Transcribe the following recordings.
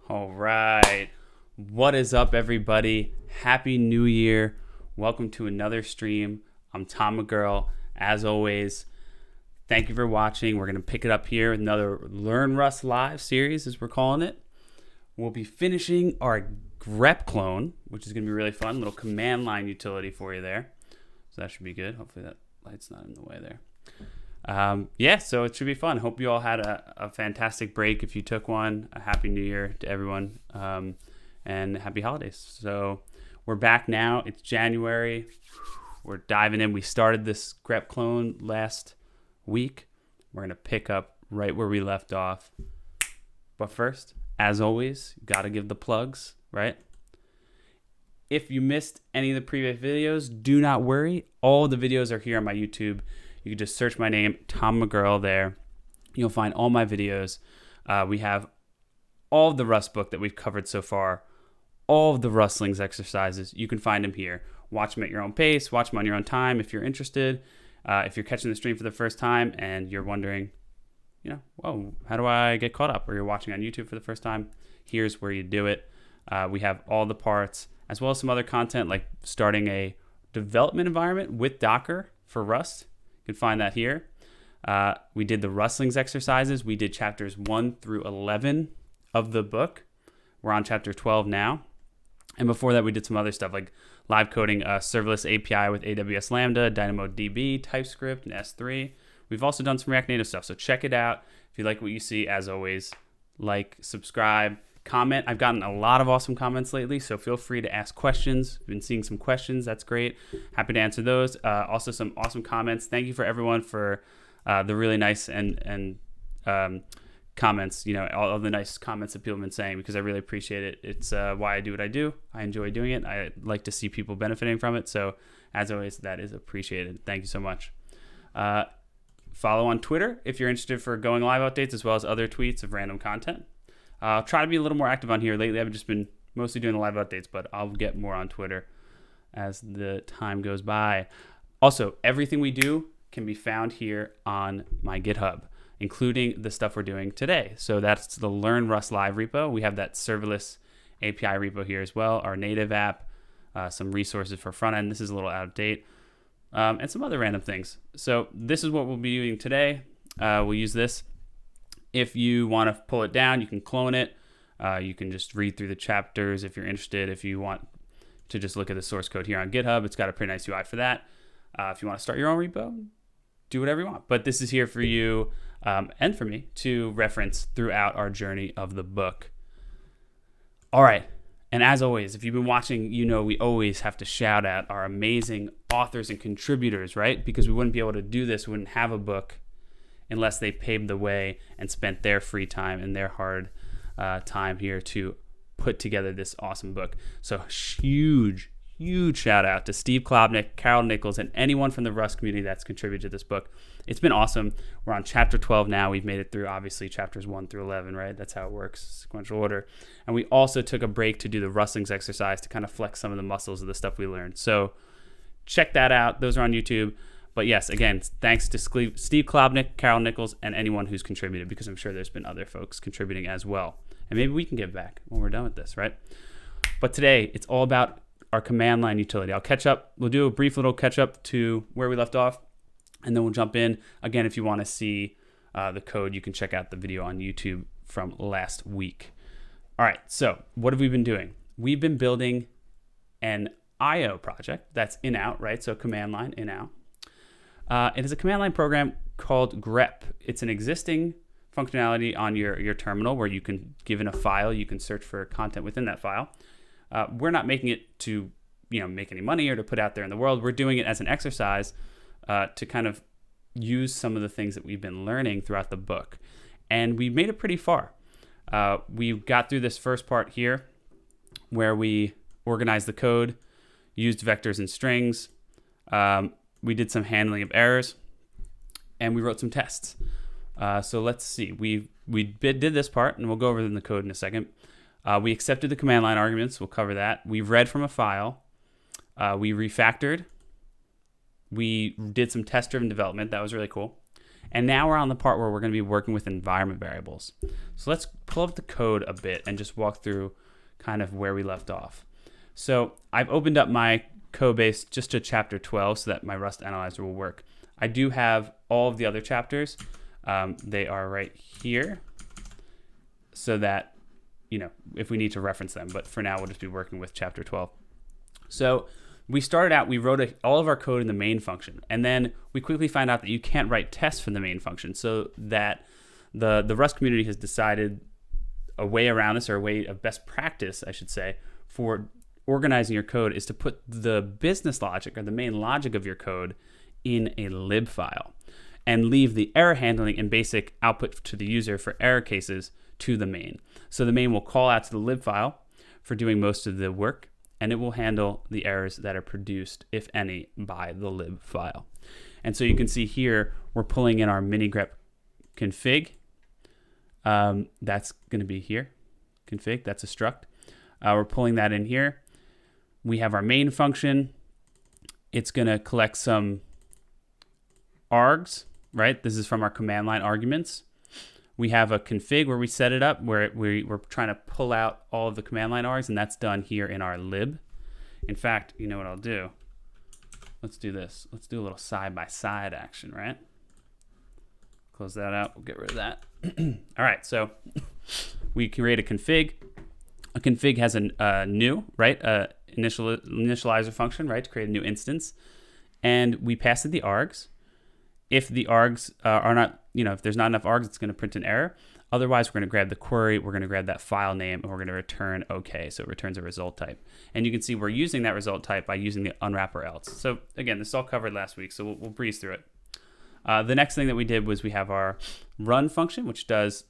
All right. What is up, everybody? Happy New Year. Welcome to another stream. I'm Tom McGurl. As always, thank you for watching. We're going to pick it up here with another Learn Rust Live series, as we're calling it. We'll be finishing our grep clone, which is going to be really fun. Little command line utility for you there. So that should be good. Hopefully that light's not in the way there. So it should be fun. Hope you all had a fantastic break. If you took one, a happy new year to everyone, and happy holidays. So we're back now. It's January. We're diving in. We started this grep clone last week. We're going to pick up right where we left off. But first, as always, got to give the plugs, right? If you missed any of the previous videos, do not worry. All the videos are here on my YouTube. You can just search my name, Tom McGurl, there. You'll find all my videos. We have all of the Rust book that we've covered so far, all of the Rustlings exercises. You can find them here. Watch them at your own pace. Watch them on your own time if you're interested. If you're catching the stream for the first time and you're wondering, whoa, how do I get caught up? Or you're watching on YouTube for the first time, here's where you do it. We have all the parts, as well as some other content like starting a development environment with Docker for Rust. You can find that here. We did the Rustlings exercises. We did chapters 1 through 11 of the book. We're on chapter 12 now. And before that, we did some other stuff like live coding a serverless API with AWS Lambda, DynamoDB, TypeScript, and S3. We've also done some React Native stuff, so check it out. If you like what you see, as always, like, subscribe, comment. I've gotten a lot of awesome comments lately, so feel free to ask questions. Been seeing some questions. That's great. Happy to answer those. Also, some awesome comments. Thank you for everyone for the really nice and comments. All the nice comments that people have been saying, because I really appreciate it. It's why I do what I do. I enjoy doing it. I like to see people benefiting from it. So, as always, that is appreciated. Thank you so much. Follow on Twitter if you're interested for going live updates, as well as other tweets of random content. I'll try to be a little more active on here. Lately, I've just been mostly doing the live updates, but I'll get more on Twitter as the time goes by. Also, everything we do can be found here on my GitHub, including the stuff we're doing today. So that's the Learn Rust Live repo. We have that serverless API repo here as well, our native app, some resources for front end. This is a little out of date, and some other random things. So this is what we'll be doing today. We'll use this. If you want to pull it down, you can clone it. You can just read through the chapters if you're interested. If you want to just look at the source code here on GitHub, it's got a pretty nice UI for that. If you want to start your own repo, do whatever you want. But this is here for you and for me to reference throughout our journey of the book. All right. And as always, if you've been watching, we always have to shout out our amazing authors and contributors, right? Because we wouldn't be able to do this, we wouldn't have a book unless they paved the way and spent their free time and their hard time here to put together this awesome book. So huge shout out to Steve Klobnik, Carol Nichols, and anyone from the Rust community that's contributed to this book. It's been awesome. We're on chapter 12 now. We've made it through, obviously, chapters 1 through 11, right? That's how it works, sequential order. And we also took a break to do the Rustlings exercise to kind of flex some of the muscles of the stuff we learned. So check that out. Those are on YouTube. But yes, again, thanks to Steve Klobnik, Carol Nichols, and anyone who's contributed, because I'm sure there's been other folks contributing as well. And maybe we can give back when we're done with this, right? But today, it's all about our command line utility. I'll catch up. We'll do a brief little catch up to where we left off, and then we'll jump in. Again, if you want to see the code, you can check out the video on YouTube from last week. All right, so what have we been doing? We've been building an IO project that's in-out, right? So command line in-out. It is a command line program called grep. It's an existing functionality on your terminal where you can, given a file, you can search for content within that file. We're not making it to make any money or to put out there in the world. We're doing it as an exercise to kind of use some of the things that we've been learning throughout the book. And we made it pretty far. We got through this first part here where we organized the code, used vectors and strings. We did some handling of errors, and we wrote some tests. So let's see. We did this part, and we'll go over in the code in a second. We accepted the command line arguments. We'll cover that. We read from a file. We refactored. We did some test-driven development. That was really cool. And now we're on the part where we're going to be working with environment variables. So let's pull up the code a bit and just walk through kind of where we left off. So I've opened up my code base just to chapter 12 so that my Rust analyzer will work. I do have all of the other chapters. They are right here so that, you know, if we need to reference them. But for now, we'll just be working with chapter 12. So we started out, we wrote all of our code in the main function, and then we quickly find out that you can't write tests from the main function, so that the Rust community has decided a way around this, or a way of best practice, I should say, for organizing your code is to put the business logic or the main logic of your code in a lib file and leave the error handling and basic output to the user for error cases to the main. So the main will call out to the lib file for doing most of the work, and it will handle the errors that are produced, if any, by the lib file. And so you can see here, we're pulling in our mini grep config. That's going to be here, config, that's a struct. We're pulling that in here. We have our main function. It's going to collect some args, right? This is from our command line arguments. We have a config where we set it up, where we're trying to pull out all of the command line args, and that's done here in our lib. In fact, you know what I'll do? Let's do this. Let's do a little side-by-side action, right? Close that out. We'll get rid of that. All right, so we create a config. A config has a new, right? Initializer function, right, to create a new instance. And we pass it the args. If the args are not, you know, if there's not enough args, it's going to print an error. Otherwise, we're going to grab the query, we're going to grab that file name, and we're going to return OK. So it returns a result type. And you can see we're using that result type by using the unwrap or else. So again, this is all covered last week, so we'll breeze through it. The next thing that we did was we have our run function, which does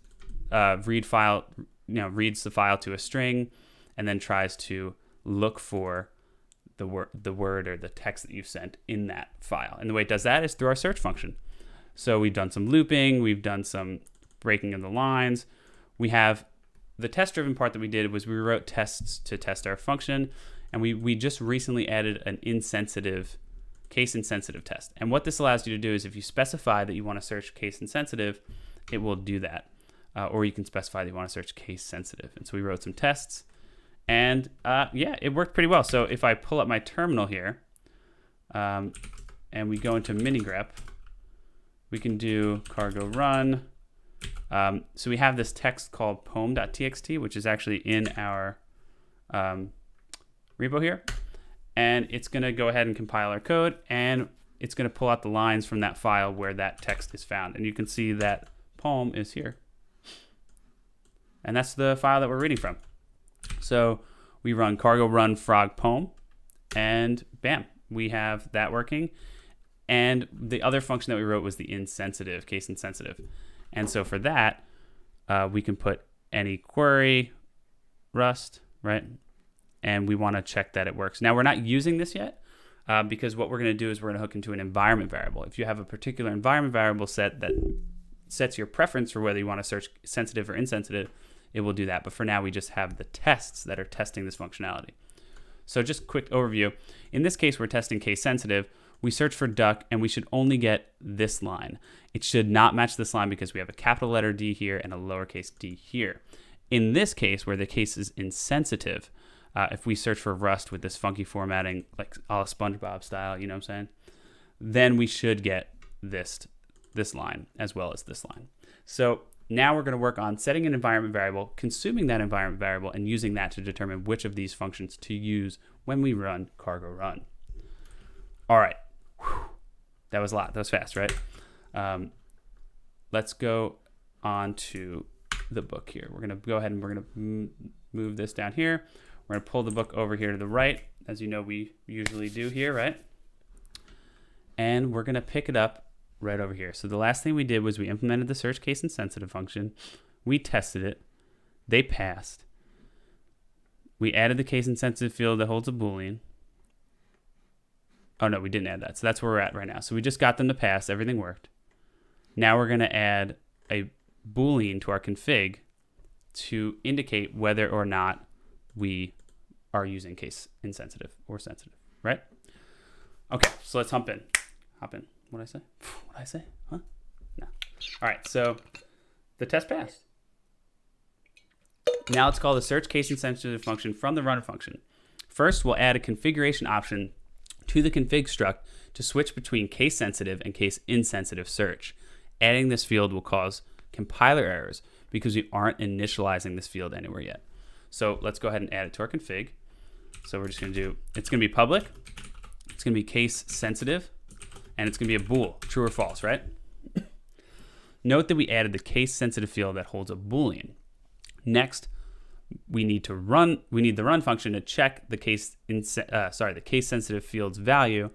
reads the file to a string, and then tries to look for the word or the text that you've sent in that file. And the way it does that is through our search function. So we've done some looping, we've done some breaking of the lines. We have the test-driven part that we did was we wrote tests to test our function, and we just recently added an case-insensitive test. And what this allows you to do is if you specify that you want to search case-insensitive, it will do that. Or you can specify that you want to search case-sensitive. And so we wrote some tests. And yeah, it worked pretty well. So if I pull up my terminal here, and we go into mini grep, we can do cargo run. So we have this text called poem.txt, which is actually in our repo here. And it's going to go ahead and compile our code, and it's going to pull out the lines from that file where that text is found. And you can see that poem is here. And that's the file that we're reading from. So we run cargo run frog poem, and bam, we have that working. And the other function that we wrote was the insensitive, case insensitive. And so for that, we can put any query, Rust, right? And we want to check that it works. Now we're not using this yet because what we're going to do is we're going to hook into an environment variable. If you have a particular environment variable set that sets your preference for whether you want to search sensitive or insensitive, it will do that. But for now, we just have the tests that are testing this functionality. So just quick overview. In this case, we're testing case sensitive. We search for duck, and we should only get this line. It should not match this line because we have a capital letter D here and a lowercase d here. In this case, where the case is insensitive, if we search for Rust with this funky formatting, like a la SpongeBob style, you know what I'm saying? Then we should get this line as well as this line. So now we're going to work on setting an environment variable, consuming that environment variable, and using that to determine which of these functions to use when we run cargo run. All right. Whew. That was a lot. That was fast, right? Let's go on to the book here. We're going to go ahead and we're going to move this down here. We're going to pull the book over here to the right, as you know we usually do here, right? And we're going to pick it up right over here. So the last thing we did was we implemented the search case insensitive function. We tested it. They passed. We added the case insensitive field that holds a Boolean. Oh no, we didn't add that. So that's where we're at right now. So we just got them to pass. Everything worked. Now we're going to add a Boolean to our config to indicate whether or not we are using case insensitive or sensitive, right? Okay, so let's hop in. What'd I say? Huh? No. All right, so the test passed. Now let's call the search case insensitive function from the run function. First, we'll add a configuration option to the config struct to switch between case sensitive and case insensitive search. Adding this field will cause compiler errors because we aren't initializing this field anywhere yet. So let's go ahead and add it to our config. So we're just going to do, it's going to be public, it's going to be case sensitive, and it's going to be a bool, true or false, right? Note that we added the case sensitive field that holds a boolean. Next, we need the run function to check the case sensitive field's value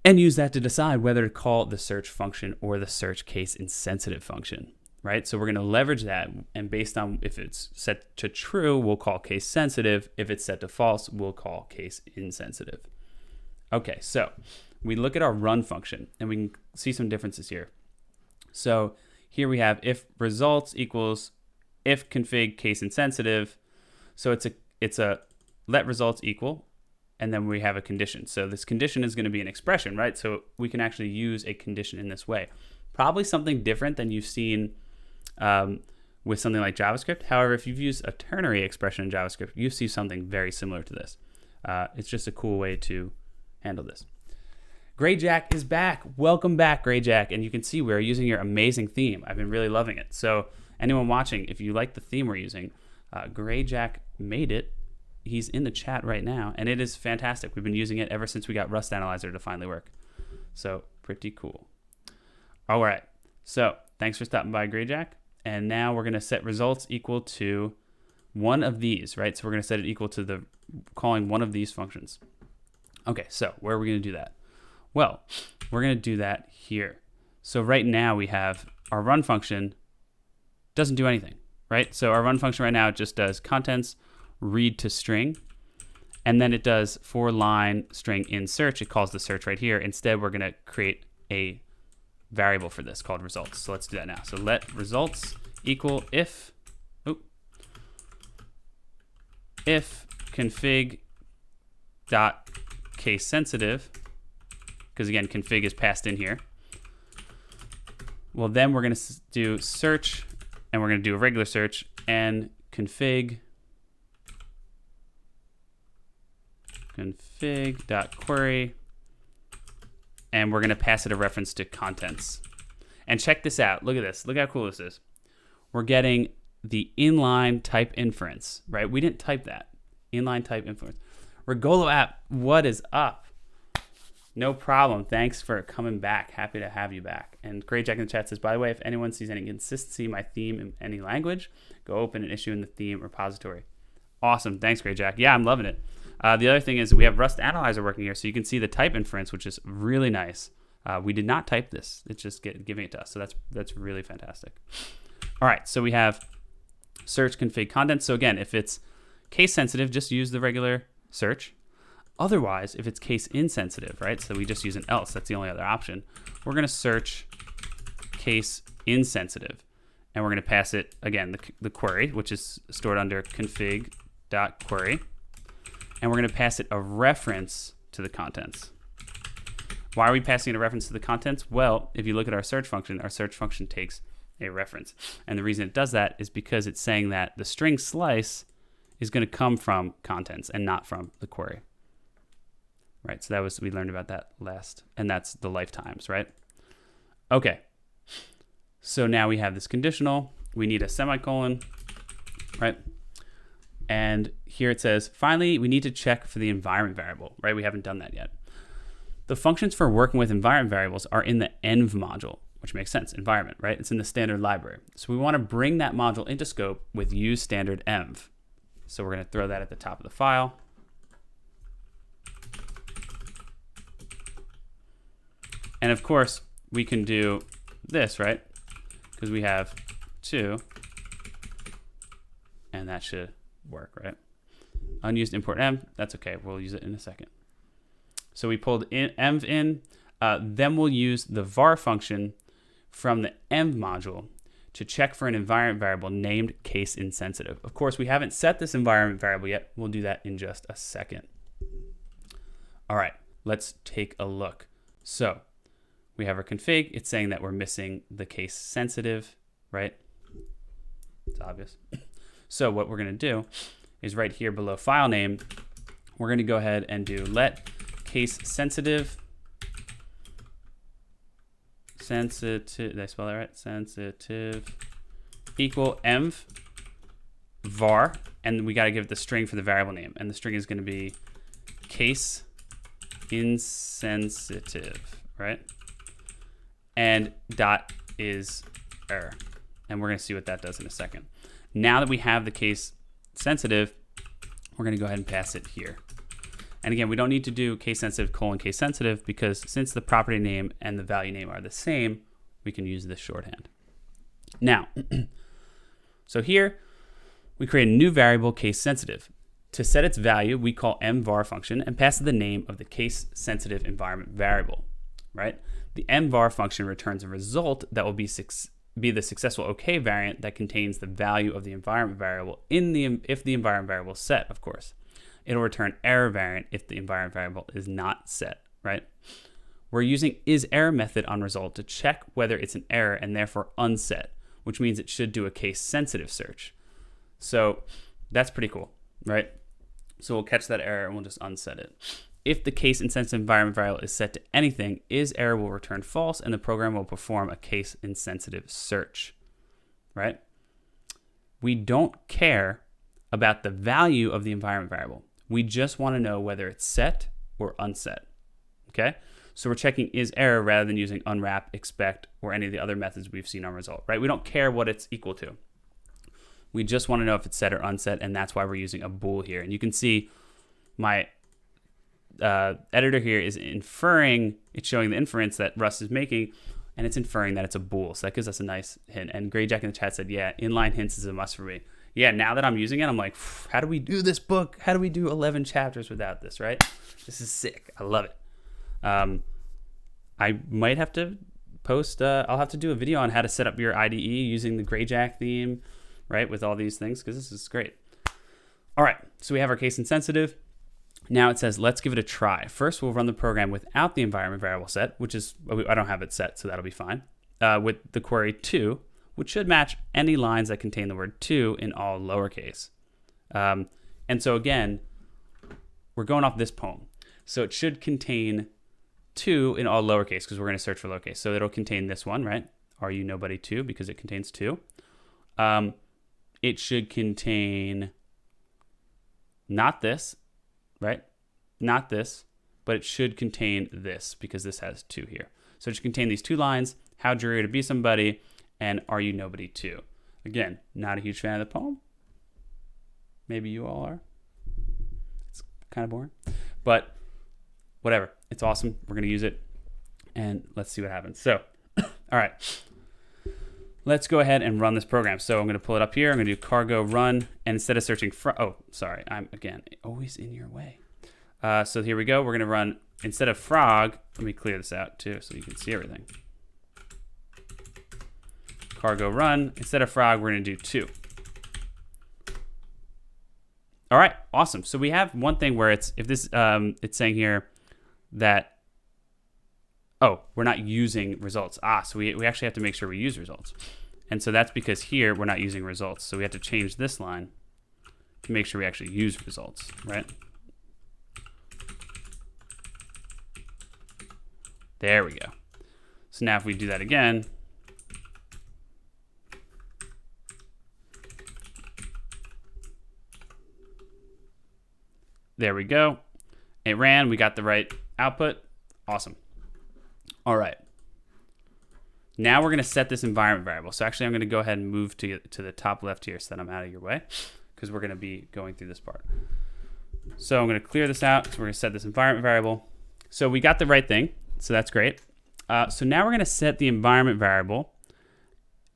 and use that to decide whether to call the search function or the search case insensitive function, right? So we're going to leverage that, and based on if it's set to true, we'll call case sensitive. If it's set to false, we'll call case insensitive. Okay, so we look at our run function and we can see some differences here. So here we have if results equals if config case insensitive. So it's a let results equal, and then we have a condition. So this condition is going to be an expression, right? So we can actually use a condition in this way. Probably something different than you've seen with something like JavaScript. However, if you've used a ternary expression in JavaScript, you see something very similar to this. It's just a cool way to handle this. Greyjack is back. Welcome back, Greyjack. And you can see we're using your amazing theme. I've been really loving it. So anyone watching, if you like the theme we're using, Greyjack made it. He's in the chat right now, and it is fantastic. We've been using it ever since we got Rust Analyzer to finally work. So pretty cool. All right. So thanks for stopping by, Greyjack. And now we're going to set results equal to one of these, right? So we're going to set it equal to calling one of these functions. Okay, so where are we going to do that? Well, we're going to do that here. So right now we have our run function doesn't do anything, right? So our run function right now, it just does contents, read to string, and then it does for line string in search. It calls the search right here. Instead, we're going to create a variable for this called results. So let's do that now. So let results equal if config dot case sensitive, because again, config is passed in here. Well, then we're going to do search, and we're going to do a regular search, and config.query, and we're going to pass it a reference to contents. And check this out. Look at this. Look how cool this is. We're getting the inline type inference, right? We didn't type that. Inline type inference. Regolo app, what is up? No problem. Thanks for coming back. Happy to have you back. And Greyjack in the chat says, by the way, if anyone sees any consistency in my theme in any language, go open an issue in the theme repository. Awesome. Thanks, Greyjack. Yeah, I'm loving it. The other thing is we have Rust Analyzer working here, so you can see the type inference, which is really nice. We did not type this. It's just giving it to us, so that's really fantastic. All right, so we have search config contents. So again, if it's case sensitive, just use the regular search. Otherwise, if it's case insensitive, right, so we just use an else, that's the only other option, we're going to search case insensitive, and we're going to pass it, again, the query, which is stored under config.query, and we're going to pass it a reference to the contents. Why are we passing it a reference to the contents? Well, if you look at our search function takes a reference. And the reason it does that is because it's saying that the string slice is going to come from contents and not from the query. Right, so we learned about that last, and that's the lifetimes, right? Okay, so now we have this conditional. We need a semicolon, right? And here it says, finally, we need to check for the environment variable, right? We haven't done that yet. The functions for working with environment variables are in the env module, which makes sense, environment, right? It's in the standard library. So we want to bring that module into scope with use standard env. So we're going to throw that at the top of the file. And of course, we can do this, right? Because we have 2, and that should work, right? Unused import env, that's okay. We'll use it in a second. So we pulled env in, then we'll use the var function from the env module to check for an environment variable named case insensitive. Of course, we haven't set this environment variable yet. We'll do that in just a second. All right, let's take a look. So we have our config. It's saying that we're missing the case sensitive, right? It's obvious. So what we're going to do is right here below file name, we're going to go ahead and do let case sensitive, did I spell that right? Sensitive equal env var, and we got to give it the string for the variable name, and the string is going to be case insensitive, right? And dot is error, and we're going to see what that does in a second. Now that we have the case sensitive, we're going to go ahead and pass it here. And again, we don't need to do case sensitive colon case sensitive, because since the property name and the value name are the same, we can use this shorthand. Now, so here we create a new variable case sensitive. To set its value, we call mvar function and pass it the name of the case sensitive environment variable, right? The mvar function returns a result that will be the successful OK variant that contains the value of the environment variable if the environment variable is set, of course. It'll return error variant if the environment variable is not set, right? We're using isError method on result to check whether it's an error and therefore unset, which means it should do a case sensitive search. So that's pretty cool, right? So we'll catch that error and we'll just unset it. If the case insensitive environment variable is set to anything, isError will return false and the program will perform a case insensitive search, right? We don't care about the value of the environment variable. We just want to know whether it's set or unset, okay? So we're checking isError rather than using unwrap, expect, or any of the other methods we've seen on result, right? We don't care what it's equal to. We just want to know if it's set or unset, and that's why we're using a bool here. And you can see my editor here is inferring, it's showing the inference that Rust is making, and it's inferring that it's a bool. So that gives us a nice hint. And Greyjack in the chat said, yeah, inline hints is a must for me. Yeah, now that I'm using it, I'm like, how do we do this book? How do we do 11 chapters without this, right? This is sick. I love it. I might have to post, I'll have to do a video on how to set up your IDE using the Greyjack theme, right, with all these things, because this is great. All right, so we have our case insensitive. Now it says, let's give it a try. First, we'll run the program without the environment variable set, which is, I don't have it set, so that'll be fine, with the query to, which should match any lines that contain the word to in all lowercase. And so again, we're going off this poem. So it should contain to in all lowercase, because we're going to search for lowercase. So it'll contain this one, right? Are you nobody to, because it contains to. It should contain not this, right? Not this, but it should contain this, because this has to here. So it should contain these two lines, how dreary to be somebody, and are you nobody too? Again, not a huge fan of the poem. Maybe you all are. It's kind of boring, but whatever. It's awesome. We're going to use it, and let's see what happens. So, all right. Let's go ahead and run this program. So I'm going to pull it up here. I'm going to do cargo run, and instead of searching for, oh, sorry, I'm, again, always in your way. So here we go. We're going to run, instead of frog, let me clear this out too so you can see everything. Cargo run, instead of frog, we're going to do to. All right, awesome. So we have one thing where it's, if this, it's saying here that, oh, we're not using results. So we actually have to make sure we use results. And so that's because here we're not using results. So we have to change this line to make sure we actually use results, right? There we go. So now if we do that again, there we go. It ran, we got the right output. Awesome. All right. Now we're going to set this environment variable. So actually I'm going to go ahead and move to the top left here so that I'm out of your way, because we're going to be going through this part. So I'm going to clear this out. So we're going to set this environment variable. So we got the right thing. So that's great. So now we're going to set the environment variable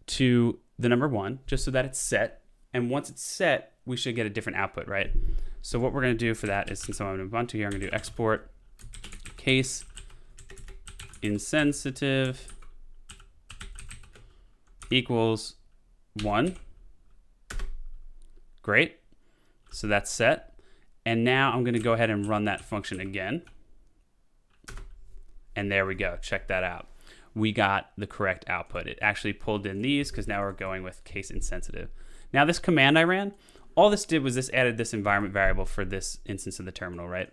to the number 1, just so that it's set. And once it's set, we should get a different output, right? So what we're going to do for that is, since I'm on Ubuntu here, I'm going to do export case insensitive equals 1. Great. So that's set. And now I'm going to go ahead and run that function again. And there we go. Check that out. we got the correct output. It actually pulled in these because now we're going with case insensitive. Now this command I ran, all this did was this added this environment variable for this instance of the terminal, right?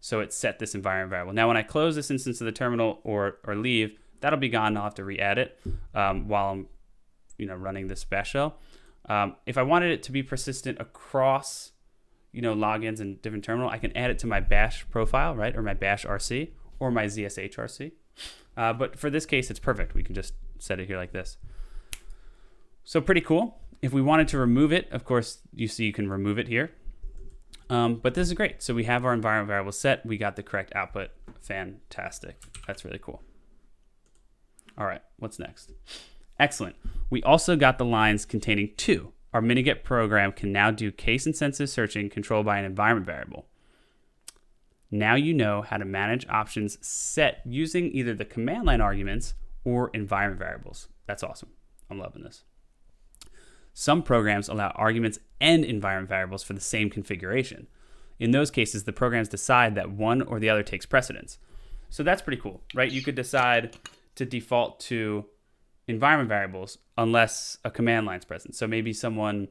So it set this environment variable. Now when I close this instance of the terminal or leave, that'll be gone. I'll have to re-add it while I'm running this bash shell. If I wanted it to be persistent across logins and different terminal, I can add it to my bash profile, right? Or my bash RC or my ZSH RC. But for this case, it's perfect. We can just set it here like this. So pretty cool. If we wanted to remove it, of course, you see you can remove it here. But this is great. So we have our environment variable set. We got the correct output. Fantastic. That's really cool. All right, what's next? Excellent. We also got the lines containing 2. Our miniget program can now do case-insensitive searching controlled by an environment variable. Now you know how to manage options set using either the command line arguments or environment variables. That's awesome. I'm loving this. Some programs allow arguments and environment variables for the same configuration. In those cases, the programs decide that one or the other takes precedence. So that's pretty cool, right? You could decide to default to environment variables unless a command line is present. So maybe someone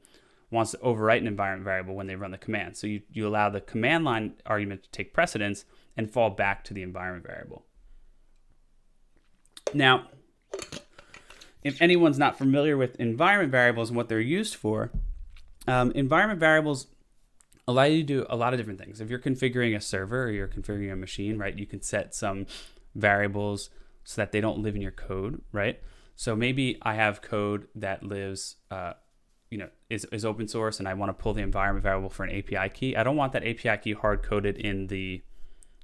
wants to overwrite an environment variable when they run the command. So you allow the command line argument to take precedence and fall back to the environment variable. Now, if anyone's not familiar with environment variables and what they're used for, environment variables allow you to do a lot of different things. If you're configuring a server or you're configuring a machine, right, you can set some variables so that they don't live in your code, right? So maybe I have code that lives, is open source, and I want to pull the environment variable for an API key. I don't want that API key hard-coded in the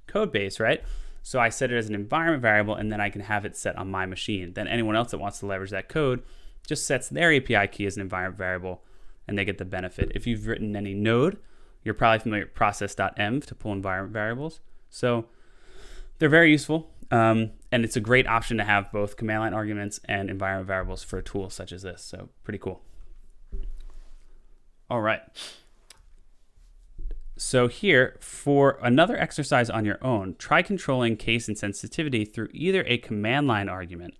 code base, right? So I set it as an environment variable, and then I can have it set on my machine. Then anyone else that wants to leverage that code just sets their API key as an environment variable, and they get the benefit. If you've written any node, you're probably familiar with process.env to pull environment variables. So they're very useful, and it's a great option to have both command line arguments and environment variables for a tool such as this. So pretty cool. All right. So here, for another exercise on your own, try controlling case insensitivity through either a command line argument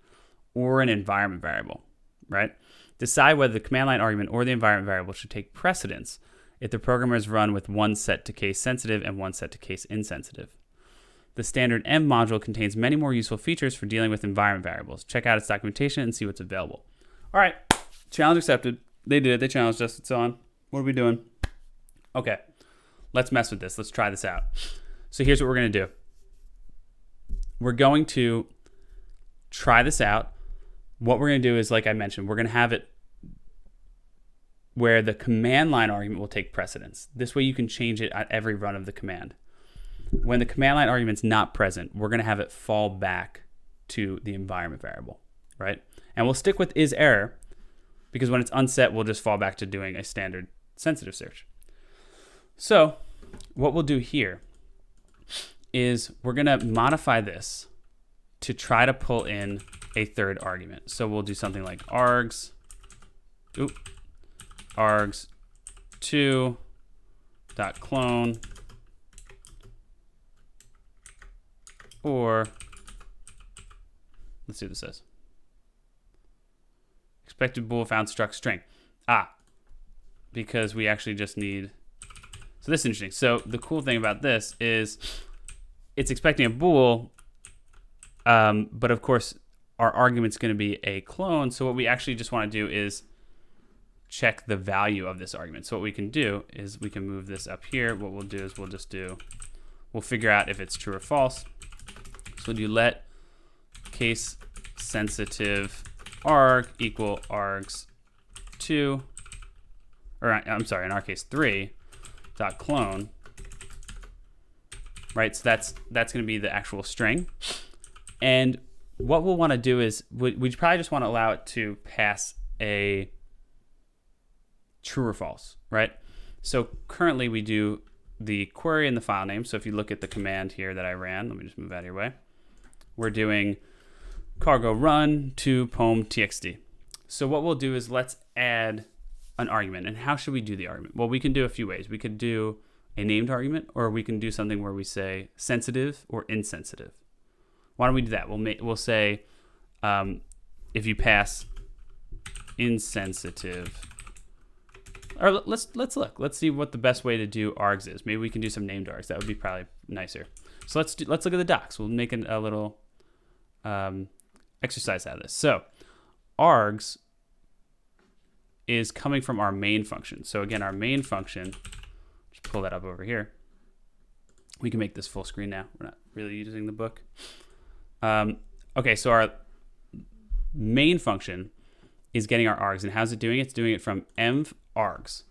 or an environment variable, right? Decide whether the command line argument or the environment variable should take precedence if the program is run with one set to case sensitive and one set to case insensitive. The standard env module contains many more useful features for dealing with environment variables. Check out its documentation and see what's available. All right, challenge accepted. They did it. They challenged us. It's on. What are we doing? Okay, let's mess with this. Let's try this out. So here's what we're going to do. We're going to try this out. What we're going to do is, like I mentioned, we're going to have it where the command line argument will take precedence. This way you can change it at every run of the command. When the command line argument's not present, we're going to have it fall back to the environment variable, right? And we'll stick with isError because when it's unset, we'll just fall back to doing a standard sensitive search. So what we'll do here is we're going to modify this to try to pull in a third argument. So we'll do something like args2.clone, or let's see what this says. Expected bool found struct string. Because we actually just need, so this is interesting. So the cool thing about this is it's expecting a bool, but of course our argument's going to be a clone. So what we actually just want to do is check the value of this argument. So what we can do is we can move this up here. What we'll do is we'll figure out if it's true or false. So we'll do let case sensitive arg equal args2, or I'm sorry, in our case 3 dot clone, right? So that's going to be the actual string. And what we'll want to do is we probably just want to allow it to pass a true or false, right? So currently we do the query and the file name. So if you look at the command here that I ran, let me just move out of your way. We're doing cargo run to poem.txt. So what we'll do is let's add an argument. And how should we do the argument? Well, we can do a few ways. We could do a named argument, or we can do something where we say sensitive or insensitive. Why don't we do that? We'll say if you pass insensitive, or let's look. Let's see what the best way to do args is. Maybe we can do some named args. That would be probably nicer. So let's look at the docs. We'll make a little exercise out of this. So args is coming from our main function. So again, our main function, just pull that up over here. We can make this full screen now. We're not really using the book. Okay, so our main function is getting our args. And how's it doing it? It's doing it from env args.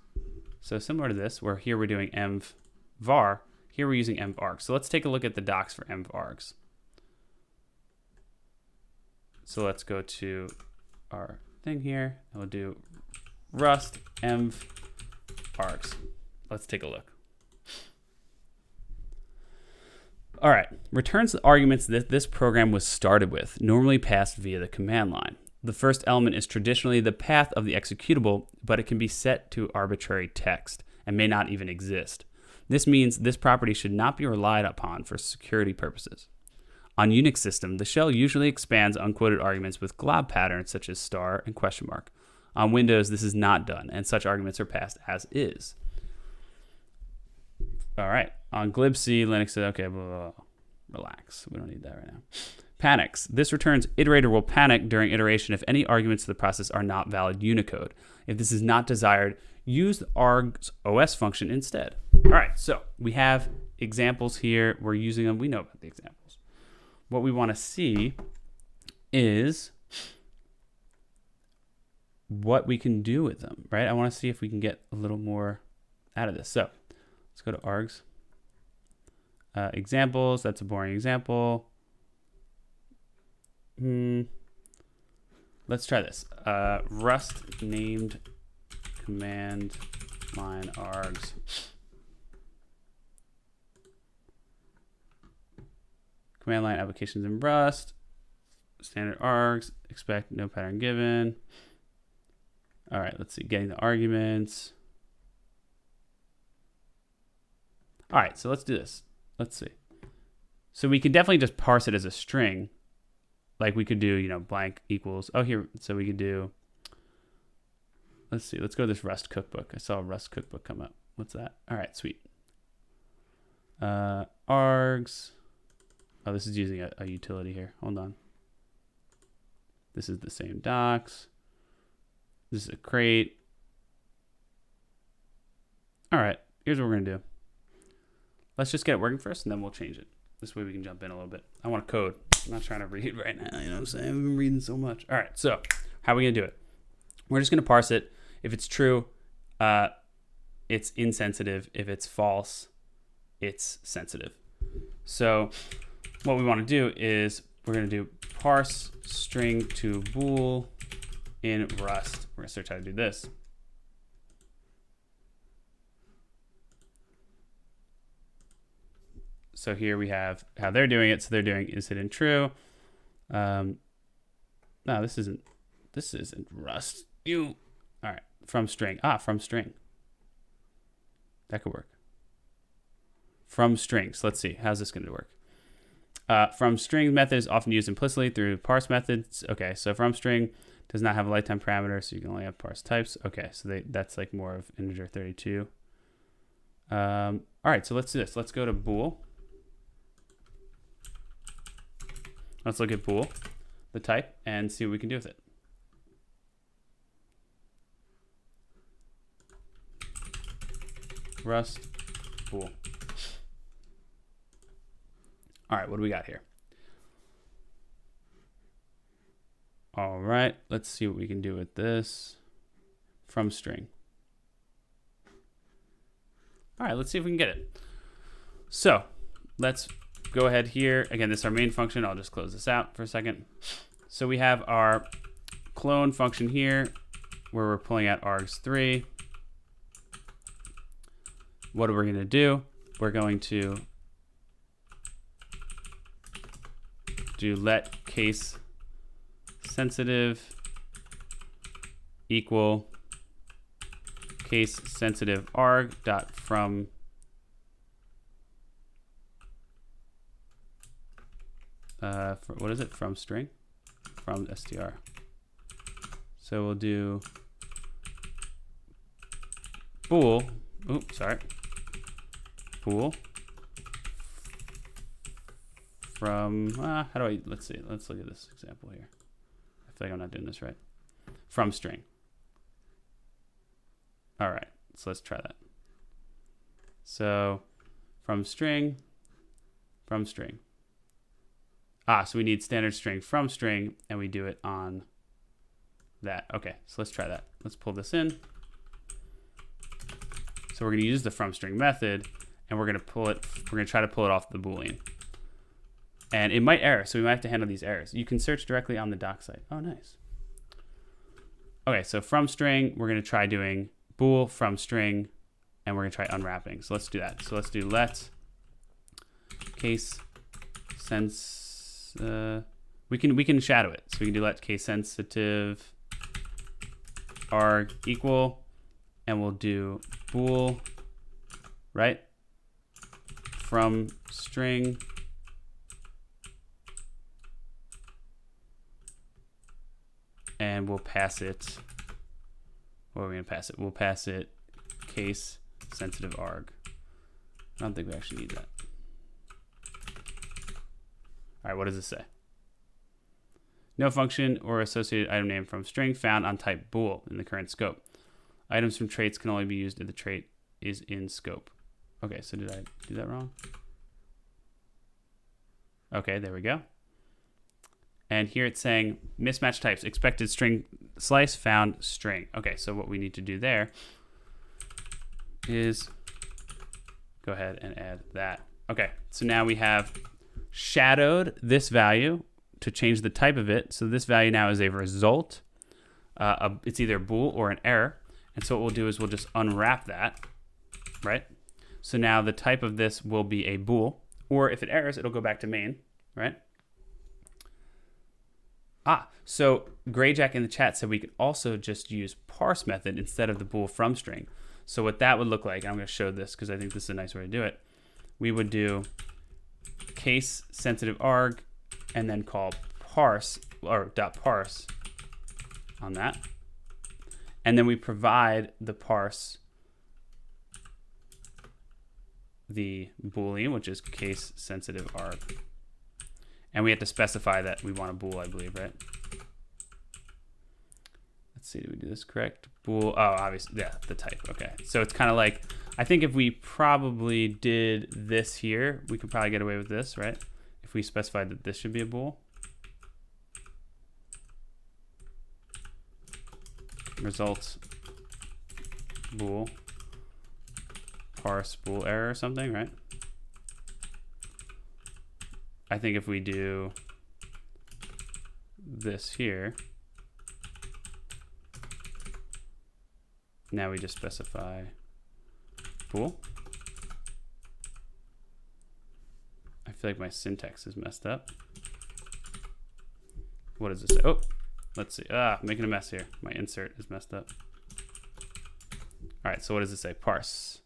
So similar to this, where here we're doing env var, here we're using env args. So let's take a look at the docs for env args. So let's go to our thing here, and we'll do Rust env args. Let's take a look. All right, returns the arguments that this program was started with, normally passed via the command line. The first element is traditionally the path of the executable, but it can be set to arbitrary text and may not even exist. This means this property should not be relied upon for security purposes. On Unix system, the shell usually expands unquoted arguments with glob patterns such as star and question mark. On Windows, this is not done, and such arguments are passed as is. All right, on glibc, Linux, okay, blah, blah, blah. Relax. We don't need that right now. Panics. This returns iterator will panic during iteration if any arguments to the process are not valid Unicode. If this is not desired, use the args OS function instead. All right, so we have examples here. We're using them. We know about the examples. What we want to see is what we can do with them, right? I want to see if we can get a little more out of this. So let's go to args. Examples. That's a boring example. Let's try this. Rust named command line args. Command line applications in Rust. Standard args. Expect no pattern given. All right, let's see. Getting the arguments. All right, so let's do this. Let's see. So we can definitely just parse it as a string. Like we could do, blank equals. Oh, here. So we could do, let's see. Let's go to this Rust Cookbook. I saw a Rust Cookbook come up. What's that? All right, sweet. Args. Oh, this is using a utility here. Hold on. This is the same docs. This is a crate. All right, here's what we're going to do. Let's just get it working first, and then we'll change it. This way we can jump in a little bit. I want to code. I'm not trying to read right now. You know what I'm saying? I've been reading so much. All right, so how are we going to do it? We're just going to parse it. If it's true, it's insensitive. If it's false, it's sensitive. So what we want to do is we're going to do parse string to bool in Rust. We're going to search how to do this. So here we have how they're doing it. So they're doing is hidden true. No, this isn't Rust. All right, from string. From string. That could work. From strings. Let's see. How's this going to work? From string method is often used implicitly through parse methods. Okay, so from string does not have a lifetime parameter, so you can only have parse types. Okay, so that's like more of integer 32. All right, so let's do this. Let's go to bool. Let's look at bool, the type, and see what we can do with it. Rust bool. All right, what do we got here? All right, let's see what we can do with this. From string. All right, let's see if we can get it. So let's go ahead here. Again, this is our main function. I'll just close this out for a second. So we have our clone function here where we're pulling out args3. What are we going to do? We're going to do let case sensitive equal case sensitive arg dot from what is it? From string? from str. So we'll do bool, oops, sorry, bool from, how do I, let's see, let's look at this example here. I feel like I'm not doing this right. From string. All right, so let's try that. So from string, from string. So we need standard string from string, and we do it on that. Okay, so let's try that. Let's pull this in. So we're going to use the from string method, and we're going to pull it. We're going to try to pull it off the Boolean, and it might error. So we might have to handle these errors. You can search directly on the doc site. Oh, nice. Okay, so from string, we're going to try doing bool from string, and we're going to try unwrapping. So let's do that. So let's do let case sense. We can shadow it. So we can do let case sensitive arg equal, and we'll do bool, right, from string, and we'll pass it. What are we gonna pass it? We'll pass it case sensitive arg. I don't think we actually need that. All right, what does it say? No function or associated item name from string found on type bool in the current scope. Items from traits can only be used if the trait is in scope. Okay, so did I do that wrong? Okay, there we go. And here it's saying mismatch types, expected string slice, found string. Okay, so what we need to do there is go ahead and add that. Okay, so now we have shadowed this value to change the type of it. So this value now is a result. It's either a bool or an error. And so what we'll do is we'll just unwrap that, right? So now the type of this will be a bool, or if it errors, it'll go back to main, right? So Greyjack in the chat said we could also just use parse method instead of the bool from string. So what that would look like, and I'm going to show this because I think this is a nice way to do it. We would do case sensitive arg and then call parse or .parse on that. And then we provide the parse the Boolean, which is case sensitive arg. And we have to specify that we want a bool, I believe, right? Let's see, do we do this correct? Bool, oh, obviously, yeah, the type, okay. So it's kind of like, I think if we probably did this here, we could probably get away with this, right? If we specified that this should be a bool. Results bool, parse bool error or something, right? I think if we do this here, now we just specify bool. I feel like my syntax is messed up. What does it say? Oh, let's see. Making a mess here. My insert is messed up. All right, so what does it say? Parse.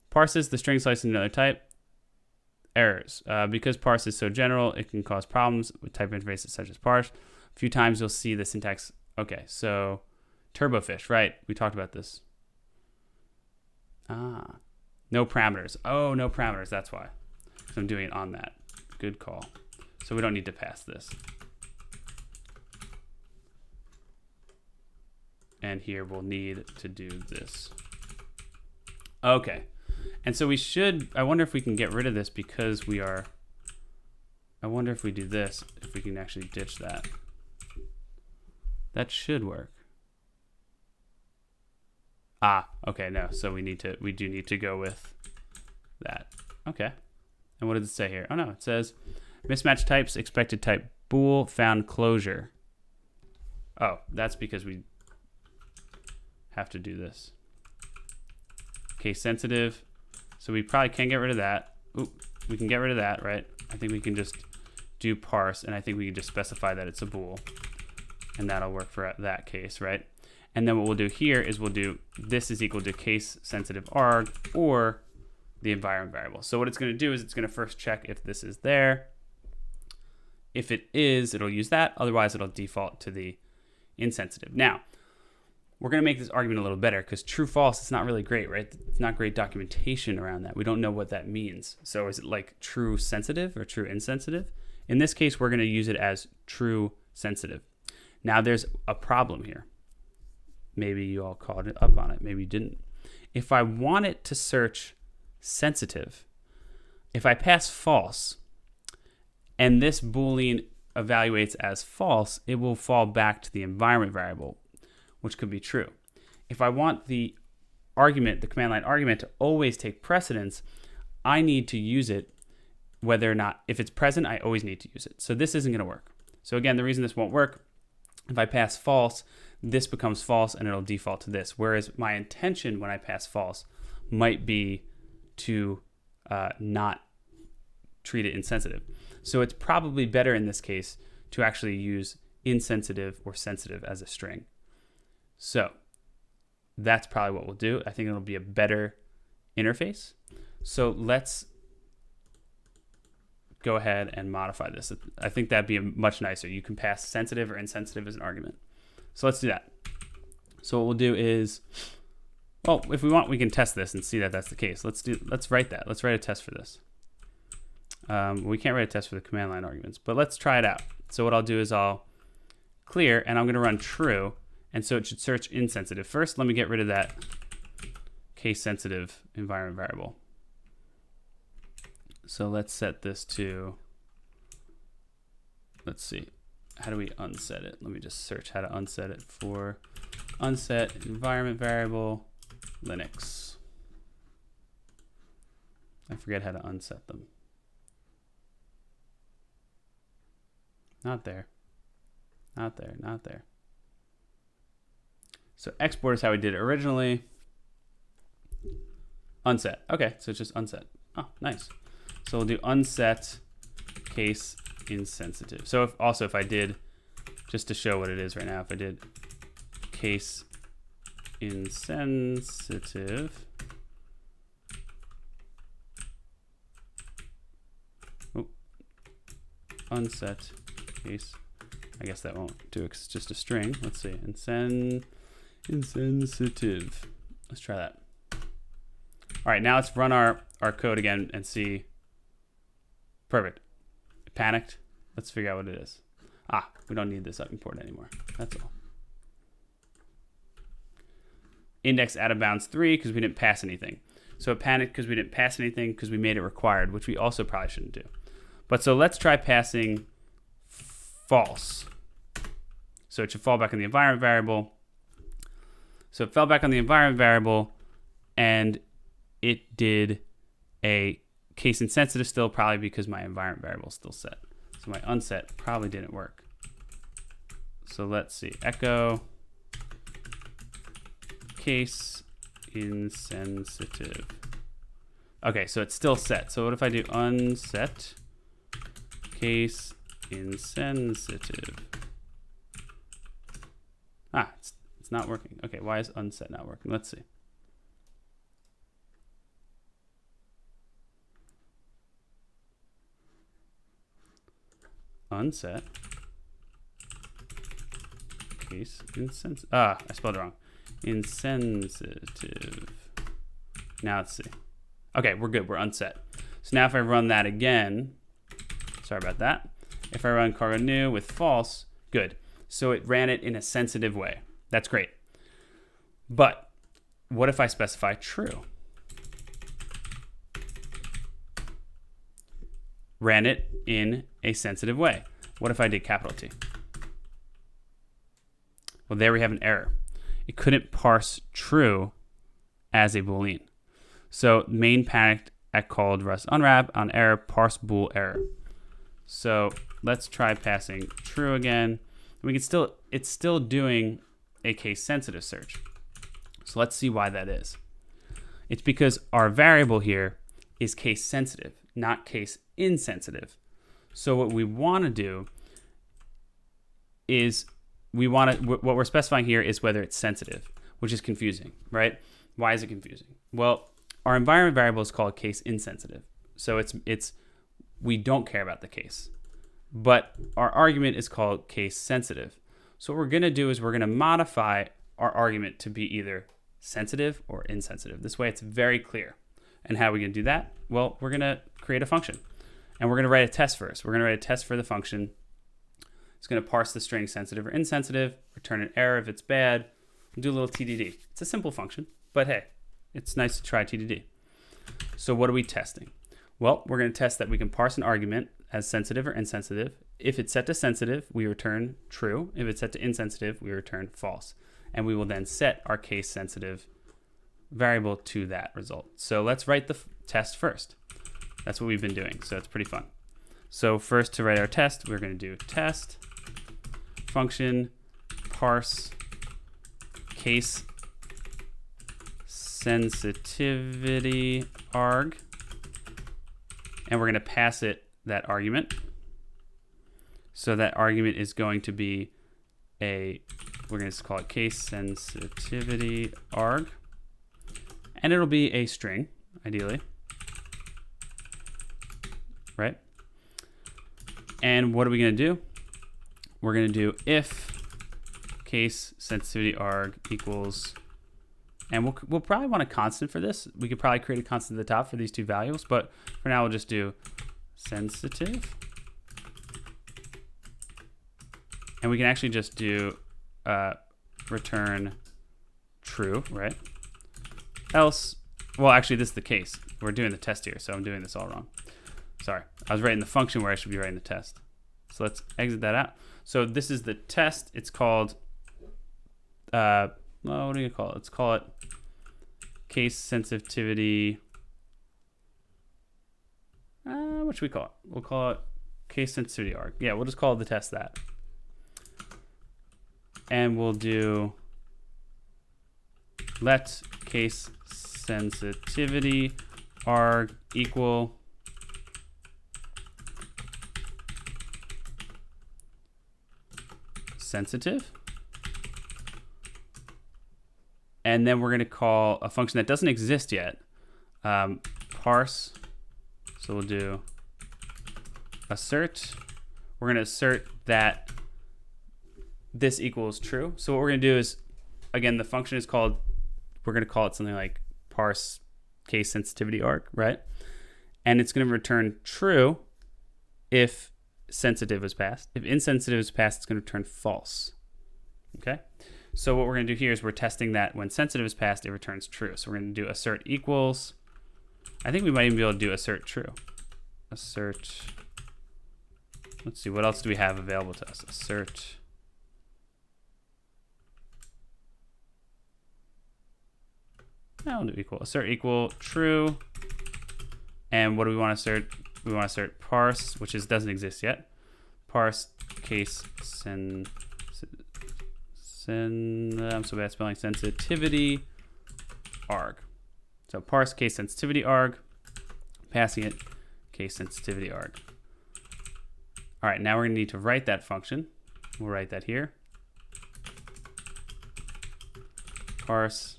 Parses the string slice in another type. Errors. Because parse is so general, it can cause problems with type interfaces such as parse. A few times you'll see the syntax. Okay, so turbofish, right? We talked about this. No parameters. Oh, no parameters. That's why. So I'm doing it on that. Good call. So we don't need to pass this. And here we'll need to do this. Okay. And so we should, I wonder if we can get rid of this because we are, I wonder if we do this, if we can actually ditch that. That should work. Okay, no. So we do need to go with that. Okay. And what does it say here? Oh no, it says mismatch types, expected type bool, found closure. Oh, that's because we have to do this. Case sensitive. So we probably can get rid of that. We can get rid of that, right? I think we can just do parse, and I think we can just specify that it's a bool, and that'll work for that case, right? And then what we'll do here is we'll do this is equal to case sensitive arg or the environment variable. So what it's going to do is it's going to first check if this is there. If it is, it'll use that. Otherwise, it'll default to the insensitive. Now, we're going to make this argument a little better because true false is not really great, right? It's not great documentation around that. We don't know what that means. So is it like true sensitive or true insensitive? In this case, we're going to use it as true sensitive. Now there's a problem here. Maybe you all caught it up on it. Maybe you didn't. If I want it to search sensitive, if I pass false and this Boolean evaluates as false, it will fall back to the environment variable, which could be true. If I want the argument, the command line argument, to always take precedence, I need to use it whether or not, if it's present, I always need to use it. So this isn't going to work. So again, the reason this won't work, if I pass false, this becomes false and it'll default to this. Whereas my intention when I pass false might be to not treat it insensitive. So it's probably better in this case to actually use insensitive or sensitive as a string. So that's probably what we'll do. I think it'll be a better interface. So let's go ahead and modify this. I think that'd be much nicer. You can pass sensitive or insensitive as an argument. So let's do that. So what we'll do is, well, if we want, we can test this and see that that's the case. Let's write that. Let's write a test for this. We can't write a test for the command line arguments, but let's try it out. So what I'll do is I'll clear and I'm going to run true. And so it should search insensitive. First, let me get rid of that case sensitive environment variable. So let's set this to, let's see, how do we unset it? Let me just search how to unset it for unset environment variable Linux. I forget how to unset them. Not there, not there, not there. So export is how we did it originally. Unset. Okay, so it's just unset. Oh, nice. So we'll do unset case insensitive. So if I did, just to show what it is right now, if I did case insensitive, unset case, I guess that won't do it 'cause it's just a string. Let's see, insensitive. Let's try that. All right, now let's run our code again and see. Perfect. It panicked. Let's figure out what it is. Ah, we don't need this import anymore. That's all. Index out of bounds 3 because we didn't pass anything. So it panicked because we didn't pass anything because we made it required, which we also probably shouldn't do. But so let's try passing false. So it should fall back on the environment variable. So it fell back on the environment variable and it did a case insensitive still, probably because my environment variable is still set. So my unset probably didn't work. So let's see, echo case insensitive. Okay, so it's still set. So what if I do unset case insensitive? Ah, it's not working. Okay, why is unset not working? Let's see. Unset case insensitive. Ah, I spelled it wrong. Insensitive. Now let's see. Okay, we're good. We're unset. So now if I run that again, sorry about that. If I run cargo new with false, good. So it ran it in a sensitive way. That's great. But what if I specify true? Ran it in a sensitive way. What if I did capital T? Well, there we have an error. It couldn't parse true as a Boolean. So main panicked at called rust unwrap on error parse bool error. So let's try passing true again. We can still, it's still doing a case sensitive search. So let's see why that is. It's because our variable here is case sensitive, not case insensitive. So what we want to do is what we're specifying here is whether it's sensitive, which is confusing, right? Why is it confusing? Well, our environment variable is called case insensitive. So we don't care about the case. but our argument is called case sensitive. So what we're going to do is we're going to modify our argument to be either sensitive or insensitive. This way it's very clear. And how are we going to do that? Well, we're going to create a function. And we're going to write a test first. We're going to write a test for the function. It's going to parse the string sensitive or insensitive, return an error if it's bad, do a little TDD. It's a simple function, but hey, it's nice to try TDD. So what are we testing? Well, we're going to test that we can parse an argument as sensitive or insensitive. If it's set to sensitive, we return true. If it's set to insensitive, we return false. And we will then set our case sensitive variable to that result. So let's write the test first. That's what we've been doing, so it's pretty fun. So first, to write our test, we're going to do test function parse case sensitivity arg, and we're going to pass it that argument. So that argument is going to be we're going to call it case sensitivity arg, and it'll be a string, ideally, right? And what are we going to do? We're going to do if case sensitivity arg equals, and we'll probably want a constant for this. We could probably create a constant at the top for these two values, but for now we'll just do sensitive. And we can actually just do return true, right? Else, well, actually this is the case. We're doing the test here, so I'm doing this all wrong. Sorry, I was writing the function where I should be writing the test. So let's exit that out. So this is the test. It's called, well, what do you call it? Let's call it case sensitivity. What should we call it? We'll call it case sensitivity arg. Yeah, we'll just call the test that. And we'll do let case sensitivity arg equal sensitive. And then we're going to call a function that doesn't exist yet, parse. So we'll do assert. We're going to assert that this equals true. So what we're going to do is, again, the function is called, we're going to call it something like parse case sensitivity arg, right? And it's going to return true if sensitive is passed. If insensitive is passed, it's going to return false. Okay? So what we're going to do here is we're testing that when sensitive is passed, it returns true. So we're going to do assert equals. I think we might even be able to do assert true. Assert. Let's see, what else do we have available to us? Assert. I'll do equal. Assert equal true. And what do we want to assert? We want to assert parse, which doesn't exist yet. Parse case I'm so bad at spelling sensitivity arg. So parse case sensitivity arg, passing it case sensitivity arg. All right, now we're going to need to write that function. We'll write that here. Parse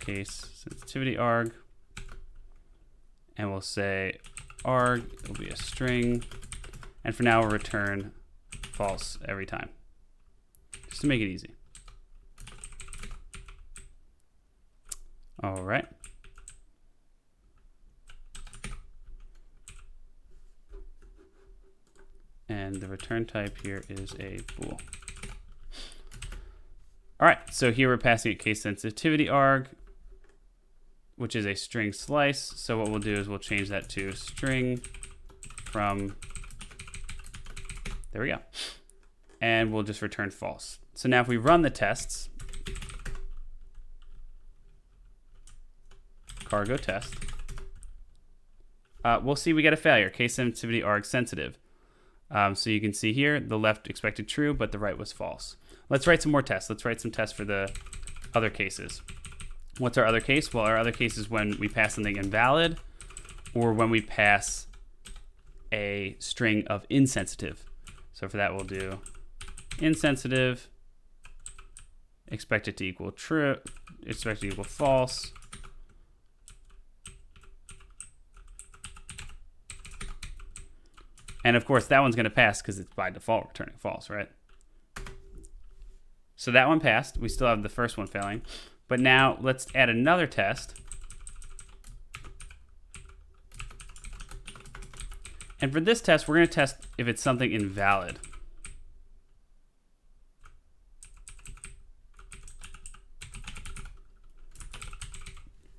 case sensitivity arg, and we'll say arg, it'll be a string, and for now we'll return false every time, just to make it easy. All right. And the return type here is a bool. All right, so here we're passing it case sensitivity arg, which is a string slice. So what we'll do is we'll change that to string from, there we go. And we'll just return false. So now if we run the tests, cargo test, we'll see we get a failure, case sensitivity arg sensitive. So you can see here, the left expected true, but the right was false. Let's write some more tests. Let's write some tests for the other cases. What's our other case? Well, our other case is when we pass something invalid or when we pass a string of insensitive. So for that, we'll do insensitive, expect it to equal true, expect it to equal false. And of course, that one's going to pass because it's by default returning false, right? So that one passed. We still have the first one failing. But now let's add another test. And for this test, we're going to test if it's something invalid.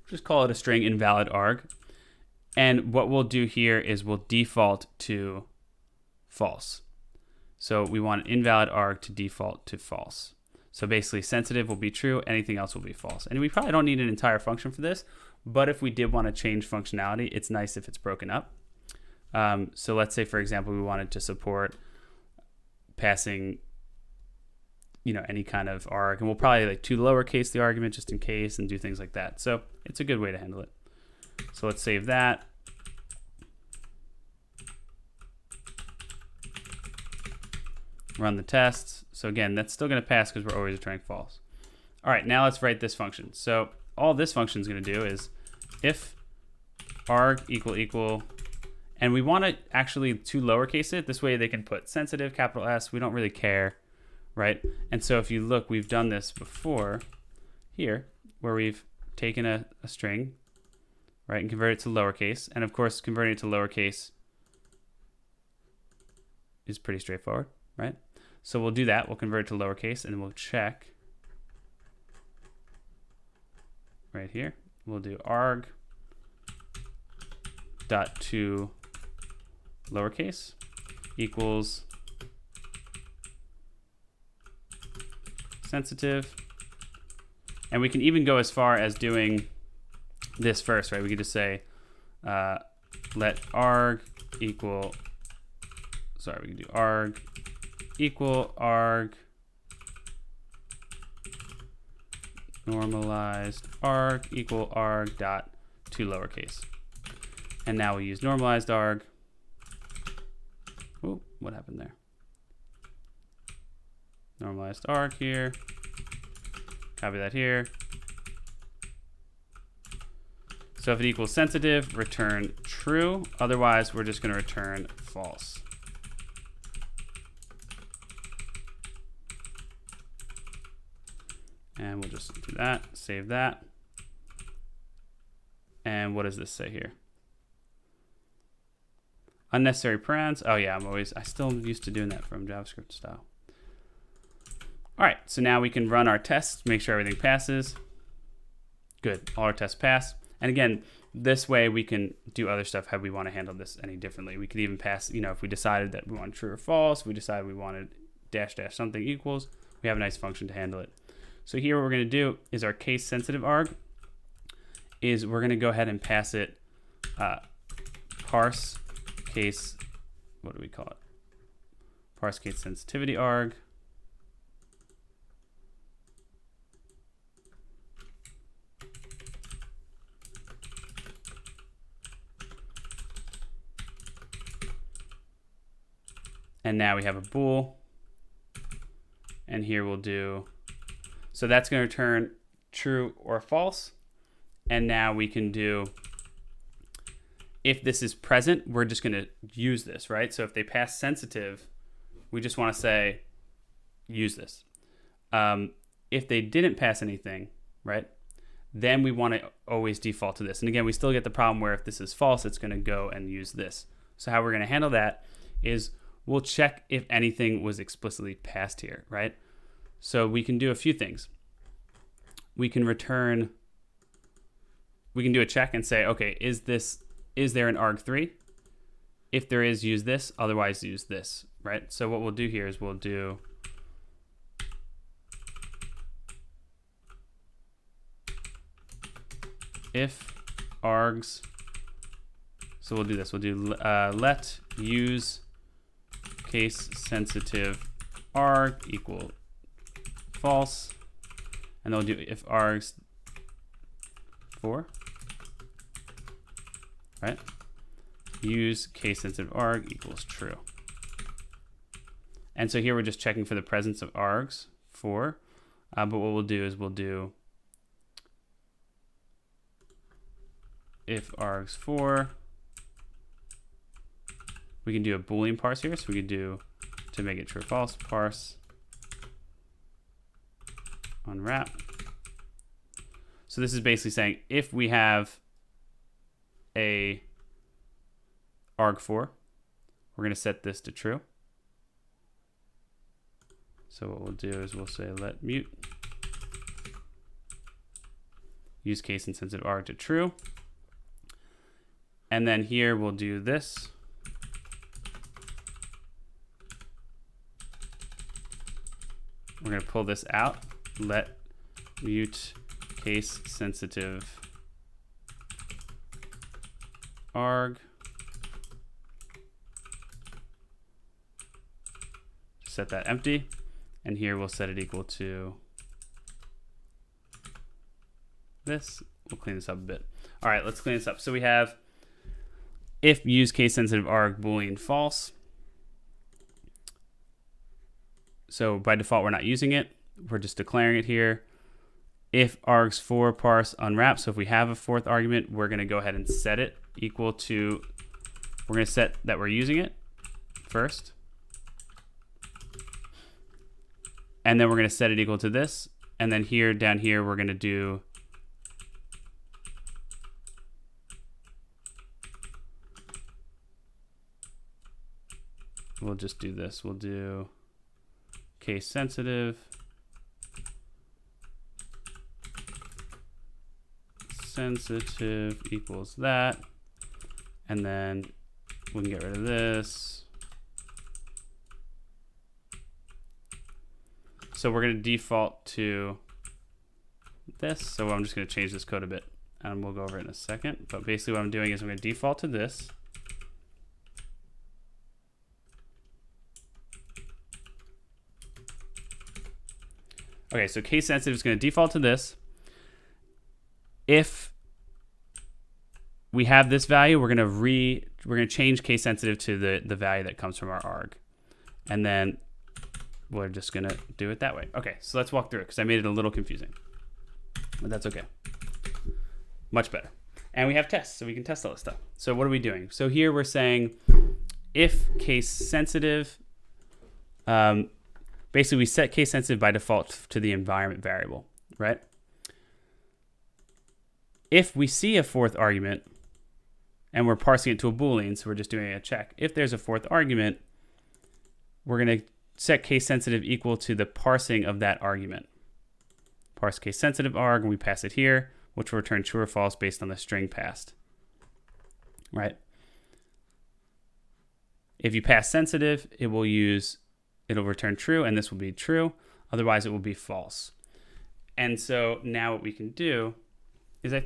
Just call it a string invalid arg. And what we'll do here is we'll default to false. So we want invalid arg to default to false. So basically sensitive will be true, anything else will be false. And we probably don't need an entire function for this, but if we did want to change functionality, it's nice if it's broken up. So let's say, for example, we wanted to support passing, any kind of arg, and we'll probably like to lowercase the argument just in case and do things like that. So it's a good way to handle it. So let's save that. Run the tests. So again, that's still going to pass because we're always returning false. All right, now let's write this function. So all this function is going to do is if arg equal, and we want to actually to lowercase it. This way they can put sensitive, capital S. We don't really care, right? And so if you look, we've done this before here, where we've taken a string, right, and converted it to lowercase. And of course, converting it to lowercase is pretty straightforward, right? So we'll do that. We'll convert it to lowercase, and we'll check right here. We'll do arg dot to lowercase equals sensitive. And we can even go as far as doing this first, right? We could just say let arg equal, we can do arg equal arg normalized arg equal arg dot to lowercase. And now we use normalized arg. Ooh, what happened there? Normalized arg here. Copy that here. So if it equals sensitive, return true. Otherwise, we're just going to return false. And we'll just do that, save that. And what does this say here? Unnecessary parens. Oh yeah, I still used to doing that from JavaScript style. All right, so now we can run our tests, make sure everything passes. Good, all our tests pass. And again, this way we can do other stuff how we want to handle this any differently. We could even pass, if we decided that we wanted true or false, we decided we wanted dash dash something equals, we have a nice function to handle it. So here what we're going to do is our case sensitive arg is we're going to go ahead and pass it parse case, what do we call it? Parse case sensitivity arg. And now we have a bool. And here we'll do, so that's going to return true or false. And now we can do, if this is present, we're just going to use this, right? So if they pass sensitive, we just want to say, use this. If they didn't pass anything, right, then we want to always default to this. And again, we still get the problem where if this is false, it's going to go and use this. So how we're going to handle that is we'll check if anything was explicitly passed here, right? So we can do a few things. We can do a check and say, okay, is there an arg3? If there is, use this, otherwise use this, right? So what we'll do here is we'll do if args, so we'll do this, we'll do let use case sensitive arg equal false, and then we'll do if args 4, right? Use case sensitive arg equals true. And so here we're just checking for the presence of args 4, but what we'll do is we'll do if args 4 we can do a Boolean parse here. So we could do, to make it true or false, parse unwrap. So this is basically saying if we have a arg4, we're going to set this to true. So what we'll do is we'll say let mute use case insensitive arg to true. And then here we'll do this. We're going to pull this out. Let mute case sensitive arg. Set that empty. And here we'll set it equal to this. We'll clean this up a bit. All right, let's clean this up. So we have if use case sensitive arg Boolean false. So by default, we're not using it. We're just declaring it here. If args4 parse unwrap. So if we have a fourth argument, we're going to go ahead and set it equal to, we're going to set that we're using it first. And then we're going to set it equal to this. And then here, down here, we're going to do we'll just do this. We'll do case sensitive equals that. And then we can get rid of this. So we're going to default to this. So I'm just going to change this code a bit and we'll go over it in a second. But basically what I'm doing is I'm going to default to this. Okay, so case sensitive is going to default to this. If we have this value, we're going to change case sensitive to the value that comes from our arg. And then we're just going to do it that way. Okay, so let's walk through it because I made it a little confusing. But that's okay. Much better. And we have tests, so we can test all this stuff. So what are we doing? So here we're saying if case sensitive, basically we set case sensitive by default to the environment variable, right? If we see a fourth argument and we're parsing it to a Boolean, so we're just doing a check. If there's a fourth argument, we're going to set case sensitive equal to the parsing of that argument. Parse case sensitive arg, and we pass it here, which will return true or false based on the string passed, right? If you pass sensitive, it'll return true, and this will be true. Otherwise, it will be false. And so now what we can do is I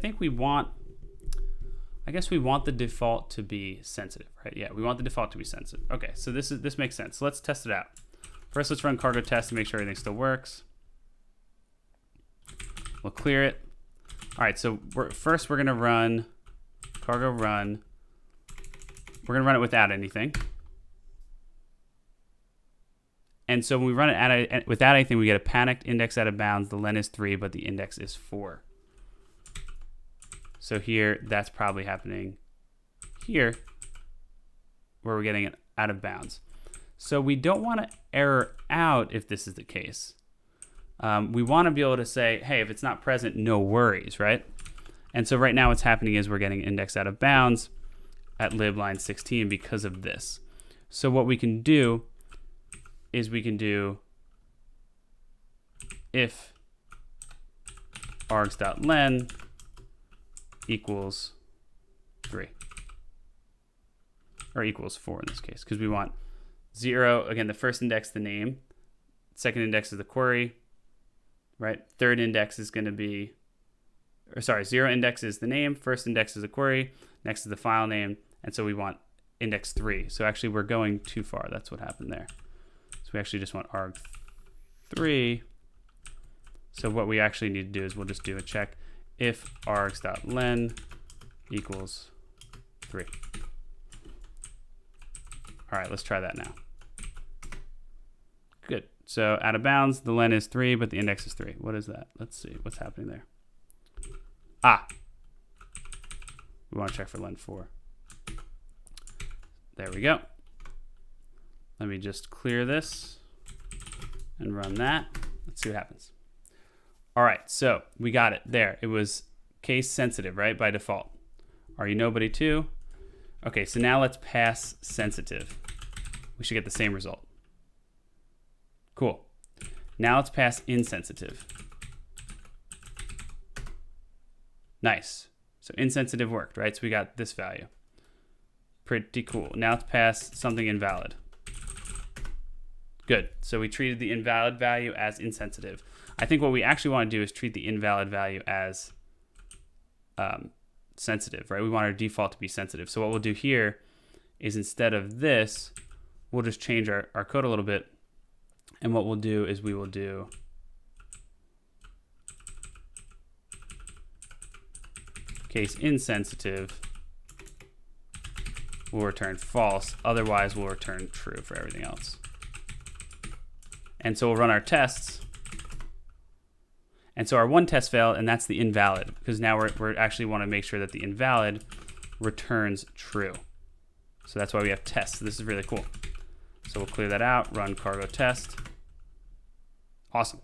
guess we want the default to be sensitive, right? Yeah, we want the default to be sensitive. Okay, so this makes sense. So let's test it out. First, let's run cargo test to make sure everything still works. We'll clear it. All right, so first we're gonna run cargo run. We're gonna run it without anything. And so when we run it without anything, we get a panicked index out of bounds. The len is 3, but the index is 4. So here, that's probably happening here, where we're getting it out of bounds. So we don't want to error out if this is the case. We want to be able to say, hey, if it's not present, no worries, right? And so right now what's happening is we're getting index out of bounds at lib line 16 because of this. So what we can do is we can do if args.len equals 3 or equals 4 in this case, because we want 0, again, the first index, the name, second index is the query, right? Third index is going to be, 0 index is the name, first index is the query, next is the file name, and so we want index 3. So actually we're going too far. That's what happened there. So we actually just want arg3. So what we actually need to do is we'll just do a check if args.len equals 3. All right, let's try that now. Good. So out of bounds, the len is 3, but the index is 3. What is that? Let's see what's happening there. Ah, we want to check for len 4. There we go. Let me just clear this and run that. Let's see what happens. All right, so we got it there. It was case sensitive, right, by default. Are you nobody too? Okay, so now let's pass sensitive. We should get the same result. Cool. Now let's pass insensitive. Nice. So insensitive worked, right? So we got this value. Pretty cool. Now let's pass something invalid. Good. So we treated the invalid value as insensitive. I think what we actually want to do is treat the invalid value as sensitive, right? We want our default to be sensitive. So what we'll do here is instead of this, we'll just change our code a little bit. And what we'll do is we will do case insensitive will return false. Otherwise, we'll return true for everything else. And so we'll run our tests. And so our one test failed, and that's the invalid, because now we're actually want to make sure that the invalid returns true. So that's why we have tests. This is really cool. So we'll clear that out, run cargo test. Awesome.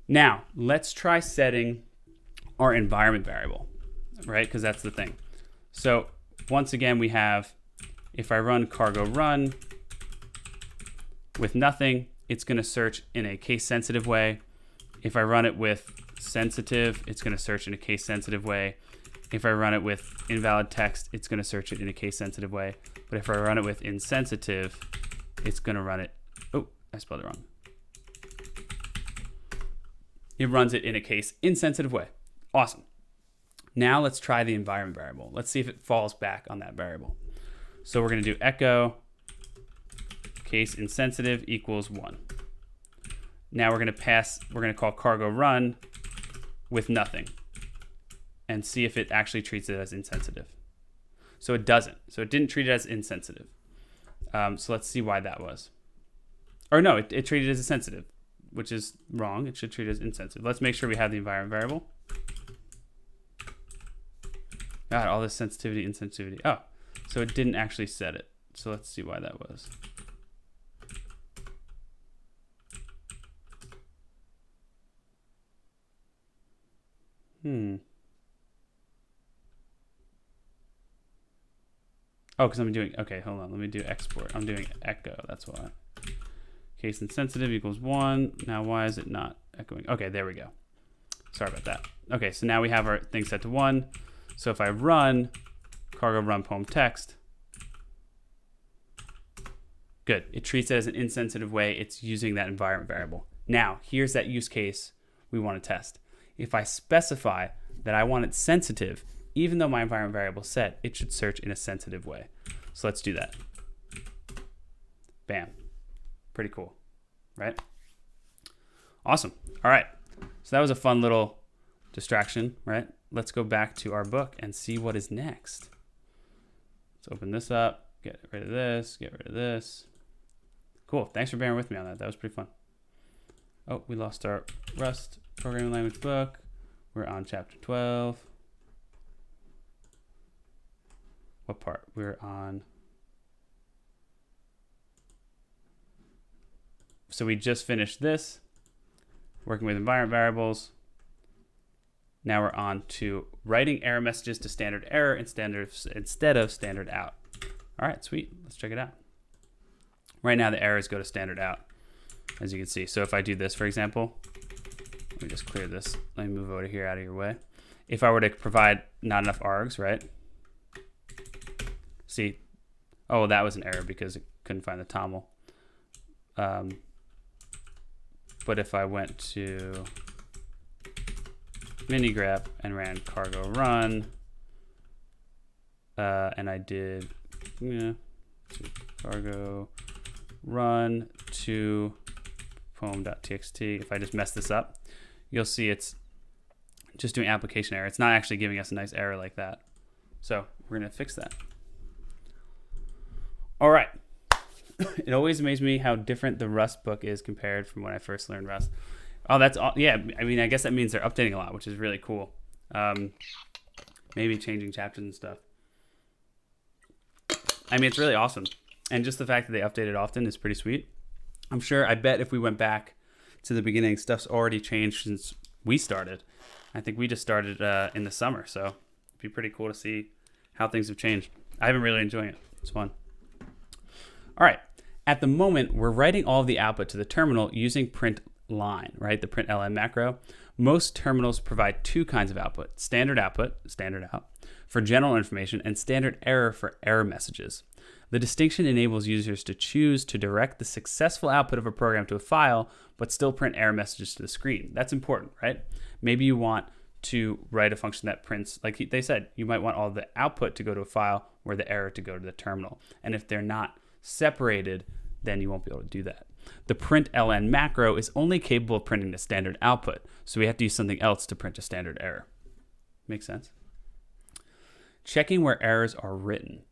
Now, let's try setting our environment variable, right? Because that's the thing. So once again, we have, if I run cargo run with nothing, it's going to search in a case sensitive way. If I run it with sensitive, it's going to search in a case sensitive way. If I run it with invalid text, it's going to search it in a case sensitive way. But if I run it with insensitive, it's going to run it. Oh, I spelled it wrong. It runs it in a case insensitive way. Awesome. Now let's try the environment variable. Let's see if it falls back on that variable. So we're going to do echo case insensitive equals 1. Now we're going to call cargo run with nothing and see if it actually treats it as insensitive. So it doesn't. So it didn't treat it as insensitive. So let's see why that was. Or no, it treated it as sensitive, which is wrong. It should treat it as insensitive. Let's make sure we have the environment variable. God, all this sensitivity, insensitivity. Oh, so it didn't actually set it. So let's see why that was. Oh, because I'm doing, okay, hold on. Let me do export. I'm doing echo. That's why. Case insensitive equals 1. Now, why is it not echoing? Okay, there we go. Sorry about that. Okay, so now we have our thing set to 1. So if I run cargo run poem text, good. It treats it as an insensitive way. It's using that environment variable. Now, here's that use case we want to test. If I specify that I want it sensitive, even though my environment variable is set, it should search in a sensitive way. So let's do that. Bam. Pretty cool, right? Awesome. All right. So that was a fun little distraction, right? Let's go back to our book and see what is next. Let's open this up, get rid of this, get rid of this. Cool. Thanks for bearing with me on that. That was pretty fun. Oh, we lost our Rust programming language book. We're on chapter 12. What part? We're on. So we just finished this, working with environment variables. Now we're on to writing error messages to standard error instead of standard out. All right, sweet. Let's check it out. Right now the errors go to standard out, as you can see. So if I do this, for example, let me just clear this. Let me move over here out of your way. If I were to provide not enough args, right? See, oh, that was an error because it couldn't find the toml. But if I went to mini grep and ran cargo run, and I did cargo run to poem.txt, if I just mess this up, you'll see it's just doing application error. It's not actually giving us a nice error like that. So we're going to fix that. All right. It always amazes me how different the Rust book is compared from when I first learned Rust. Oh, that's all. Yeah, I mean, I guess that means they're updating a lot, which is really cool. Maybe changing chapters and stuff. I mean, it's really awesome. And just the fact that they update it often is pretty sweet. I bet if we went back to the beginning, stuff's already changed since we started. I think we just started in the summer, so it'd be pretty cool to see how things have changed. I've been really enjoying it. It's fun. All right. At the moment, we're writing all of the output to the terminal using print line, right? The print ln macro. Most terminals provide two kinds of output: standard output, standard out, for general information, and standard error for error messages. The distinction enables users to choose to direct the successful output of a program to a file, but still print error messages to the screen. That's important, right? Maybe you want to write a function that prints, like they said, you might want all the output to go to a file where the error to go to the terminal. And if they're not separated, then you won't be able to do that. The print ln macro is only capable of printing the standard output, so we have to use something else to print a standard error. Makes sense? Checking where errors are written.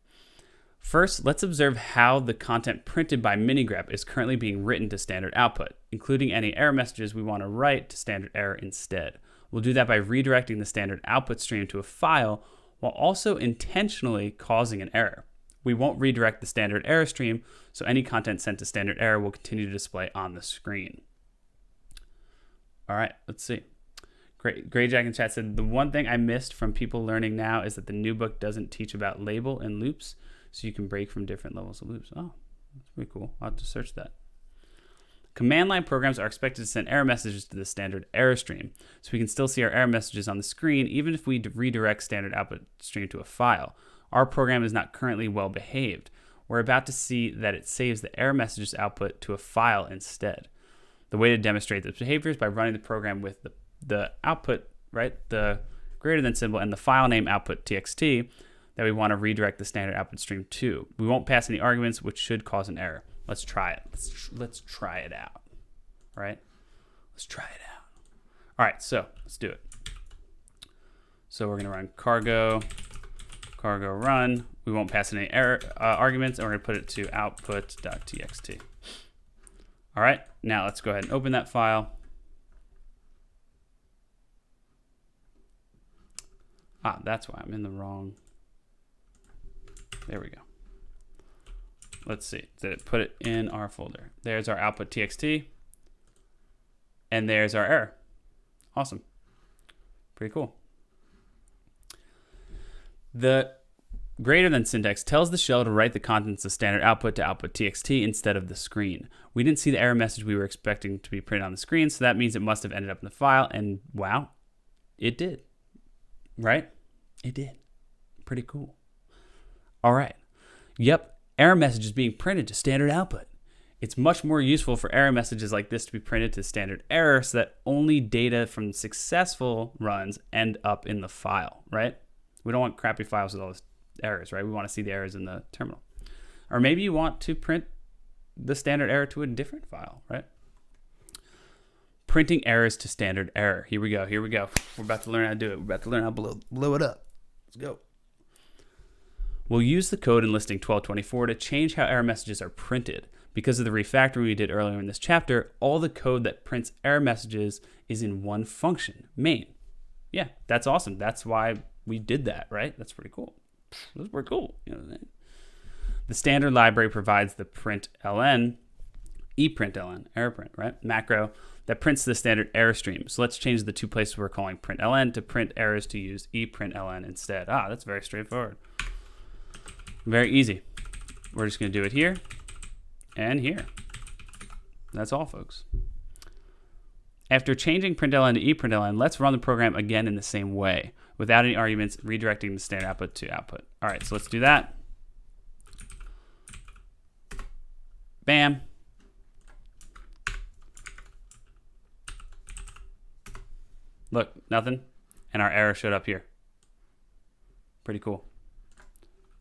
First, let's observe how the content printed by minigrep is currently being written to standard output, including any error messages we want to write to standard error instead. We'll do that by redirecting the standard output stream to a file while also intentionally causing an error. We won't redirect the standard error stream, so any content sent to standard error will continue to display on the screen. All right, let's see. Great. Gray Jack in chat said, the one thing I missed from people learning now is that the new book doesn't teach about label and loops, so you can break from different levels of loops. Oh, that's pretty cool. I'll have to search that. Command line programs are expected to send error messages to the standard error stream, so we can still see our error messages on the screen even if we redirect standard output stream to a file. Our program is not currently well behaved. We're about to see that it saves the error messages output to a file instead. The way to demonstrate this behavior is by running the program with the output, right, the greater than symbol, and the file name output txt that we want to redirect the standard output stream to. We won't pass any arguments, which should cause an error. Let's try it. Let's try it out, right? Let's try it out. All right, so let's do it. So we're going to run cargo run. We won't pass any error arguments, and we're going to put it to output.txt. All right, now let's go ahead and open that file. That's why I'm in the wrong. There we go. Let's see. Did it put it in our folder? There's our output.txt, and there's our error. Awesome. Pretty cool. The greater than syntax tells the shell to write the contents of standard output to output.txt instead of the screen. We didn't see the error message we were expecting to be printed on the screen, so that means it must have ended up in the file, and wow, it did. Right? It did. Pretty cool. All right. Yep, error message is being printed to standard output. It's much more useful for error messages like this to be printed to standard error so that only data from successful runs end up in the file, right? We don't want crappy files with all those errors, right? We want to see the errors in the terminal. Or maybe you want to print the standard error to a different file, right? Printing errors to standard error. Here we go. We're about to learn how to do it. We're about to learn how to blow it up. Let's go. We'll use the code in listing 1224 to change how error messages are printed. Because of the refactoring we did earlier in this chapter, all the code that prints error messages is in one function, main. Yeah, that's awesome. That's why we did that, right? That's pretty cool. That's pretty cool. You know what I mean? The standard library provides the println, eprintln, error print, right? Macro that prints the standard error stream. So let's change the two places we're calling println to print errors to use eprintln instead. That's very straightforward. Very easy. We're just going to do it here and here. That's all, folks. After changing println to eprintln, let's run the program again in the same way, without any arguments, redirecting the standard output to output. All right, so let's do that. Bam. Look, nothing. And our error showed up here. Pretty cool.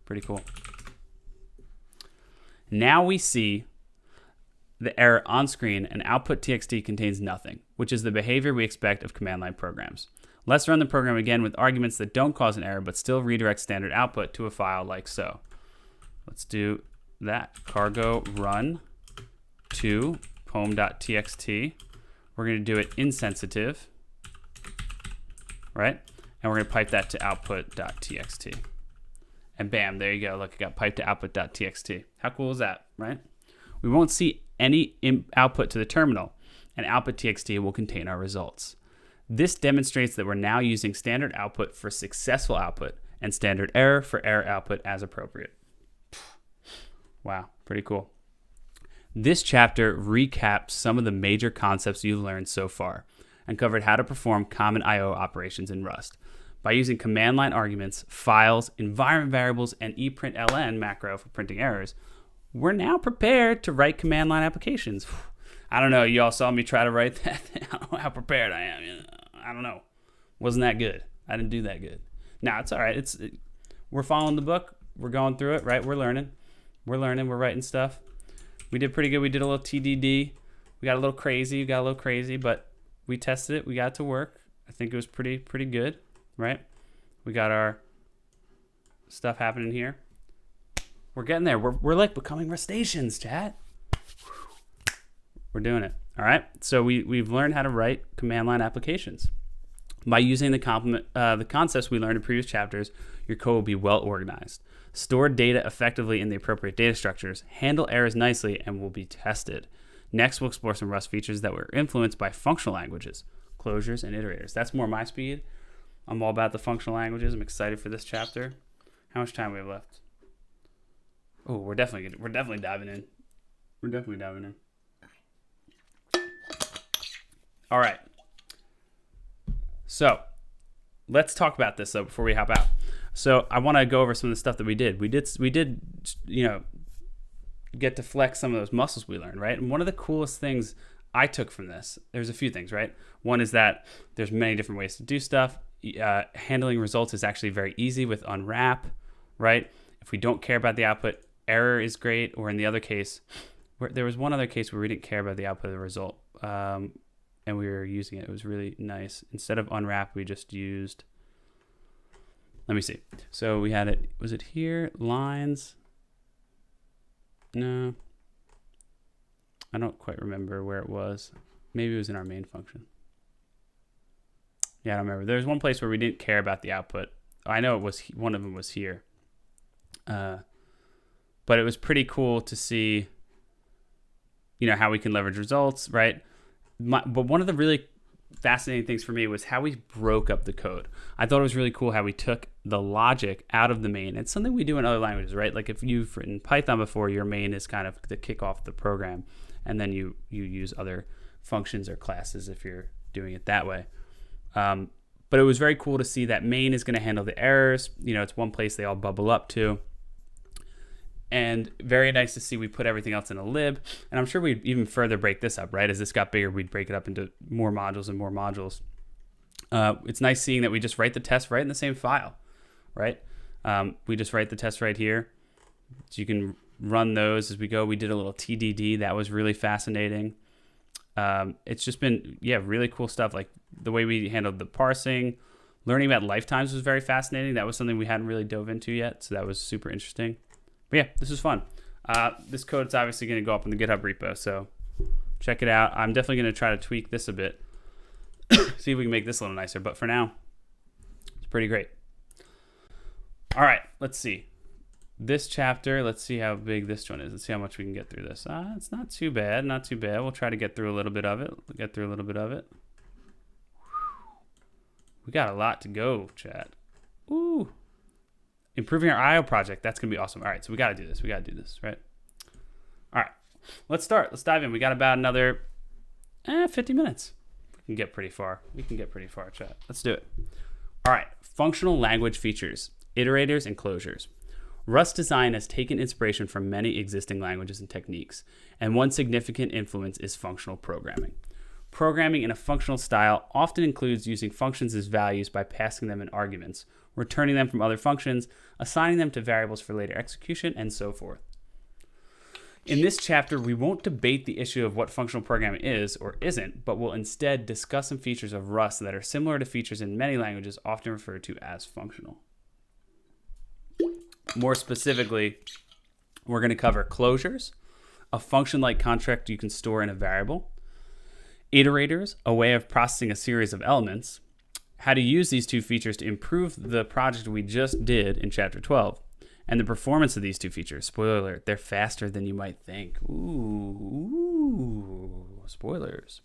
Pretty cool. Now we see the error on screen, and output.txt contains nothing, which is the behavior we expect of command line programs. Let's run the program again with arguments that don't cause an error but still redirect standard output to a file like so. Let's do that. Cargo run to poem.txt. We're going to do it insensitive, right? And we're going to pipe that to output.txt. And bam, there you go. Look, it got piped to output.txt. How cool is that, right? We won't see any output to the terminal, and output.txt will contain our results. This demonstrates that we're now using standard output for successful output and standard error for error output as appropriate. Wow, pretty cool. This chapter recaps some of the major concepts you've learned so far and covered how to perform common I/O operations in Rust. By using command line arguments, files, environment variables, and ePrintLN macro for printing errors, we're now prepared to write command line applications. I don't know. You all saw me try to write that. I don't know how prepared I am. I don't know. Wasn't that good. I didn't do that good. No, it's all right. We're following the book. We're going through it, right? We're learning. We're writing stuff. We did pretty good. We did a little TDD. We got a little crazy, but we tested it. We got it to work. I think it was pretty good, right? We got our stuff happening here. We're getting there. We're like becoming Rustaceans, chat. We're doing it. All right. So we've learned how to write command line applications. By using the concepts we learned in previous chapters, your code will be well organized. Store data effectively in the appropriate data structures, handle errors nicely, and will be tested. Next, we'll explore some Rust features that were influenced by functional languages, closures, and iterators. That's more my speed. I'm all about the functional languages. I'm excited for this chapter. How much time we have left? Oh, we're definitely diving in. All right. So let's talk about this though before we hop out. So I want to go over some of the stuff that we did. We did, get to flex some of those muscles we learned, right? And one of the coolest things I took from this, there's a few things, right? One is that there's many different ways to do stuff. Handling results is actually very easy with unwrap, right? If we don't care about the output, error is great. Or in the other case, there was one other case where we didn't care about the output of the result, and we were using it. It was really nice. Instead of unwrap, we just used, let me see. So we had it, was it here? Lines? No. I don't quite remember where it was. Maybe it was in our main function. Yeah, I don't remember. There's one place where we didn't care about the output. I know it was, one of them was here. But it was pretty cool to see, how we can leverage results, right? But one of the really fascinating things for me was how we broke up the code. I thought it was really cool how we took the logic out of the main. It's something we do in other languages, right? Like if you've written Python before, your main is kind of the kickoff of the program, and then you use other functions or classes if you're doing it that way. But it was very cool to see that main is going to handle the errors. It's one place they all bubble up to. And very nice to see we put everything else in a lib. And I'm sure we'd even further break this up, right? As this got bigger, we'd break it up into more modules and more modules. It's nice seeing that we just write the test right in the same file, right? We just write the test right here. So you can run those as we go. We did a little TDD. That was really fascinating. It's just been, really cool stuff. Like the way we handled the parsing. Learning about lifetimes was very fascinating. That was something we hadn't really dove into yet. So that was super interesting. But yeah, this is fun. This code is obviously going to go up in the GitHub repo, so check it out. I'm definitely going to try to tweak this a bit, see if we can make this a little nicer. But for now, it's pretty great. All right, let's see. This chapter, let's see how big this one is. Let's see how much we can get through this. It's not too bad, not too bad. We'll try to get through a little bit of it. We got a lot to go, chat. Ooh. Improving our I/O project. That's going to be awesome. All right, so we got to do this. Right? All right, let's start. Let's dive in. We got about another 50 minutes. We can get pretty far. Chat. Let's do it. All right, functional language features, iterators, and closures. Rust design has taken inspiration from many existing languages and techniques, and one significant influence is functional programming. Programming in a functional style often includes using functions as values by passing them in arguments, returning them from other functions, assigning them to variables for later execution, and so forth. In this chapter, we won't debate the issue of what functional programming is or isn't, but will instead discuss some features of Rust that are similar to features in many languages often referred to as functional. More specifically, we're going to cover closures, a function-like construct you can store in a variable, iterators, a way of processing a series of elements, how to use these two features to improve the project we just did in Chapter 12, And the performance of these two features, spoiler alert, they're faster than you might think. Ooh, spoilers.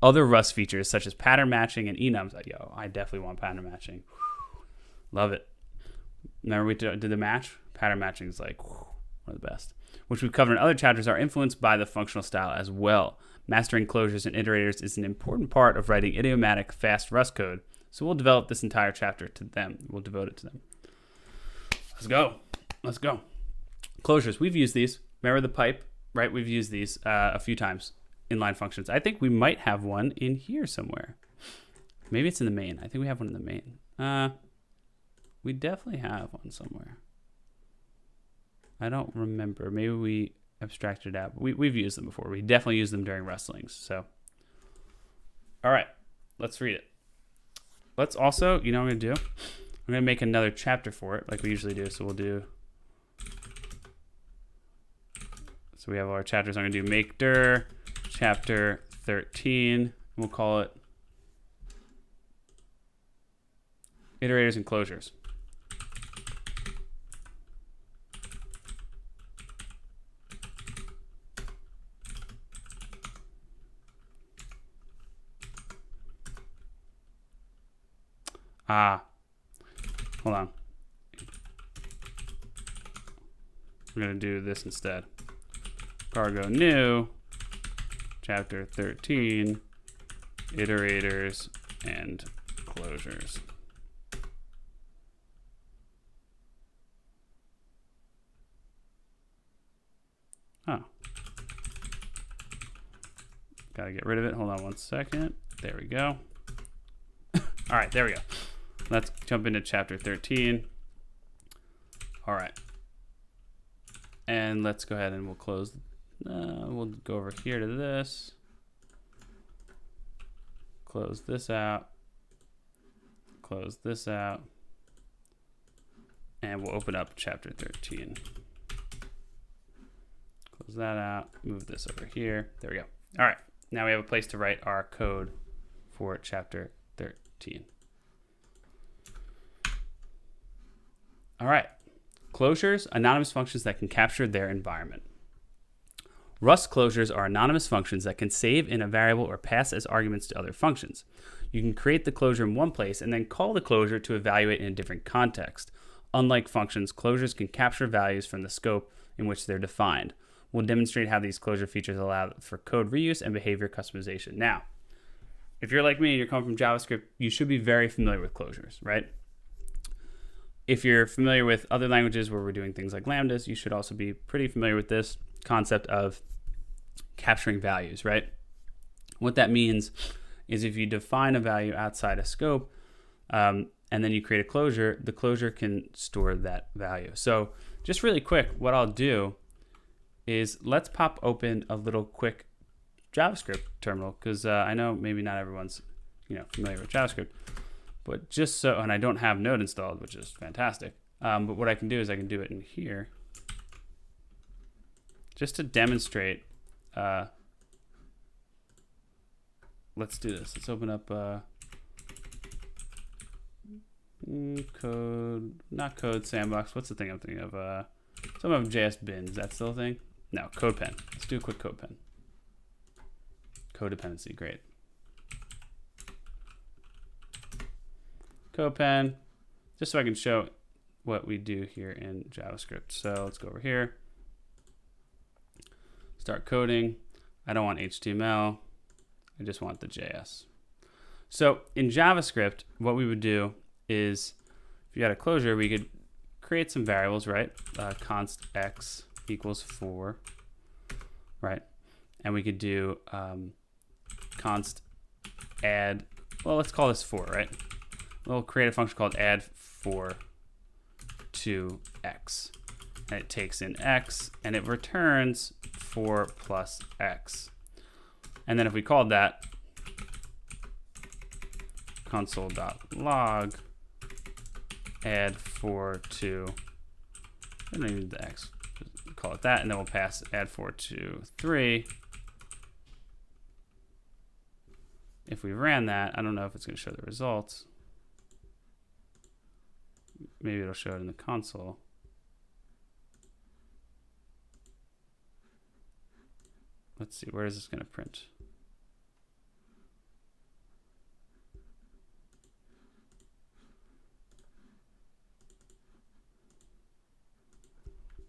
Other Rust features such as pattern matching and enums. Yo, I definitely want pattern matching. Love it. Remember we did the match? Pattern matching is like one of the best. Which we've covered in other chapters are influenced by the functional style as well. Mastering closures and iterators is an important part of writing idiomatic, fast Rust code. So we'll develop this entire chapter to them. We'll devote it to them. Let's go. Let's go. Closures. We've used these. Remember the pipe, right? We've used these a few times. Inline functions. I think we might have one in here somewhere. Maybe it's in the main. I think we have one in the main. We definitely have one somewhere. I don't remember. Maybe we abstracted it out. But we've used them before. We definitely used them during wrestlings. So, all right. Let's read it. Let's also, you know what I'm going to do? I'm going to make another chapter for it like we usually do. So we'll do... So we have all our chapters. I'm going to do make dir chapter 13. We'll call it iterators and closures. Hold on. We're going to do this instead. Cargo new, chapter 13, iterators and closures. Oh. Gotta get rid of it. Hold on one second. There we go. All right, there we go. Let's jump into chapter 13. All right. And let's go ahead and we'll close. We'll go over here to this. Close this out. Close this out. And we'll open up chapter 13. Close that out. Move this over here. There we go. All right. Now we have a place to write our code for chapter 13. All right. Closures, anonymous functions that can capture their environment. Rust closures are anonymous functions that can save in a variable or pass as arguments to other functions. You can create the closure in one place and then call the closure to evaluate in a different context. Unlike functions, closures can capture values from the scope in which they're defined. We'll demonstrate how these closure features allow for code reuse and behavior customization. Now, if you're like me and you're coming from JavaScript, you should be very familiar with closures, right? If you're familiar with other languages where we're doing things like lambdas, you should also be pretty familiar with this concept of capturing values, right? What that means is if you define a value outside a scope and then you create a closure, the closure can store that value. So just really quick, what I'll do is let's pop open a little quick JavaScript terminal because I know maybe not everyone's familiar with JavaScript. But just so, and I don't have Node installed, which is fantastic. But what I can do is I can do it in here. Just to demonstrate, let's do this. Let's open up code, not code sandbox. What's the thing I'm thinking of? Some of JS bin. Is that still a thing? No, CodePen. Let's do a quick CodePen. Codependency, great. CodePen, just so I can show what we do here in JavaScript. So let's go over here. Start coding. I don't want HTML. I just want the JS. So in JavaScript, what we would do is, if you had a closure, we could create some variables, right? Const x equals 4, right? And we could do const add, well, let's call this 4, right? We'll create a function called add 4 to x. And it takes in x and it returns 4 plus x. And then if we called that console.log add 4 to, I don't need the x, just call it that, and then we'll pass add 4 to 3. If we ran that, I don't know if it's going to show the results. Maybe it'll show it in the console. let's see, where is this going to print?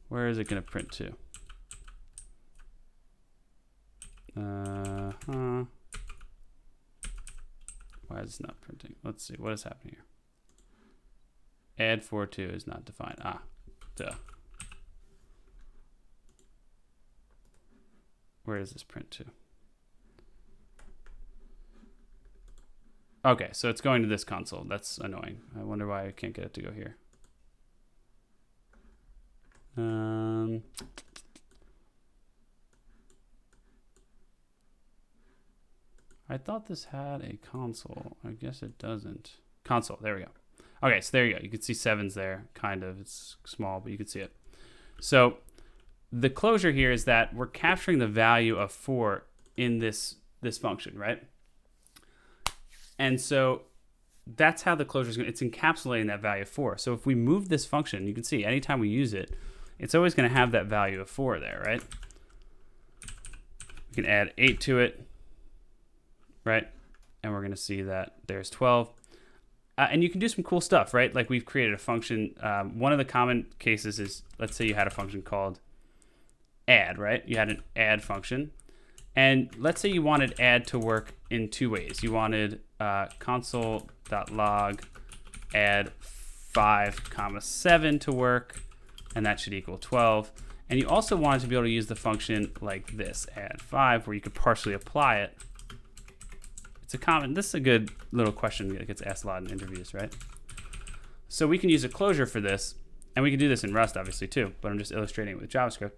Where is it going to print to? Why is this not printing? Let's see, what is happening here? Add 4.2 is not defined. Duh. Where does this print to? Okay, so it's going to this console. That's annoying. I wonder why I can't get it to go here. I thought this had a console. I guess it doesn't. Console, there we go. Okay, so there you go. You can see 7's there, kind of. It's small, but you can see it. So the closure here is that we're capturing the value of 4 in this function, right? And so that's how the closure is going to, it's encapsulating that value of 4. So if we move this function, you can see anytime we use it, it's always going to have that value of 4 there, right? We can add 8 to it, right? And we're going to see that there's 12. And you can do some cool stuff, right? Like we've created a function. One of the common cases is, let's say you had a function called add, right? You had an add function. And let's say you wanted add to work in 2 ways. You wanted console.log add 5, 7 to work, and that should equal 12. And you also wanted to be able to use the function like this, add 5, where you could partially apply it. It's a common, this is a good little question that gets asked a lot in interviews, right? So we can use a closure for this, and we can do this in Rust obviously too, but I'm just illustrating it with JavaScript.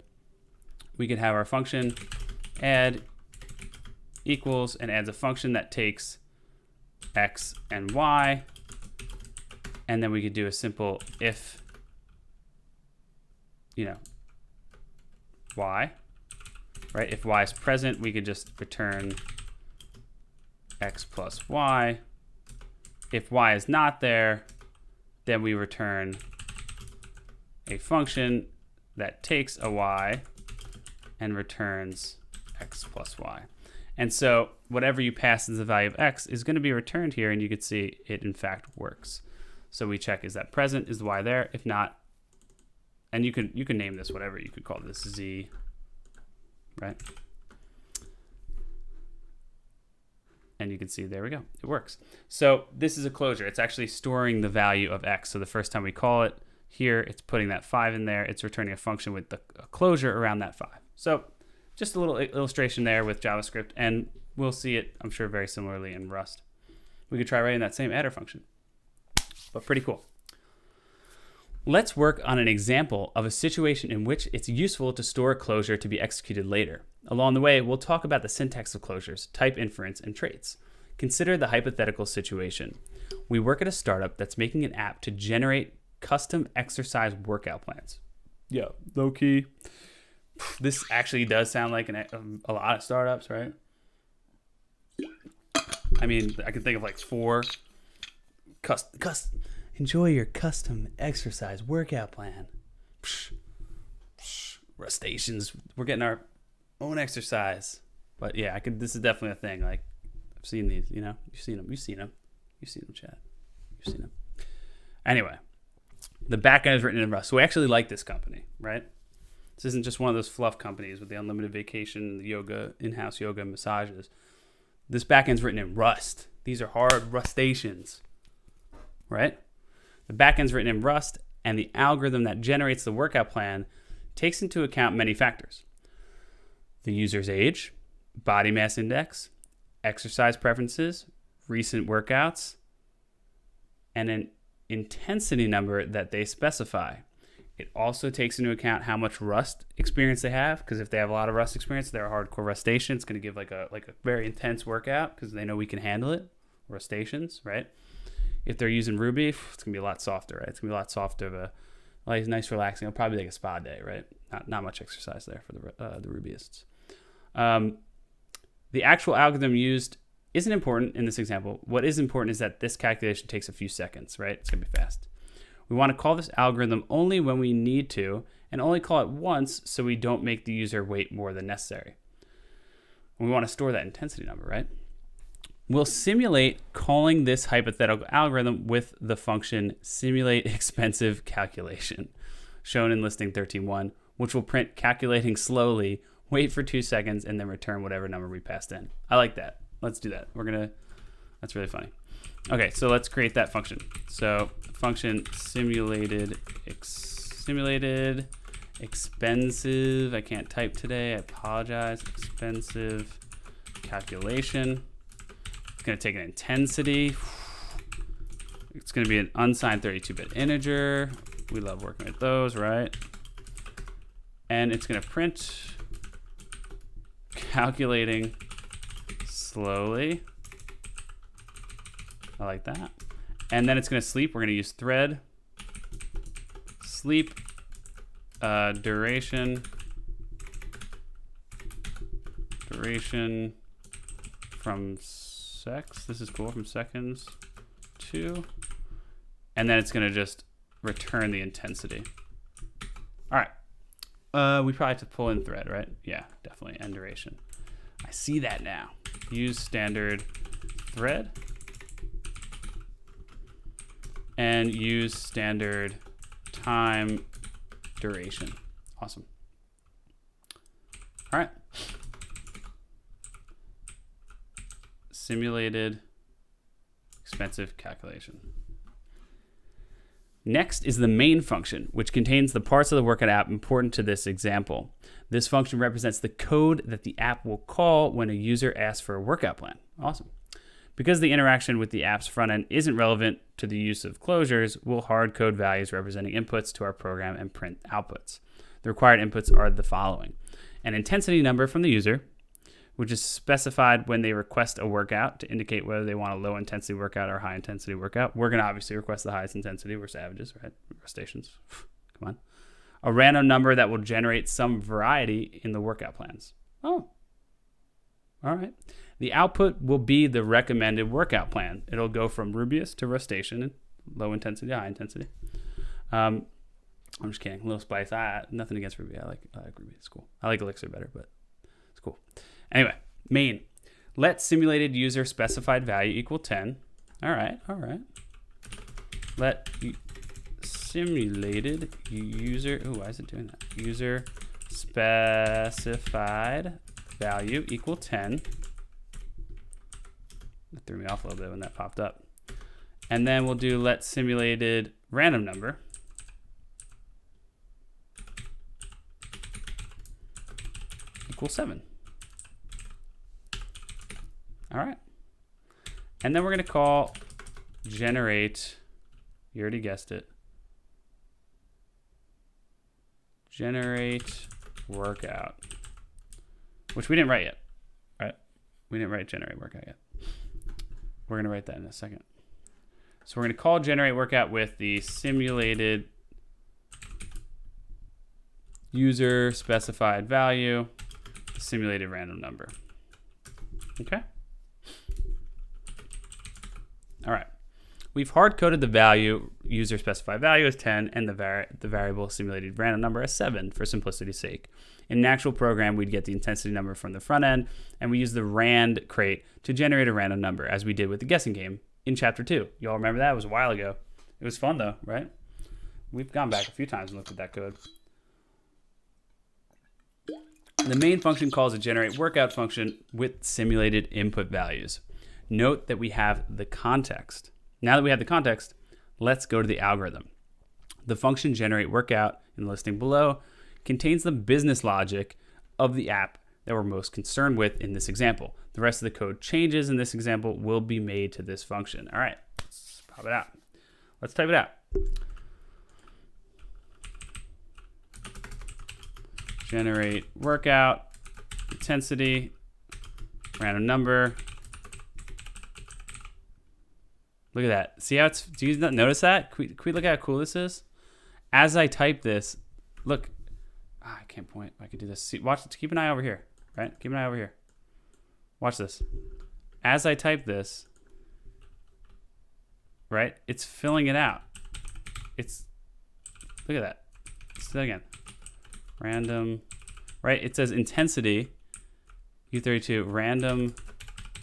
We could have our function add equals and adds a function that takes x and y, and then we could do a simple if, y, right? If y is present, we could just return x plus y. If y is not there, then we return a function that takes a y and returns x plus y. And so whatever you pass as the value of x is going to be returned here, and you can see it in fact works. So we check, is that present? Is the y there? If not, and you can name this whatever. You could call this z, right? And you can see, there we go, it works. So this is a closure. It's actually storing the value of x. So the first time we call it here, it's putting that 5 in there. It's returning a function with a closure around that 5. So just a little illustration there with JavaScript, and we'll see it, I'm sure, very similarly in Rust. We could try writing that same adder function, but pretty cool. Let's work on an example of a situation in which it's useful to store a closure to be executed later. Along the way, we'll talk about the syntax of closures, type inference, and traits. Consider the hypothetical situation. We work at a startup that's making an app to generate custom exercise workout plans. Yeah, low key. This actually does sound like a lot of startups, right? I mean, I can think of like 4 enjoy your custom exercise workout plan. Rustations, we're getting our own exercise. But yeah, this is definitely a thing. Like, I've seen these, you've seen them, Chad. You've seen them. Anyway, the backend is written in Rust. So we actually like this company, right? This isn't just one of those fluff companies with the unlimited vacation, the yoga, in-house yoga massages. This backend's written in Rust. These are hard Rustations, right? The backend's written in Rust, and the algorithm that generates the workout plan takes into account many factors. The user's age, body mass index, exercise preferences, recent workouts, and an intensity number that they specify. It also takes into account how much Rust experience they have, because if they have a lot of Rust experience, they're a hardcore Rustation. It's going to give like a very intense workout because they know we can handle it. Rustations, right? If they're using Ruby, it's going to be a lot softer, right? It's going to be a lot softer of a nice, relaxing. It'll probably like a spa day, right? Not much exercise there for the Rubyists. The actual algorithm used isn't important in this example. What is important is that this calculation takes a few seconds, right? It's going to be fast. We want to call this algorithm only when we need to, and only call it once so we don't make the user wait more than necessary. We want to store that intensity number, right? We'll simulate calling this hypothetical algorithm with the function simulate expensive calculation, shown in listing 13.1, which will print calculating slowly, wait for 2 seconds, and then return whatever number we passed in. I like that. Let's do that. That's really funny. Okay, so let's create that function. So function simulated expensive, I can't type today, I apologize, expensive calculation. It's gonna take an intensity. It's gonna be an unsigned 32-bit integer. We love working with those, right? And it's gonna print calculating slowly. I like that. And then it's gonna sleep. We're gonna use thread sleep duration from secs. This is cool, from seconds to, and then it's gonna just return the intensity. All right. We probably have to pull in thread, right? Yeah, definitely. And duration. I see that now. Use standard thread and use standard time duration. Awesome. All right. Simulated expensive calculation. Next is the main function, which contains the parts of the workout app important to this example. This function represents the code that the app will call when a user asks for a workout plan. Awesome. Because the interaction with the app's front end isn't relevant to the use of closures, we'll hard code values representing inputs to our program and print outputs. The required inputs are the following: an intensity number from the user, which is specified when they request a workout to indicate whether they want a low intensity workout or high intensity workout. We're going to obviously request the highest intensity. We're savages, right? We're stations. Come on. A random number that will generate some variety in the workout plans. Oh, all right. The output will be the recommended workout plan. It'll go from rubiest to rustation, low intensity to high intensity. I'm just kidding. A little spice. Nothing against Ruby. I like Ruby. It's cool. I like Elixir better, but it's cool. Anyway, main. Let simulated user specified value equal 10. All right. Let simulated user. Ooh, why is it doing that? User specified value equal 10. It threw me off a little bit when that popped up. And then we'll do let simulated random number equal 7. All right. And then we're going to call generate, you already guessed it, generate workout, which we didn't write yet, right? We didn't write generate workout yet. We're going to write that in a second. So we're going to call generate workout with the simulated user specified value, simulated random number. Okay. All right. We've hard coded the value user specified value as 10 and the variable simulated random number as 7 for simplicity's sake. In an actual program, we'd get the intensity number from the front end, and we use the rand crate to generate a random number, as we did with the guessing game in chapter 2. You all remember that? It was a while ago. It was fun though, right? We've gone back a few times and looked at that code. The main function calls a generate workout function with simulated input values. Note that we have the context. Now that we have the context, let's go to the algorithm. The function generate workout in the listing below contains the business logic of the app that we're most concerned with in this example. The rest of the code changes in this example will be made to this function. All right, let's pop it out. Let's type it out. Generate workout, intensity, random number. Look at that. See how it's, do you not notice that? Can we look at how cool this is? As I type this, look, I can't point. I can do this. See, watch, keep an eye over here, right? Keep an eye over here. Watch this. As I type this, right, it's filling it out. It's, look at that. Let's do that again. Random, right? It says intensity, U32 random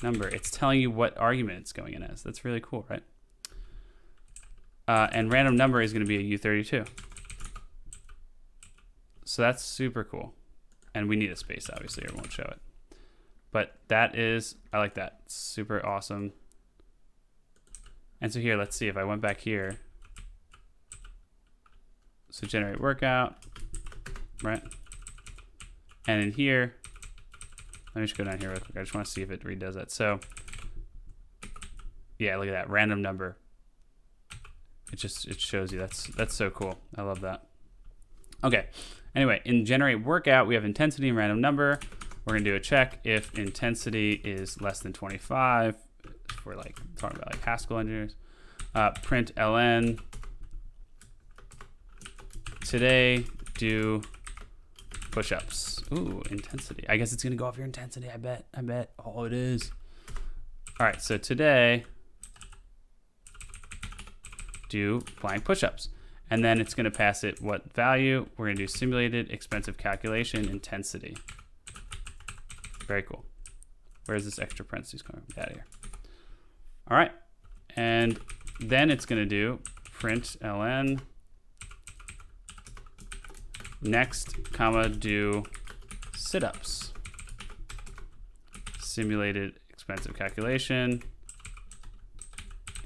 number. It's telling you what argument it's going in as. That's really cool, right? And random number is going to be a U32. So that's super cool. And we need a space, obviously, or it won't show it. But that is, I like that. It's super awesome. And so here, let's see if I went back here. So generate workout, right? And in here, let me just go down here real quick. I just want to see if it redoes that. So yeah, look at that random number. It shows you. That's so cool. I love that. Okay. Anyway, in generate workout, we have intensity and random number. We're gonna do a check if intensity is less than 25. If we're like talking about like Haskell engineers. Print ln. Today do push-ups. Ooh, intensity. I guess it's gonna go off your intensity. I bet. Oh, it is. All right. So today do blank push-ups. And then it's going to pass it what value. We're going to do simulated expensive calculation intensity. Very cool. Where's this extra parentheses coming from? Out of here. All right. And then it's going to do print ln next, comma, do sit-ups. Simulated expensive calculation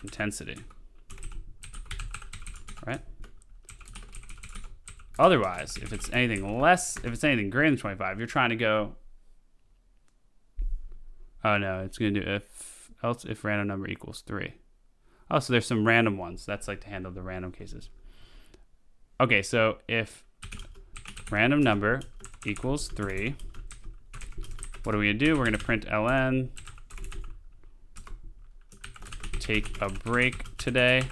intensity. Right? Otherwise, if it's anything less, if it's anything greater than 25, you're trying to go, oh no, it's going to do if random number equals 3. Oh, so there's some random ones. That's like to handle the random cases. Okay, so if random number equals 3, what are we going to do? We're going to print ln, take a break today.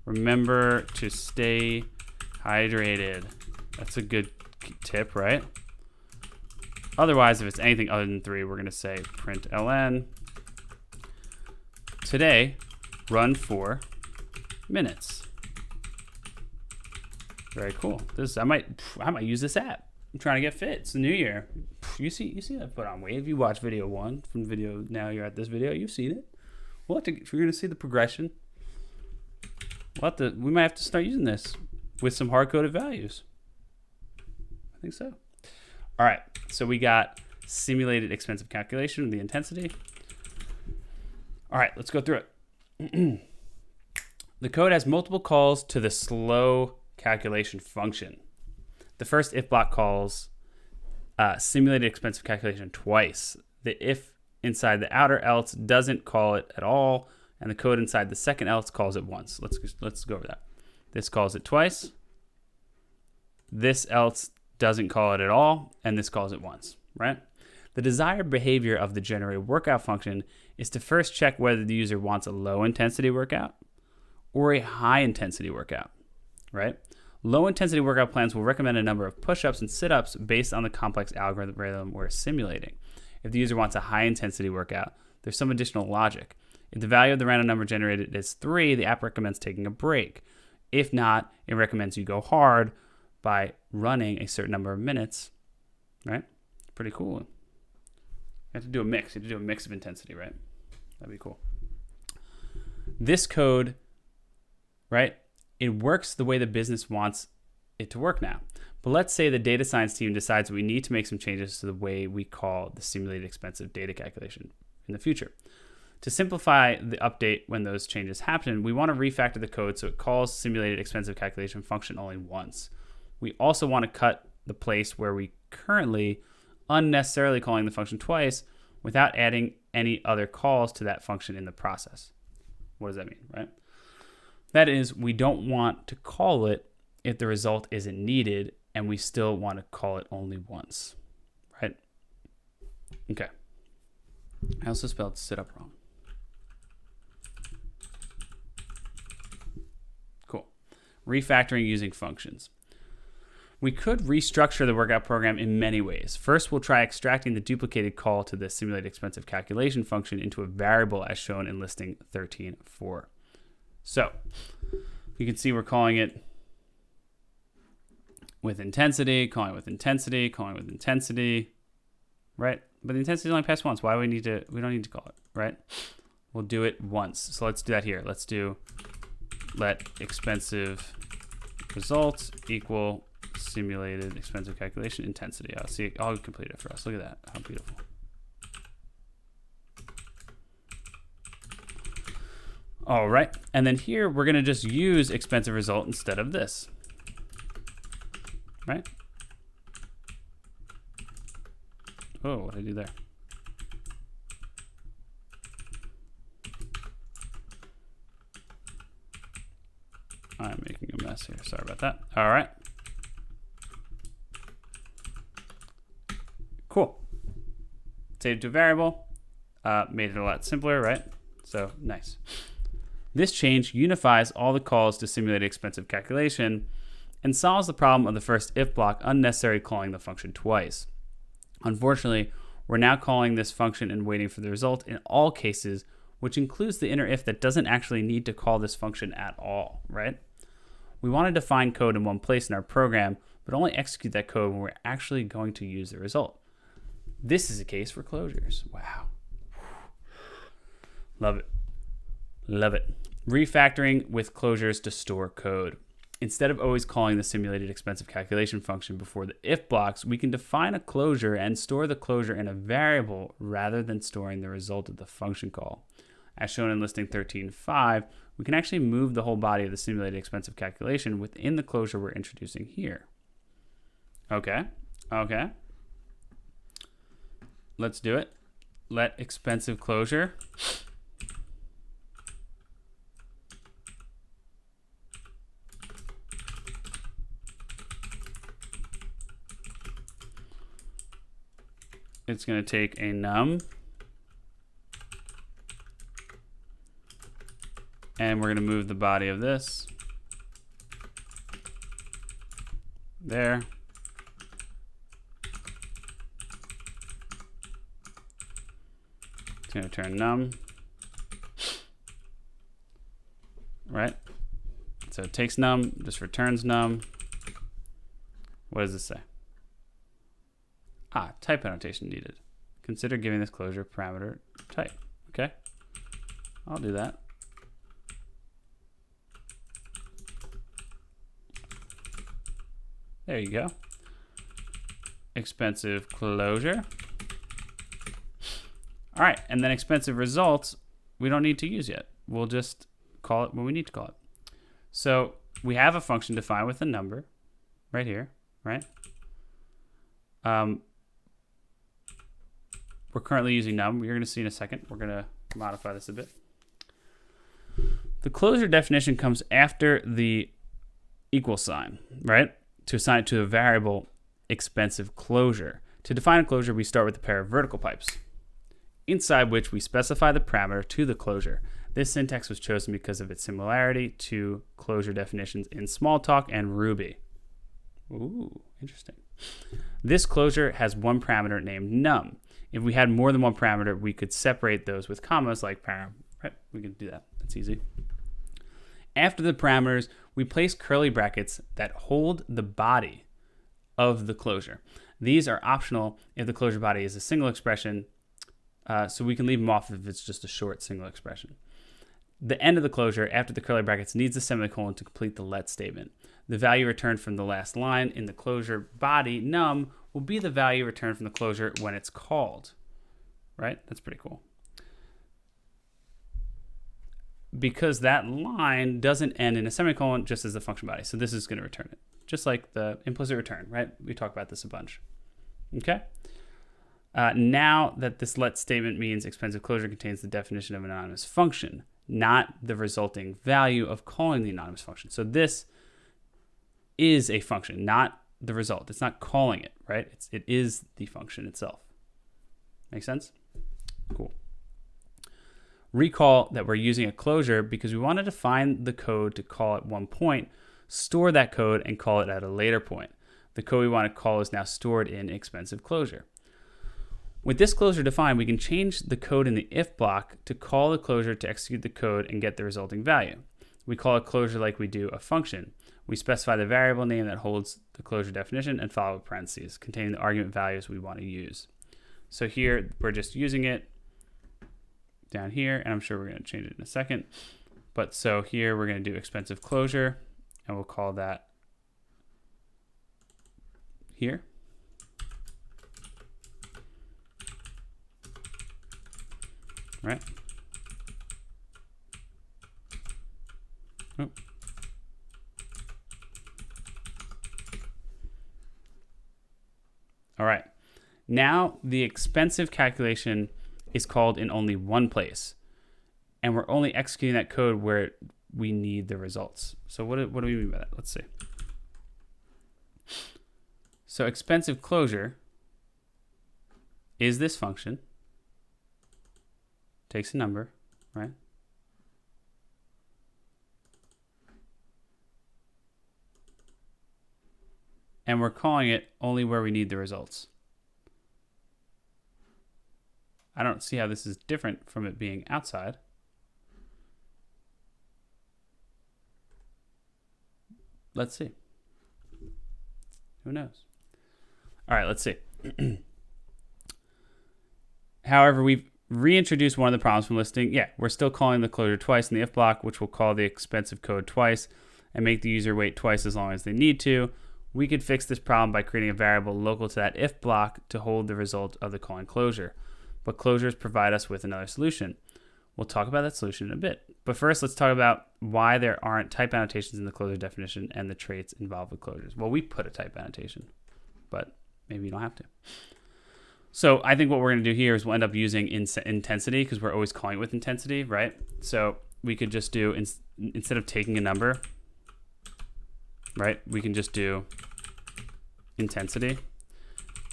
Remember to stay hydrated. That's a good tip, right? Otherwise, if it's anything other than 3, we're going to say print ln. Today, run 4 minutes. Very cool. I might use this app. I'm trying to get fit. It's the new year. You see that put on weight. If you watch video 1 from video, now you're at this video, you've seen it. We're going to see the progression. We might have to start using this with some hard-coded values. I think so. All right, so we got simulated expensive calculation of the intensity. All right, let's go through it. The code has multiple calls to the slow calculation function. The first if block calls simulated expensive calculation twice. The if inside the outer else doesn't call it at all, and the code inside the second else calls it once. Let's go over that. This calls it twice. This else doesn't call it at all, and this calls it once, right? The desired behavior of the generate workout function is to first check whether the user wants a low intensity workout or a high intensity workout, right? Low intensity workout plans will recommend a number of push-ups and sit-ups based on the complex algorithm we're simulating. If the user wants a high intensity workout, there's some additional logic. If the value of the random number generated is 3, the app recommends taking a break. If not, it recommends you go hard by running a certain number of minutes, right? Pretty cool. You have to do a mix. You have to do a mix of intensity, right? That'd be cool. This code, right, it works the way the business wants it to work now. But let's say the data science team decides we need to make some changes to the way we call the simulated expensive data calculation in the future. To simplify the update when those changes happen, we want to refactor the code so it calls simulated expensive calculation function only once. We also want to cut the place where we currently unnecessarily calling the function twice without adding any other calls to that function in the process. What does that mean, right? That is, we don't want to call it if the result isn't needed, and we still want to call it only once, right? Okay. I also spelled sit up wrong. Cool. Refactoring using functions. We could restructure the workout program in many ways. First, we'll try extracting the duplicated call to the simulated expensive calculation function into a variable as shown in listing 13.4. So you can see we're calling it with intensity, calling it with intensity, calling it with intensity, right? But the intensity is only passed once. Why we don't need to call it, right? We'll do it once. So let's do that here. Let's do let expensive results equal simulated expensive calculation intensity. I'll complete it for us. Look at that. How beautiful. All right. And then here we're going to just use expensive result instead of this. Right? Oh, what did I do there? I'm making a mess here. Sorry about that. All right. Cool. Saved to a variable. Made it a lot simpler, right? So nice. This change unifies all the calls to simulate expensive calculation and solves the problem of the first if block unnecessarily calling the function twice. Unfortunately, we're now calling this function and waiting for the result in all cases, which includes the inner if that doesn't actually need to call this function at all, right? We want to define code in one place in our program, but only execute that code when we're actually going to use the result. This is a case for closures. Wow. Love it. Love it. Refactoring with closures to store code. Instead of always calling the simulated expensive calculation function before the if blocks, we can define a closure and store the closure in a variable rather than storing the result of the function call. As shown in listing 13.5, we can actually move the whole body of the simulated expensive calculation within the closure we're introducing here. Okay. Let's do it. Let expensive closure. It's going to take a num. And we're going to move the body of this. There. It's going to return num. Right? So it takes num, just returns num. What does this say? Type annotation needed. Consider giving this closure parameter type. Okay, I'll do that. There you go. Expensive closure. All right, and then expensive results, we don't need to use yet. We'll just call it when we need to call it. So we have a function defined with a number right here, right? We're currently using num. You're going to see in a second. We're going to modify this a bit. The closure definition comes after the equal sign, right? To assign it to a variable expensive closure. To define a closure, we start with a pair of vertical pipes, inside which we specify the parameter to the closure. This syntax was chosen because of its similarity to closure definitions in Smalltalk and Ruby. Ooh, interesting. This closure has one parameter named num. If we had more than one parameter, we could separate those with commas like param. Right? We can do that. That's easy. After the parameters, we place curly brackets that hold the body of the closure. These are optional if the closure body is a single expression, so we can leave them off if it's just a short single expression. The end of the closure after the curly brackets needs a semicolon to complete the let statement. The value returned from the last line in the closure body, num, will be the value returned from the closure when it's called. Right? That's pretty cool. Because that line doesn't end in a semicolon just as the function body. So this is going to return it. Just like the implicit return, right? We talked about this a bunch. Okay? Now that this let statement means expensive closure contains the definition of an anonymous function, not the resulting value of calling the anonymous function. So this is a function, not the result. It's not calling it, right? It is the function itself. Make sense? Cool. Recall that we're using a closure because we want to define the code to call at one point, store that code, and call it at a later point. The code we want to call is now stored in expensive closure. With this closure defined, we can change the code in the if block to call the closure to execute the code and get the resulting value. We call a closure like we do a function. We specify the variable name that holds the closure definition and follow with parentheses containing the argument values we want to use. So here we're just using it down here, and I'm sure we're going to change it in a second. But so here we're going to do expensive closure, and we'll call that here. Right. Oh. All right. Now the expensive calculation is called in only one place, and we're only executing that code where we need the results. So what do we mean by that? Let's see. So expensive closure is this function, takes a number, right? And we're calling it only where we need the results. I don't see how this is different from it being outside. Let's see. Who knows? All right, let's see. However, we've reintroduced one of the problems from listing. Yeah, we're still calling the closure twice in the if block, which will call the expensive code twice and make the user wait twice as long as they need to. We could fix this problem by creating a variable local to that if block to hold the result of the calling closure. But closures provide us with another solution. We'll talk about that solution in a bit. But first, let's talk about why there aren't type annotations in the closure definition and the traits involved with closures. Well, we put a type annotation, but maybe you don't have to. So I think what we're going to do here is we'll end up using intensity because we're always calling it with intensity, right? So we could just do, instead of taking a number, right, we can just do intensity.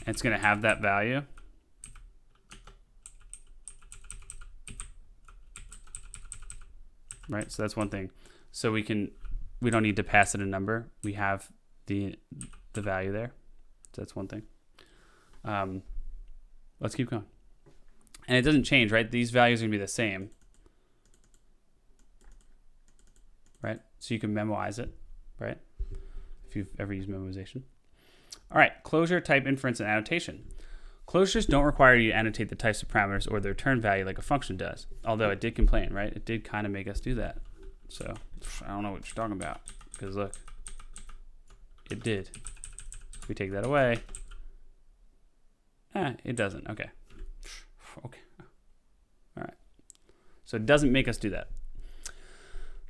And it's going to have that value. Right, so that's one thing. So we don't need to pass it a number. We have the value there. So that's one thing. Let's keep going. And it doesn't change, right? These values are gonna be the same. Right? So you can memoize it, right? If you've ever used memoization. All right, closure, type, inference, and annotation. Closures don't require you to annotate the types of parameters or the return value like a function does. Although it did complain, right? It did kind of make us do that. So I don't know what you're talking about. Because look, it did. If we take that away, it doesn't. Okay. Okay. All right. So it doesn't make us do that.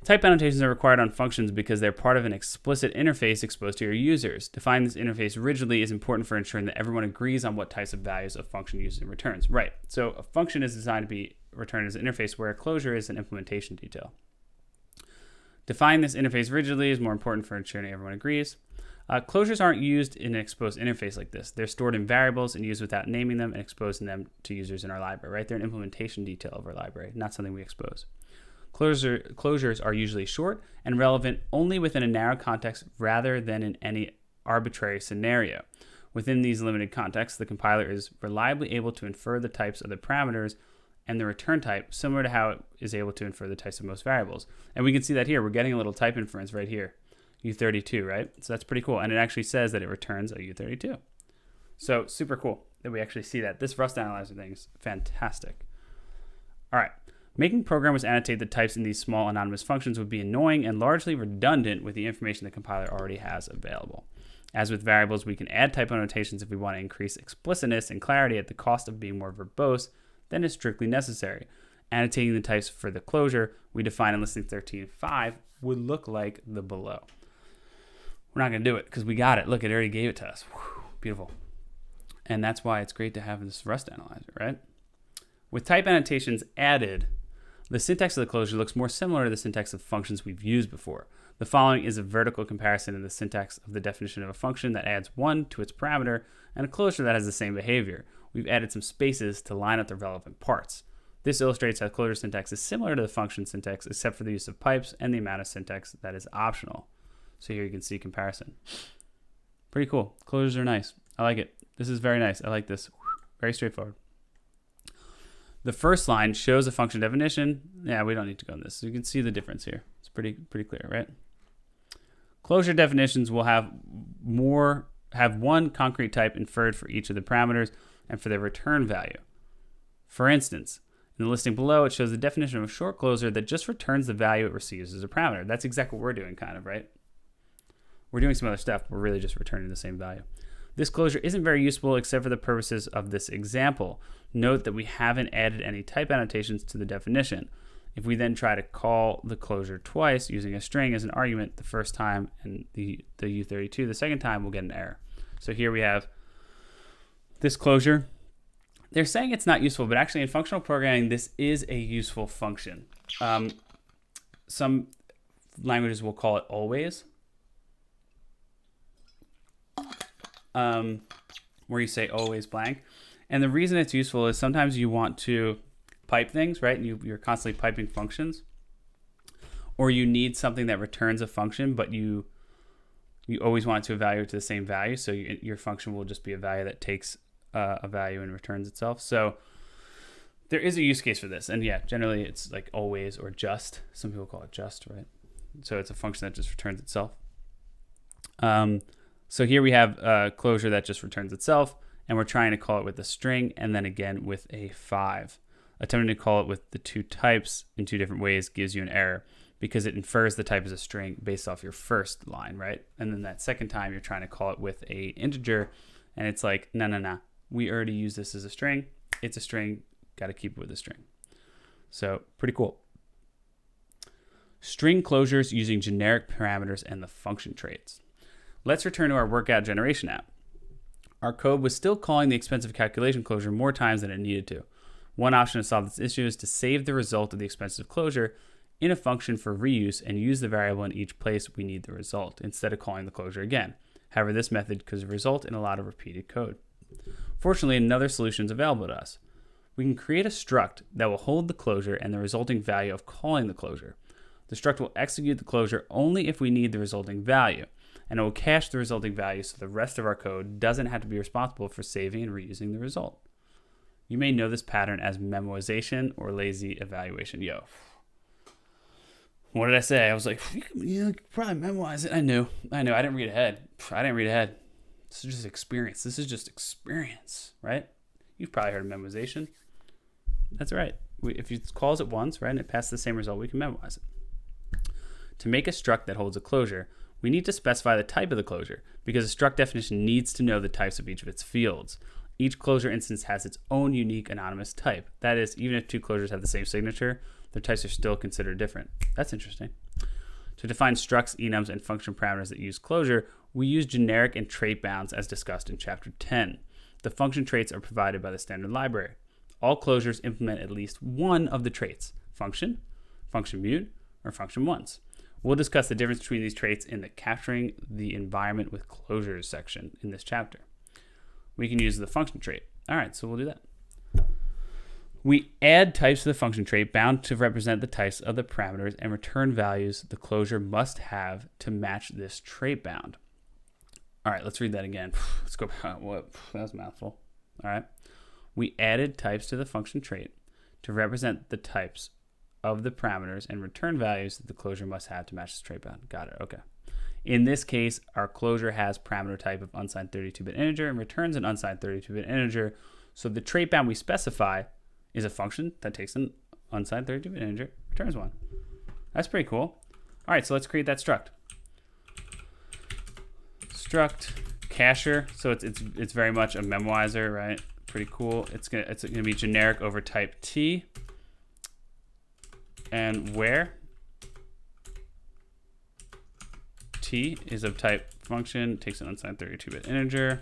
Type annotations are required on functions because they're part of an explicit interface exposed to your users. Defining this interface rigidly is important for ensuring that everyone agrees on what types of values a function uses and returns. Right, so a function is designed to be returned as an interface where a closure is an implementation detail. Defining this interface rigidly is more important for ensuring everyone agrees. Closures aren't used in an exposed interface like this. They're stored in variables and used without naming them and exposing them to users in our library, right? They're an implementation detail of our library, not something we expose. Closures are usually short and relevant only within a narrow context rather than in any arbitrary scenario. Within these limited contexts, the compiler is reliably able to infer the types of the parameters and the return type, similar to how it is able to infer the types of most variables. And we can see that here. We're getting a little type inference right here, U32, right? So that's pretty cool. And it actually says that it returns a U32. So super cool that we actually see that. This Rust analyzer thing is fantastic. All right. Making programmers annotate the types in these small anonymous functions would be annoying and largely redundant with the information the compiler already has available. As with variables, we can add type annotations if we want to increase explicitness and clarity at the cost of being more verbose than is strictly necessary. Annotating the types for the closure we define in listing 13.5 would look like the below. We're not going to do it because we got it. Look, it already gave it to us. Whew, beautiful. And that's why it's great to have this Rust analyzer, right? With type annotations added, the syntax of the closure looks more similar to the syntax of functions we've used before. The following is a vertical comparison of the syntax of the definition of a function that adds 1 to its parameter and a closure that has the same behavior. We've added some spaces to line up the relevant parts. This illustrates how closure syntax is similar to the function syntax except for the use of pipes and the amount of syntax that is optional. So here you can see comparison. Pretty cool. Closures are nice. I like it. This is very nice. I like this. Very straightforward. The first line shows a function definition. Yeah, we don't need to go on this. So you can see the difference here. It's pretty clear, right? Closure definitions will have one concrete type inferred for each of the parameters and for their return value. For instance, in the listing below, it shows the definition of a short closure that just returns the value it receives as a parameter. That's exactly what we're doing, kind of, right? We're doing some other stuff. We're really just returning the same value. This closure isn't very useful except for the purposes of this example. Note that we haven't added any type annotations to the definition. If we then try to call the closure twice using a string as an argument the first time and the U32 the second time, we'll get an error. So here we have this closure. They're saying it's not useful, but actually in functional programming, this is a useful function. Some languages will call it always, where you say always blank. And the reason it's useful is sometimes you want to pipe things, right? You're constantly piping functions, or you need something that returns a function, but you always want it to evaluate to the same value. So your function will just be a value that takes a value and returns itself. So there is a use case for this. And yeah, generally it's like always or just. Some people call it just, right? So it's a function that just returns itself. So here we have a closure that just returns itself, and we're trying to call it with a string and then again with a 5. Attempting to call it with the two types in two different ways gives you an error because it infers the type as a string based off your first line, right? And then that second time you're trying to call it with a integer, and it's like, no. We already use this as a string. It's a string. Got to keep it with a string. So pretty cool. String closures using generic parameters and the function traits. Let's return to our workout generation app. Our code was still calling the expensive calculation closure more times than it needed to. One option to solve this issue is to save the result of the expensive closure in a function for reuse and use the variable in each place we need the result instead of calling the closure again. However, this method could result in a lot of repeated code. Fortunately, another solution is available to us. We can create a struct that will hold the closure and the resulting value of calling the closure. The struct will execute the closure only if we need the resulting value, and it will cache the resulting value so the rest of our code doesn't have to be responsible for saving and reusing the result. You may know this pattern as memoization or lazy evaluation. Yo, what did I say? I was like, you could probably memorize it. I knew. I didn't read ahead. This is just experience, right? You've probably heard of memoization. That's right. If you calls it once, right, and it passes the same result, we can memorize it. To make a struct that holds a closure, we need to specify the type of the closure because a struct definition needs to know the types of each of its fields. Each closure instance has its own unique anonymous type. That is, even if two closures have the same signature, their types are still considered different. That's interesting. To define structs, enums, and function parameters that use closure, we use generic and trait bounds as discussed in Chapter 10. The function traits are provided by the standard library. All closures implement at least one of the traits, function, function mute, or function once. We'll discuss the difference between these traits in the Capturing the Environment with Closures section in this chapter. We can use the function trait. All right, so we'll do that. We add types to the function trait bound to represent the types of the parameters and return values the closure must have to match this trait bound. All right, let's read that again. Let's go. What? That was a mouthful. All right. We added types to the function trait to represent the types of the parameters and return values that the closure must have to match this trait bound. Got it. Okay. In this case, our closure has parameter type of unsigned 32-bit integer and returns an unsigned 32-bit integer. So the trait bound we specify is a function that takes an unsigned 32-bit integer, returns one. That's pretty cool. All right, so let's create that struct. Struct Cacher. So it's very much a memoizer, right? Pretty cool. It's gonna be generic over type T. And where T is of type function, takes an unsigned 32-bit integer,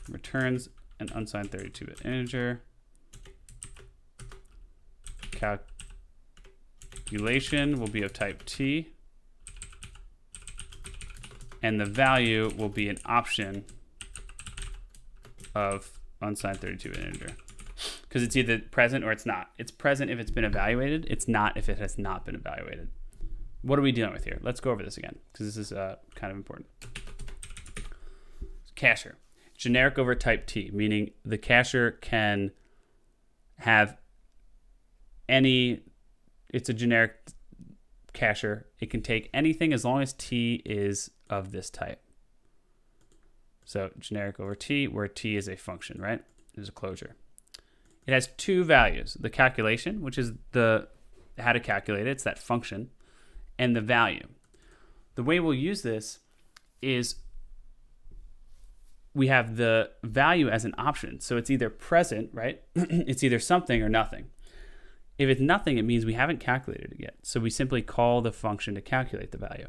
returns an unsigned 32-bit integer. Calculation will be of type T, and the value will be an option of unsigned 32-bit integer. Because it's either present or it's not. It's present if it's been evaluated. It's not if it has not been evaluated. What are we dealing with here? Let's go over this again, because this is kind of important. Cacher. Generic over type T, meaning the cacher can have any, it's a generic cacher, it can take anything as long as T is of this type. So generic over T, where T is a function, right? There's a closure. It has two values, the calculation, which is the how to calculate it, it's that function, and the value. The way we'll use this is we have the value as an option. So it's either present, right? It's either something or nothing. If it's nothing, it means we haven't calculated it yet. So we simply call the function to calculate the value.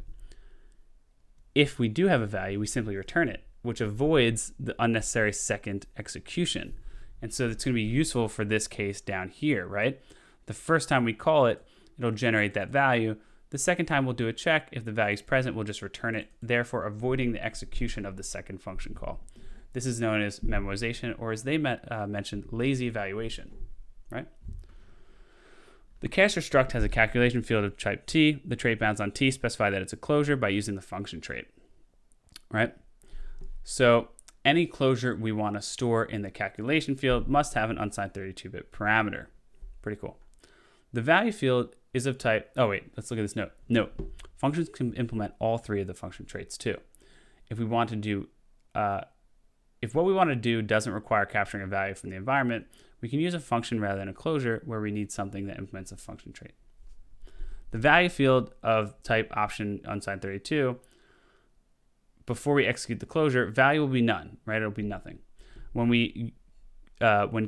If we do have a value, we simply return it, which avoids the unnecessary second execution. And so it's going to be useful for this case down here, right? The first time we call it, it'll generate that value. The second time we'll do a check. If the value is present, we'll just return it, therefore avoiding the execution of the second function call. This is known as memoization, or as they mentioned, lazy evaluation, right? The Cashier struct has a calculation field of type T. The trait bounds on T specify that it's a closure by using the function trait, right? So any closure we want to store in the calculation field must have an unsigned 32-bit parameter. Pretty cool. The value field is of type, oh wait, let's look at this note. Note, functions can implement all three of the function traits too. If we want to do, if what we want to do doesn't require capturing a value from the environment, we can use a function rather than a closure where we need something that implements a function trait. The value field of type option unsigned 32, before we execute the closure, value will be none, right? It'll be nothing. When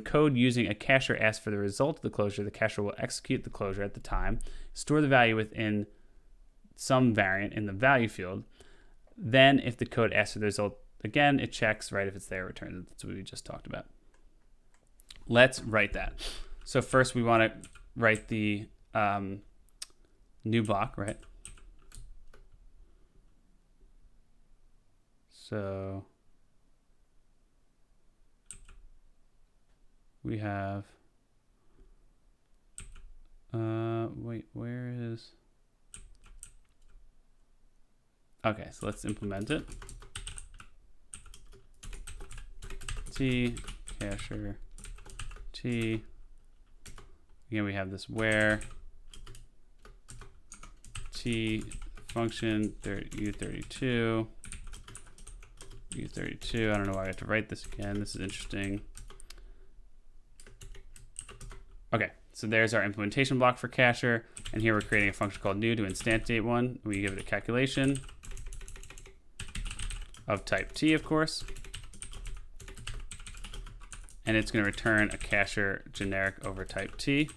code using a cacher asks for the result of the closure, the cacher will execute the closure at the time, store the value within some variant in the value field. Then if the code asks for the result again, it checks, right? If it's there, it returns it. That's what we just talked about. Let's write that. So first we want to write the new block, right? So we have, wait, where is, okay, so let's implement it. T, cacher, T, again we have this where, T function, U32, U32, I don't know why I have to write this again, this is interesting. Okay, so there's our implementation block for Cashier, and here we're creating a function called new to instantiate one. We give it a calculation of type T, of course, and it's going to return a Cashier generic over type T.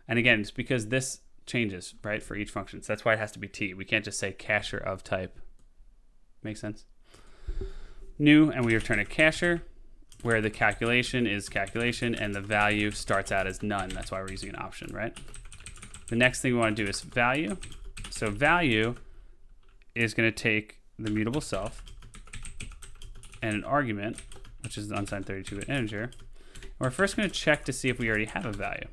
And again, it's because this changes, right, for each function. So that's why it has to be T. We can't just say Cashier of type. Make sense? New, and we return a Cashier, where the calculation is calculation and the value starts out as none. That's why we're using an option, right? The next thing we want to do is value. So value is going to take the mutable self and an argument, which is the unsigned 32-bit integer. And we're first going to check to see if we already have a value.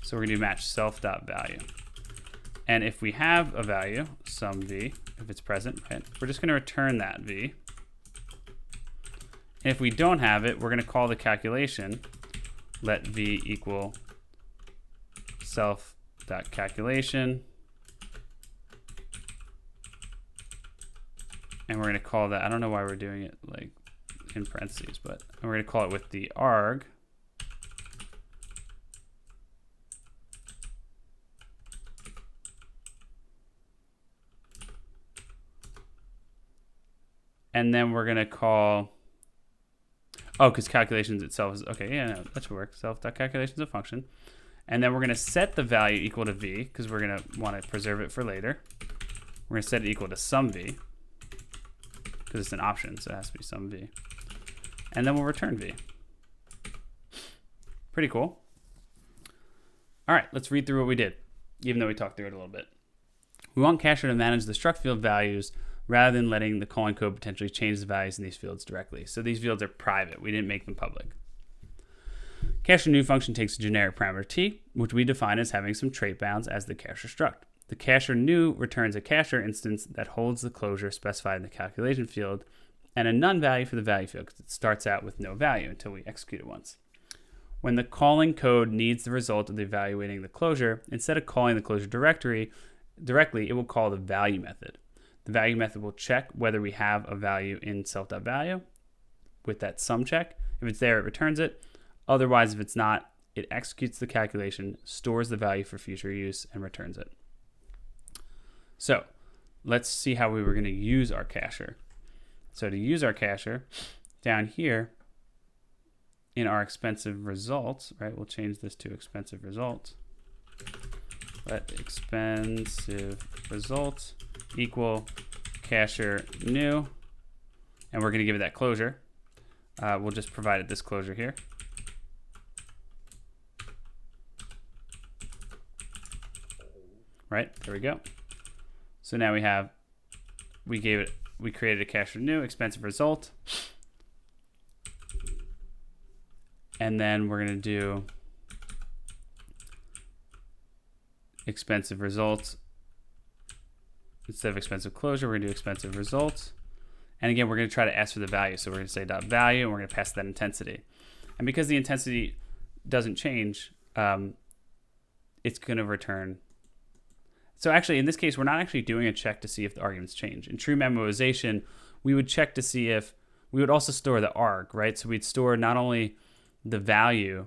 So we're going to do match self.value. And if we have a value, sum v, if it's present, right, we're just going to return that v. If we don't have it, we're going to call the calculation, let v equal self.calculation. And we're going to call that, I don't know why we're doing it like in parentheses, but we're going to call it with the arg. And then we're going to call, oh, because calculations itself is, okay, yeah, no, that should work. Self.calculation is a function. And then we're going to set the value equal to v, because we're going to want to preserve it for later. We're going to set it equal to sum v, because it's an option, so it has to be sum v. And then we'll return v. Pretty cool. All right, let's read through what we did, even though we talked through it a little bit. We want Cashier to manage the struct field values rather than letting the calling code potentially change the values in these fields directly. So these fields are private. We didn't make them public. Cashier new function takes a generic parameter t, which we define as having some trait bounds as the Cashier struct. The Cashier new returns a Cashier instance that holds the closure specified in the calculation field and a none value for the value field because it starts out with no value until we execute it once. When the calling code needs the result of evaluating the closure, instead of calling the closure directly, it will call the value method. The value method will check whether we have a value in self.value with that sum check. If it's there, it returns it. Otherwise, if it's not, it executes the calculation, stores the value for future use, and returns it. So let's see how we were going to use our cacher. So to use our cacher, down here in our expensive results, right, we'll change this to expensive results. Let expensive results equal cacher new, and we're going to give it that closure. We'll just provide it this closure here. Right, there we go. So now we created a cacher new expensive result. And then we're going to do expensive results. Instead of expensive closure, we're going to do expensive results. And again, we're going to try to ask for the value. So we're going to say .value, and we're going to pass that intensity. And because the intensity doesn't change, it's going to return. So actually, in this case, we're not actually doing a check to see if the arguments change. In true memoization, we would check to see if, we would also store the arg, right? So we'd store not only the value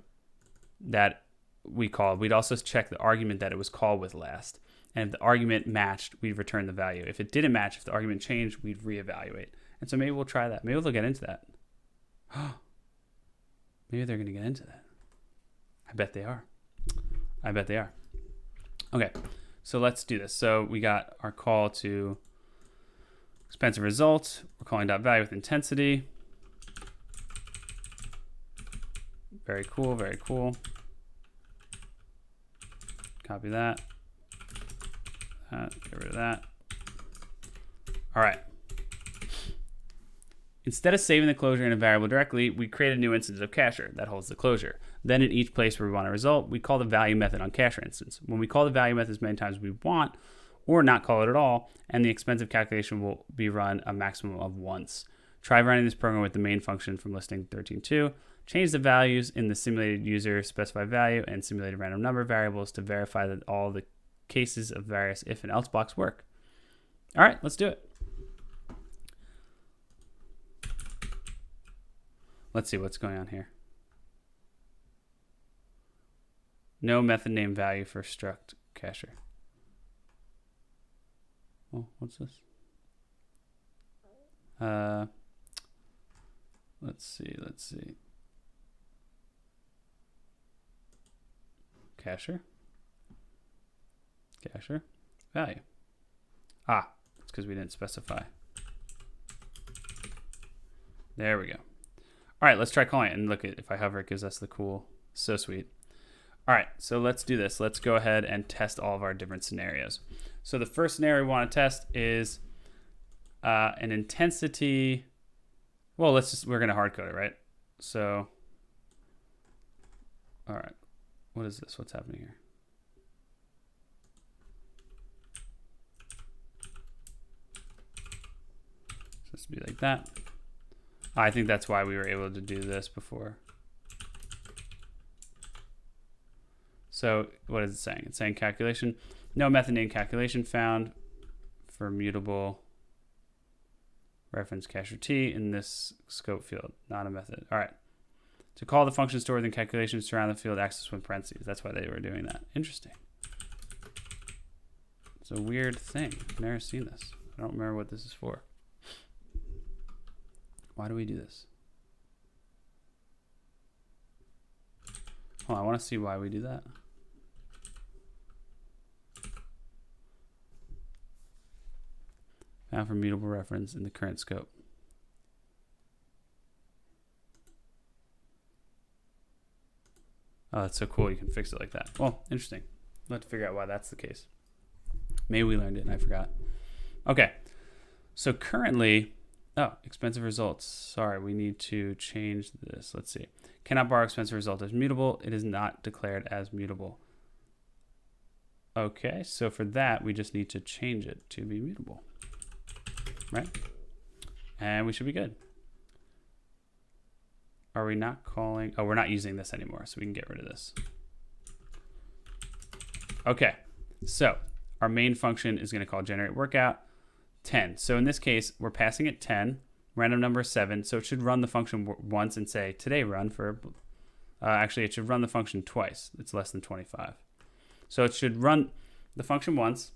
that we called, we'd also check the argument that it was called with last. And if the argument matched, we'd return the value. If it didn't match, if the argument changed, we'd reevaluate. And so maybe we'll try that. Maybe they'll get into that. Maybe they're going to get into that. I bet they are. I bet they are. Okay, so let's do this. So we got our call to expensive result. We're calling .value with intensity. Very cool, very cool. Copy that. Get rid of that. All right. Instead of saving the closure in a variable directly, we create a new instance of cacher that holds the closure. Then in each place where we want a result, we call the value method on cacher instance. When we call the value method as many times as we want, or not call it at all, and the expensive calculation will be run a maximum of once. Try running this program with the main function from listing 13.2. Change the values in the simulated user specified value and simulated random number variables to verify that all the cases of various if and else blocks work. All right, let's do it. Let's see what's going on here. No method name value for Struct Cacher. Oh, what's this? Let's see. Cacher value. It's because we didn't specify. There we go. All right, let's try calling it, and look, if I hover, it gives us the cool, so sweet. All right, so let's do this. Let's go ahead and test all of our different scenarios. So the first scenario we want to test is an intensity. Well, we're going to hard code it, right? So, all right, what is this? What's happening here? Supposed to be like that. I think that's why we were able to do this before. So what is it saying? It's saying calculation. No method name calculation found for mutable reference cacher T in this scope field, not a method. All right. To call the function stored in calculation, surround the field access with parentheses. That's why they were doing that. Interesting. It's a weird thing. I've never seen this. I don't remember what this is for. Why do we do this? Oh, I want to see why we do that. Found for mutable reference in the current scope. Oh, that's so cool. You can fix it like that. Well, interesting. We'll have to figure out why that's the case. Maybe we learned it and I forgot. Okay. So currently, expensive results. Sorry, we need to change this. Let's see. Cannot borrow expensive result as mutable. It is not declared as mutable. Okay, so for that, we just need to change it to be mutable. Right? And we should be good. are we not calling? Oh, we're not using this anymore, so we can get rid of this. Okay, so our main function is going to call generate workout 10. So in this case, we're passing it 10, random number 7. So it should run the function once and say today run for, actually it should run the function twice. It's less than 25. So it should run the function once,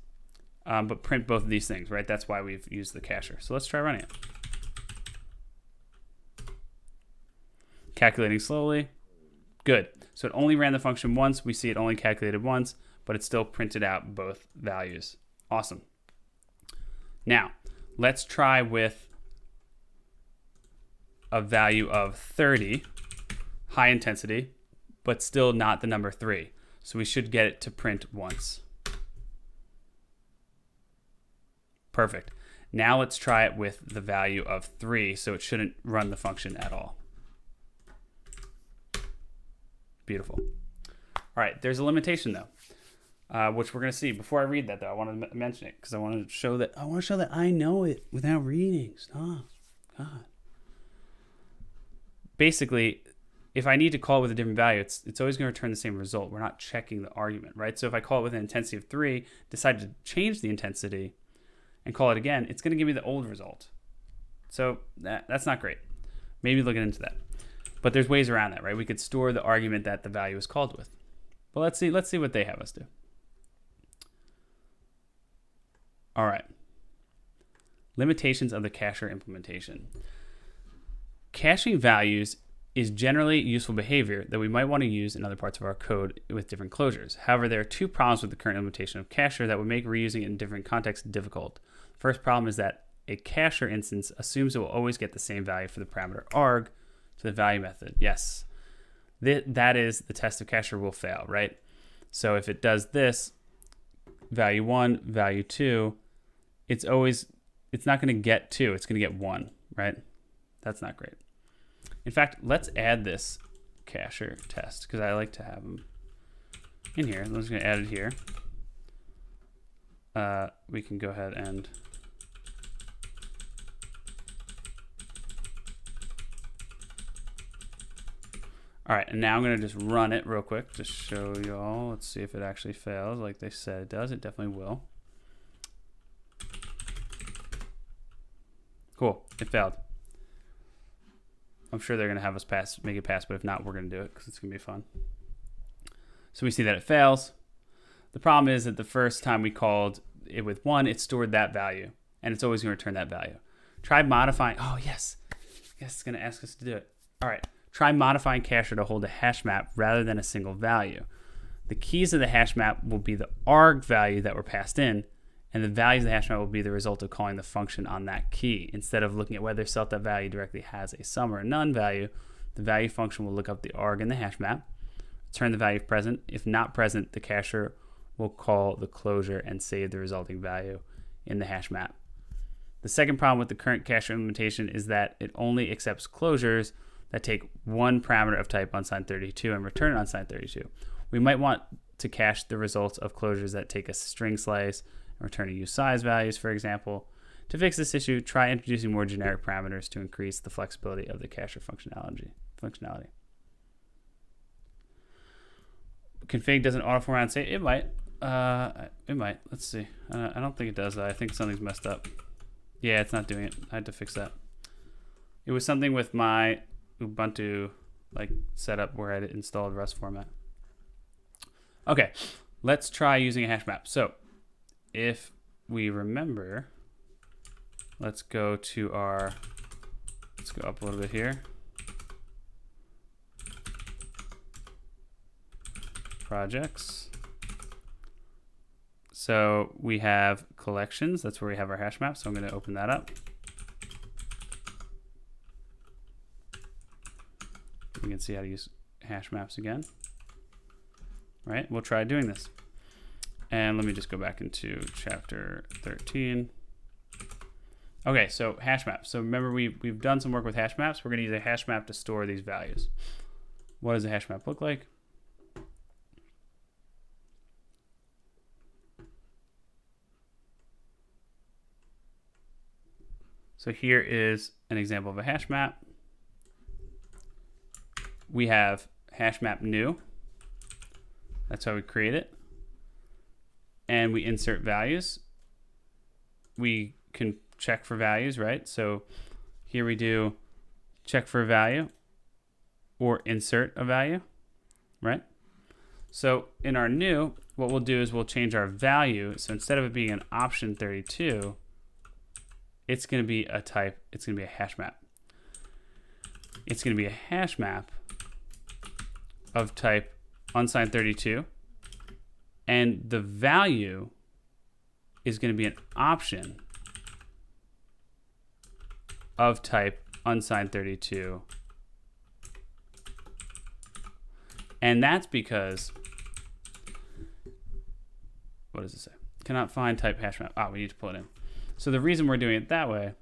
but print both of these things, right? That's why we've used the cacher. So let's try running it. Calculating slowly. Good. So it only ran the function once. We see it only calculated once, but it still printed out both values. Awesome. Now, let's try with a value of 30, high intensity, but still not the number 3. So we should get it to print once. Perfect. Now let's try it with the value of 3, so it shouldn't run the function at all. Beautiful. All right, there's a limitation though, which we're going to see. Before I read that though, I want to mention it because I want to show that I know it without reading. Stop. God. Basically, if I need to call it with a different value, it's always going to return the same result. We're not checking the argument, right? So if I call it with an intensity of 3, decide to change the intensity and call it again, it's going to give me the old result. So that's not great. Maybe looking into that. But there's ways around that, right? We could store the argument that the value is called with. But let's see what they have us do. All right. Limitations of the cacher implementation. Caching values is generally useful behavior that we might want to use in other parts of our code with different closures. However, there are 2 problems with the current implementation of cacher that would make reusing it in different contexts difficult. The first problem is that a cacher instance assumes it will always get the same value for the parameter arg to the value method. Yes, that is the test of cacher will fail, right? So if it does this, value 1, value 2, it's not going to get 2, it's going to get 1, right? That's not great. In fact, let's add this cacher test because I like to have them in here. I'm just going to add it here. We can go ahead and all right, and now I'm going to just run it real quick to show y'all. Let's see if it actually fails like they said it does. It definitely will. Cool, it failed. I'm sure they're going to have us make it pass, but if not, we're going to do it because it's going to be fun. So we see that it fails. The problem is that the first time we called it with 1, it stored that value, and it's always going to return that value. Try modifying. Oh, yes. Yes, it's going to ask us to do it. All right. Try modifying cacher to hold a hash map rather than a single value. The keys of the hash map will be the arg value that were passed in, and the values of the hash map will be the result of calling the function on that key. Instead of looking at whether self.value directly has a sum or a none value, the value function will look up the arg in the hash map, return the value if present. If not present, the cacher will call the closure and save the resulting value in the hash map. The second problem with the current cacher implementation is that it only accepts closures that take 1 parameter of type unsigned 32 and return unsigned 32. We might want to cache the results of closures that take a string slice and return a useSize values, for example. To fix this issue, try introducing more generic parameters to increase the flexibility of the cacher functionality. Config doesn't auto-format and say it might. It might. Let's see. I don't think it does. I think something's messed up. Yeah, it's not doing it. I had to fix that. It was something with my Ubuntu setup where I had installed Rust format. Okay, let's try using a hash map. So if we remember, let's go up a little bit here. Projects. So we have collections. That's where we have our hash map. So I'm going to open that up. We can see how to use hash maps again. Right, we'll try doing this. And let me just go back into chapter 13. Okay, so hash maps. So remember we've done some work with hash maps. We're going to use a hash map to store these values. What does a hash map look like? So here is an example of a hash map. we have hashmap new. That's how we create it. And we insert values. We can check for values, right? So here we do check for a value or insert a value, right? So in our new, what we'll do is we'll change our value. So instead of it being an option 32, it's going to be a type, it's going to be a hash map. It's going to be a hash map of type unsigned 32. And the value is going to be an option of type unsigned 32. And that's because, what does it say? Cannot find type hash map. Ah, we need to pull it in. So the reason we're doing it that way,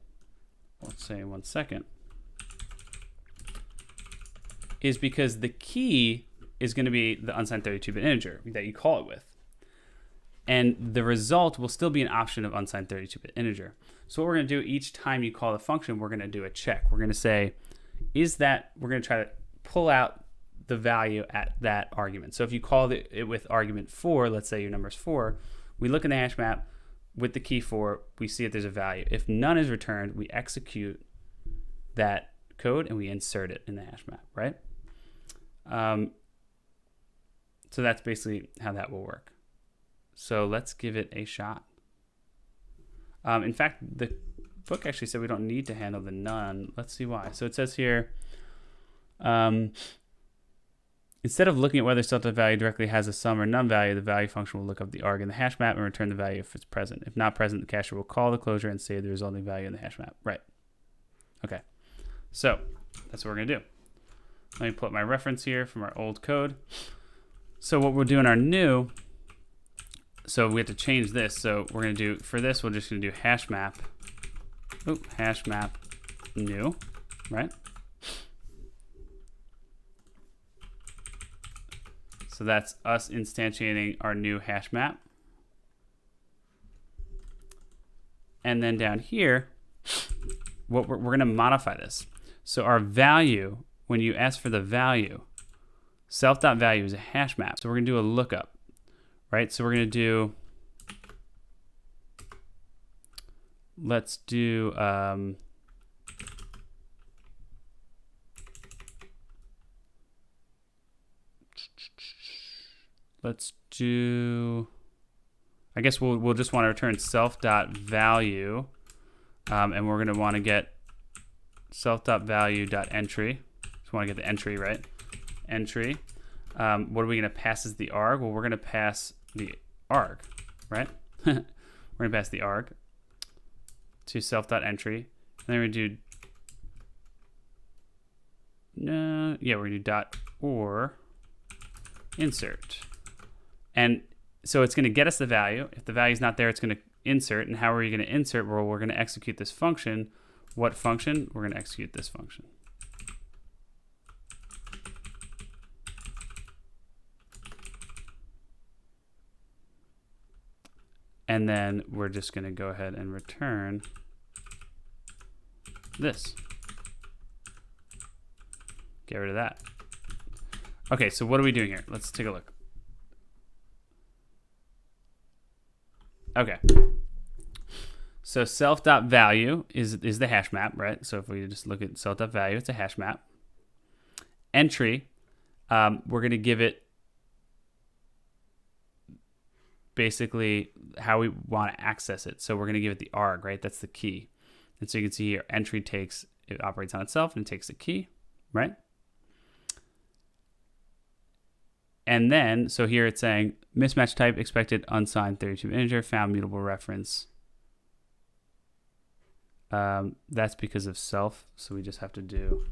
let's say in 1 second, is because the key is going to be the unsigned 32-bit integer that you call it with. And the result will still be an option of unsigned 32-bit integer. So what we're going to do each time you call the function, we're going to do a check. We're going to say, is that, we're going to try to pull out the value at that argument. So if you call it with argument 4, let's say your number is 4, we look in the hash map with the key 4, we see that there's a value. If none is returned, we execute that code and we insert it in the hash map, right? So that's basically how that will work. So let's give it a shot. In fact, the book actually said we don't need to handle the none. Let's see why. So it says here, instead of looking at whether self.value directly has a sum or none value, the value function will look up the arg in the hash map and return the value if it's present. If not present, the cacher will call the closure and save the resulting value in the hash map. Right. Okay. So that's what we're going to do. Let me pull up my reference here from our old code. So what we'll do in our new, so we have to change this. So we're going to do, for this, we're just going to do hashmap, hashmap new, right? So that's us instantiating our new hash map. And then down here, what we're going to modify this. So our value, when you ask for the value, self.value is a hash map. So we're going to do a lookup, right? So we're going to do, let's do, I guess we'll just want to return self.value, and we're going to want to get self.value.entry. Just want to get the entry, right? Entry. What are we going to pass as the arg? Well, we're going to pass the arg, right? We're going to pass the arg to self.entry. And then we're going to do, we're going to do dot or insert. And so it's going to get us the value. If the value is not there, it's going to insert. And how are you going to insert? Well, we're going to execute this function. What function? We're going to execute this function. And then we're just going to go ahead and return this. Get rid of that. Okay, so what are we doing here? Let's take a look. Okay. So self.value is the hash map, right? So if we just look at self.value, it's a hash map. Entry, we're going to give it basically how we want to access it. So we're going to give it the arg, right? That's the key. And so you can see here, entry takes, it operates on itself and it takes the key, right? And then, so here it's saying mismatch type expected unsigned 32 integer, found mutable reference. That's because of self. So we just have to do,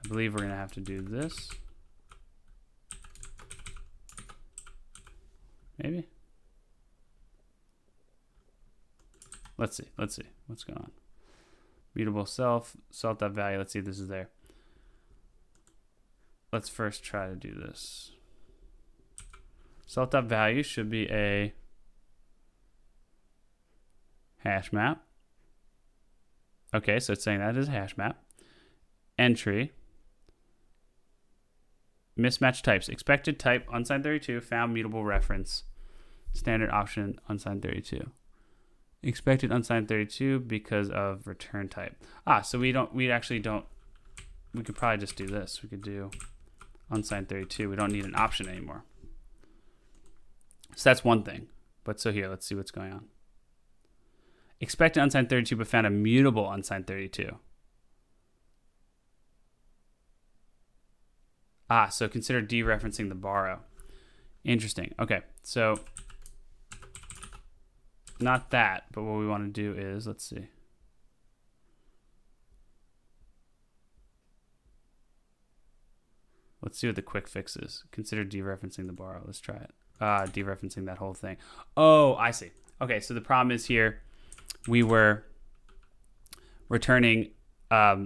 I believe we're going to have to do this. Maybe. Let's see what's going on. Mutable self.value. Let's see if this is there. Let's first try to do this. Self.value should be a hash map. Okay, so it's saying that is a hash map. Entry Mismatch types. Expected type, unsigned 32, found mutable reference. Standard option, unsigned 32. Expected unsigned 32 because of return type. So we could probably just do this. We could do unsigned 32. We don't need an option anymore. So that's one thing. But so here, let's see what's going on. Expected unsigned 32, but found a mutable unsigned 32. So consider dereferencing the borrow. Interesting. Okay, so not that, but what we want to do is, let's see. Let's see what the quick fix is. Consider dereferencing the borrow. Let's try it. Dereferencing that whole thing. Oh, I see. Okay, so the problem is here, we were returning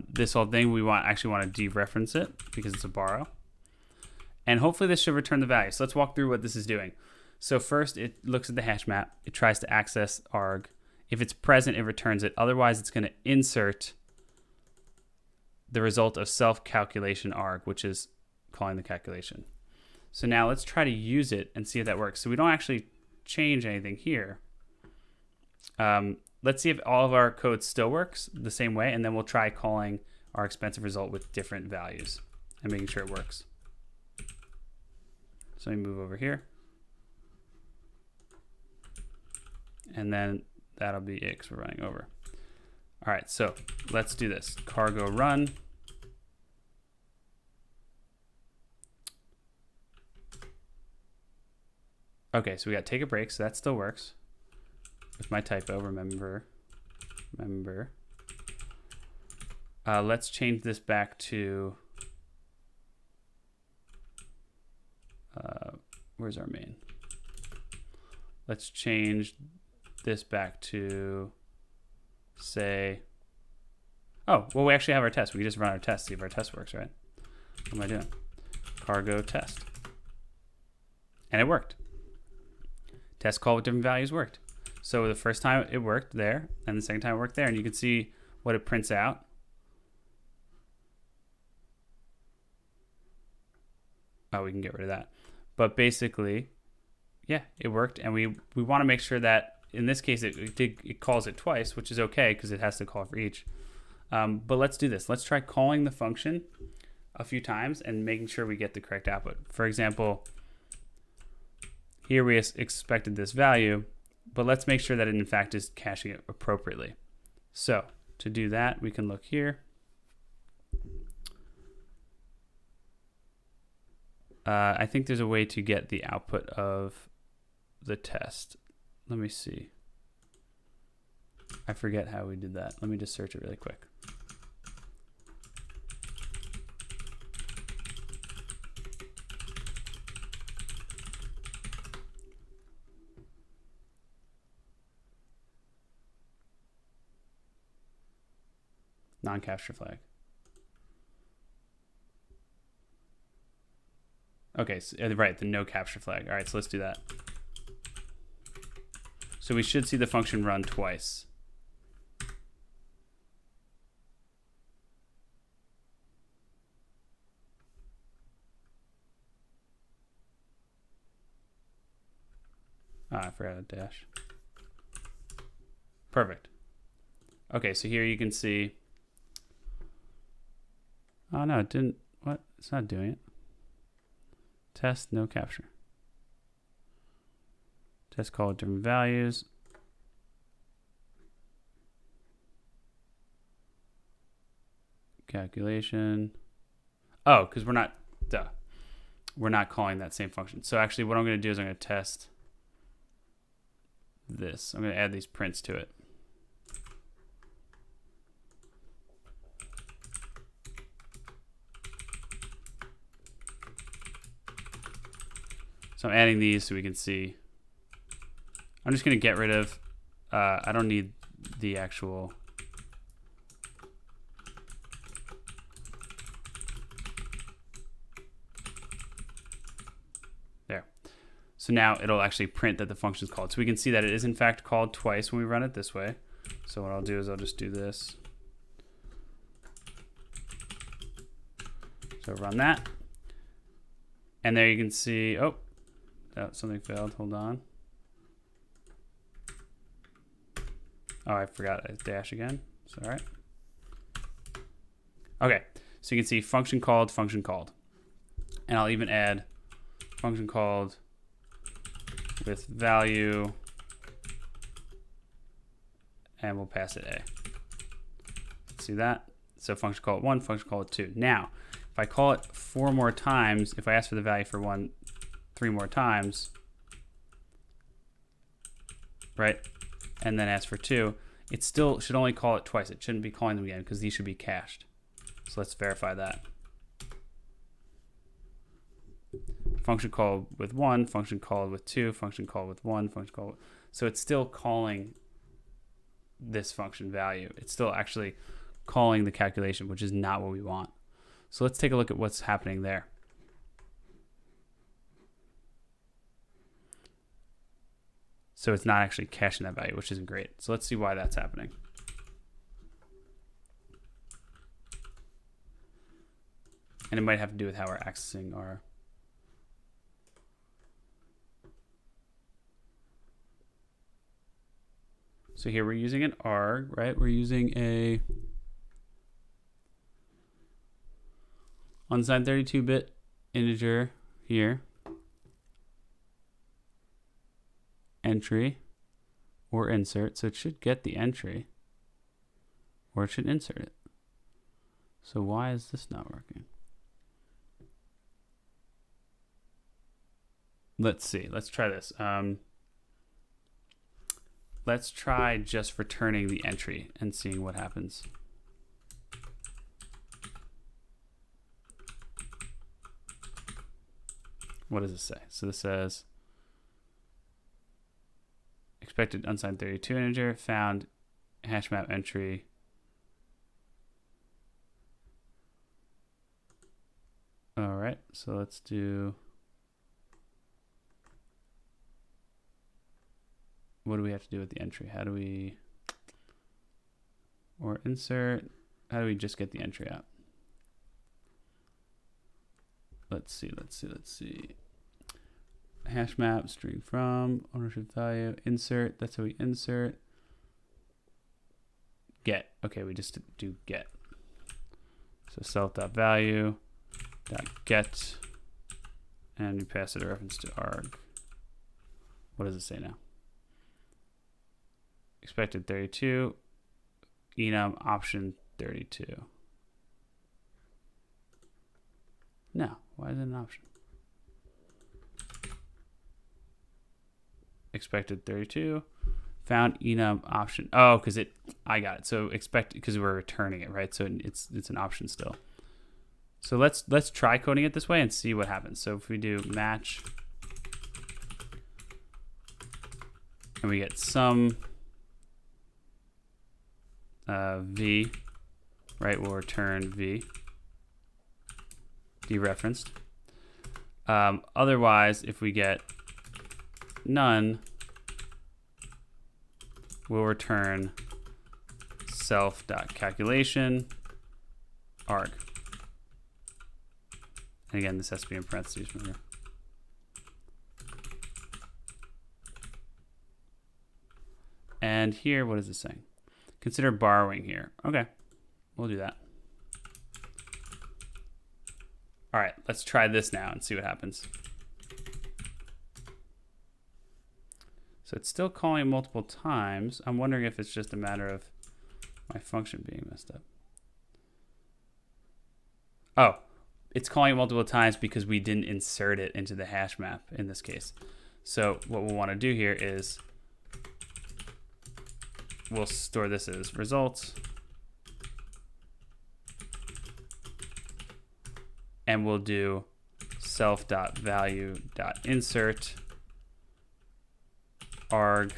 this whole thing. We actually want to dereference it because it's a borrow. And hopefully this should return the value. So let's walk through what this is doing. So first, it looks at the hash map. It tries to access arg. If it's present, it returns it. Otherwise, it's going to insert the result of self-calculation arg, which is calling the calculation. So now let's try to use it and see if that works. So we don't actually change anything here. Let's see if all of our code still works the same way, and then we'll try calling our expensive result with different values and making sure it works. So we move over here. And then that'll be it because we're running over. All right, so let's do this. Cargo run. Okay, so we got take a break, so that still works. With my typo, remember. Let's change this back to, where's our main? Let's change this back to, say, oh, well, we actually have our test. We can just run our test, see if our test works, right? What am I doing? Cargo test. And it worked. Test call with different values worked. So the first time it worked there, and the second time it worked there, and you can see what it prints out. Oh, we can get rid of that. But basically, yeah, it worked, and we want to make sure that in this case it calls it twice, which is okay because it has to call for each. But let's do this. Let's try calling the function a few times and making sure we get the correct output. For example, here we expected this value, but let's make sure that it in fact is caching it appropriately. So to do that, we can look here. I think there's a way to get the output of the test. Let me see. I forget how we did that. Let me just search it really quick. Non-capture flag. Okay, so, right, the no capture flag. All right, so let's do that. So we should see the function run twice. I forgot a dash. Perfect. Okay, so here you can see. Oh no, it didn't. What? It's not doing it. Test, no capture. Test call with different values. Calculation. Oh, because we're not calling that same function. So actually what I'm going to do is I'm going to test this. I'm going to add these prints to it. So I'm adding these so we can see. I'm just going to get rid of, I don't need the actual. There. So now it'll actually print that the function is called. So we can see that it is in fact called twice when we run it this way. So what I'll do is I'll just do this. So run that. And there you can see, oh, something failed. Hold on. Oh, I forgot a dash again. Sorry. Okay, so you can see function called, function called. And I'll even add function called with value, and we'll pass it A. See that? So function call it 1, function call it 2. Now, if I call it 4 more times, if I ask for the value for 1 3 more times, right, and then ask for 2, it still should only call it twice. It shouldn't be calling them again because these should be cached. So let's verify that. Function called with 1, function called with 2, function called with 1, function called with... So it's still calling this function value. It's still actually calling the calculation, which is not what we want. So let's take a look at what's happening there. So it's not actually caching that value, which isn't great. So let's see why that's happening. And it might have to do with how we're accessing our... So here we're using an arg, right? We're using a unsigned 32-bit integer here. Entry or insert. So it should get the entry or it should insert it. So why is this not working? Let's see. Let's try this. Let's try just returning the entry and seeing what happens. What does this say? So this says expected unsigned 32 integer, found hashmap entry. All right, so let's do... What do we have to do with the entry? How do we, or insert, how do we just get the entry out? Let's see. Hashmap, string from, ownership value, insert, that's how we insert. Get, okay, we just do get. So self.value.get, and we pass it a reference to arg. What does it say now? Expected 32, enum option 32. No, why is it an option? Expected 32, found enum option. Oh, because I got it. So expect, because we're returning it, right? So it's an option still. So let's try coding it this way and see what happens. So if we do match, and we get some v, right? We'll return v dereferenced. Otherwise, if we get none, we'll return self.calculation arg. And again, this has to be in parentheses, remember. And here, what is this saying? Consider borrowing here. Okay, we'll do that. All right, let's try this now and see what happens. So it's still calling multiple times. I'm wondering if it's just a matter of my function being messed up. Oh, it's calling it multiple times because we didn't insert it into the hash map in this case. So what we'll want to do here is we'll store this as results. And we'll do self.value.insert arg.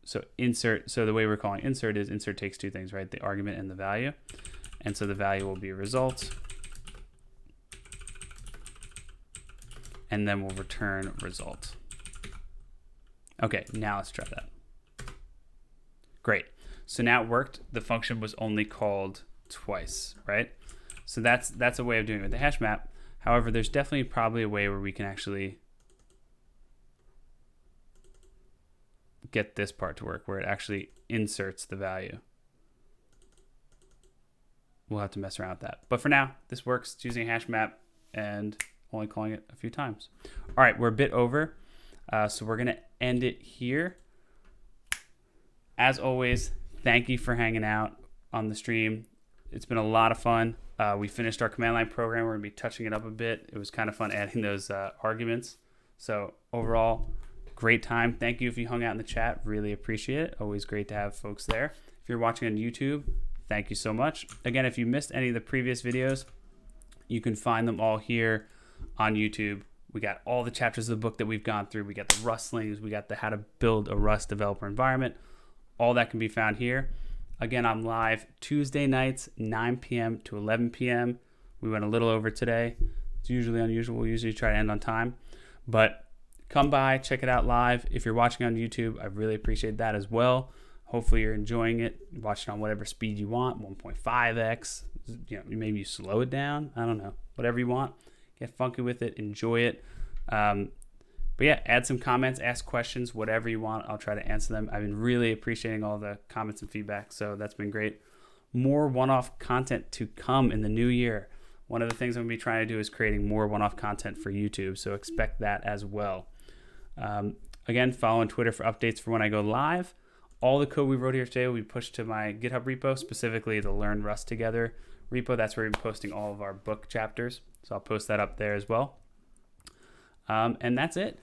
So insert, so the way we're calling insert is insert takes two things, right? The argument and the value. And so the value will be result. And then we'll return result. Okay, now let's try that. Great. So now it worked. The function was only called twice, right? So that's a way of doing it with the hash map. However, there's definitely probably a way where we can actually get this part to work, where it actually inserts the value. We'll have to mess around with that. But for now, this works. It's using a Hashmap and only calling it a few times. All right, we're a bit over, so we're going to end it here. As always, thank you for hanging out on the stream. It's been a lot of fun. We finished our command line program. We're going to be touching it up a bit. It was kind of fun adding those arguments. So overall, great time. Thank you if you hung out in the chat. Really appreciate it. Always great to have folks there. If you're watching on YouTube, thank you so much. Again, if you missed any of the previous videos, you can find them all here on YouTube. We got all the chapters of the book that we've gone through. We got the Rustlings. We got the how to build a Rust developer environment. All that can be found here. Again, I'm live Tuesday nights, 9 p.m. to 11 p.m. We went a little over today. It's usually unusual. We usually try to end on time. But come by, check it out live. If you're watching on YouTube, I really appreciate that as well. Hopefully you're enjoying it. You're watching on whatever speed you want, 1.5x. Maybe you slow it down. I don't know. Whatever you want. Get funky with it. Enjoy it. But yeah, add some comments, ask questions, whatever you want. I'll try to answer them. I've been really appreciating all the comments and feedback, so that's been great. More one-off content to come in the new year. One of the things I'm going to be trying to do is creating more one-off content for YouTube, so expect that as well. Again, follow on Twitter for updates for when I go live. All the code we wrote here today will be pushed to my GitHub repo, specifically the Learn Rust Together repo. That's where we're posting all of our book chapters, so I'll post that up there as well. And that's it.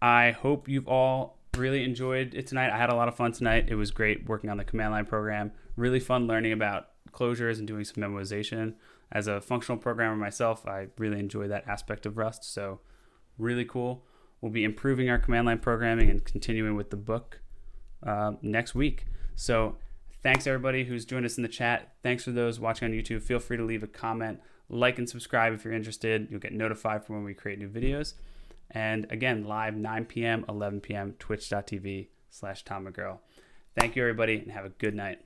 I hope you've all really enjoyed it tonight. I had a lot of fun tonight. It was great working on the command line program. Really fun learning about closures and doing some memoization. As a functional programmer myself, I really enjoy that aspect of Rust. So really cool. We'll be improving our command line programming and continuing with the book next week. So thanks everybody who's joined us in the chat. Thanks for those watching on YouTube. Feel free to leave a comment, like and subscribe if you're interested. You'll get notified for when we create new videos. And again, live 9 p.m., 11 p.m., twitch.tv/TomMcGurl. Thank you, everybody, and have a good night.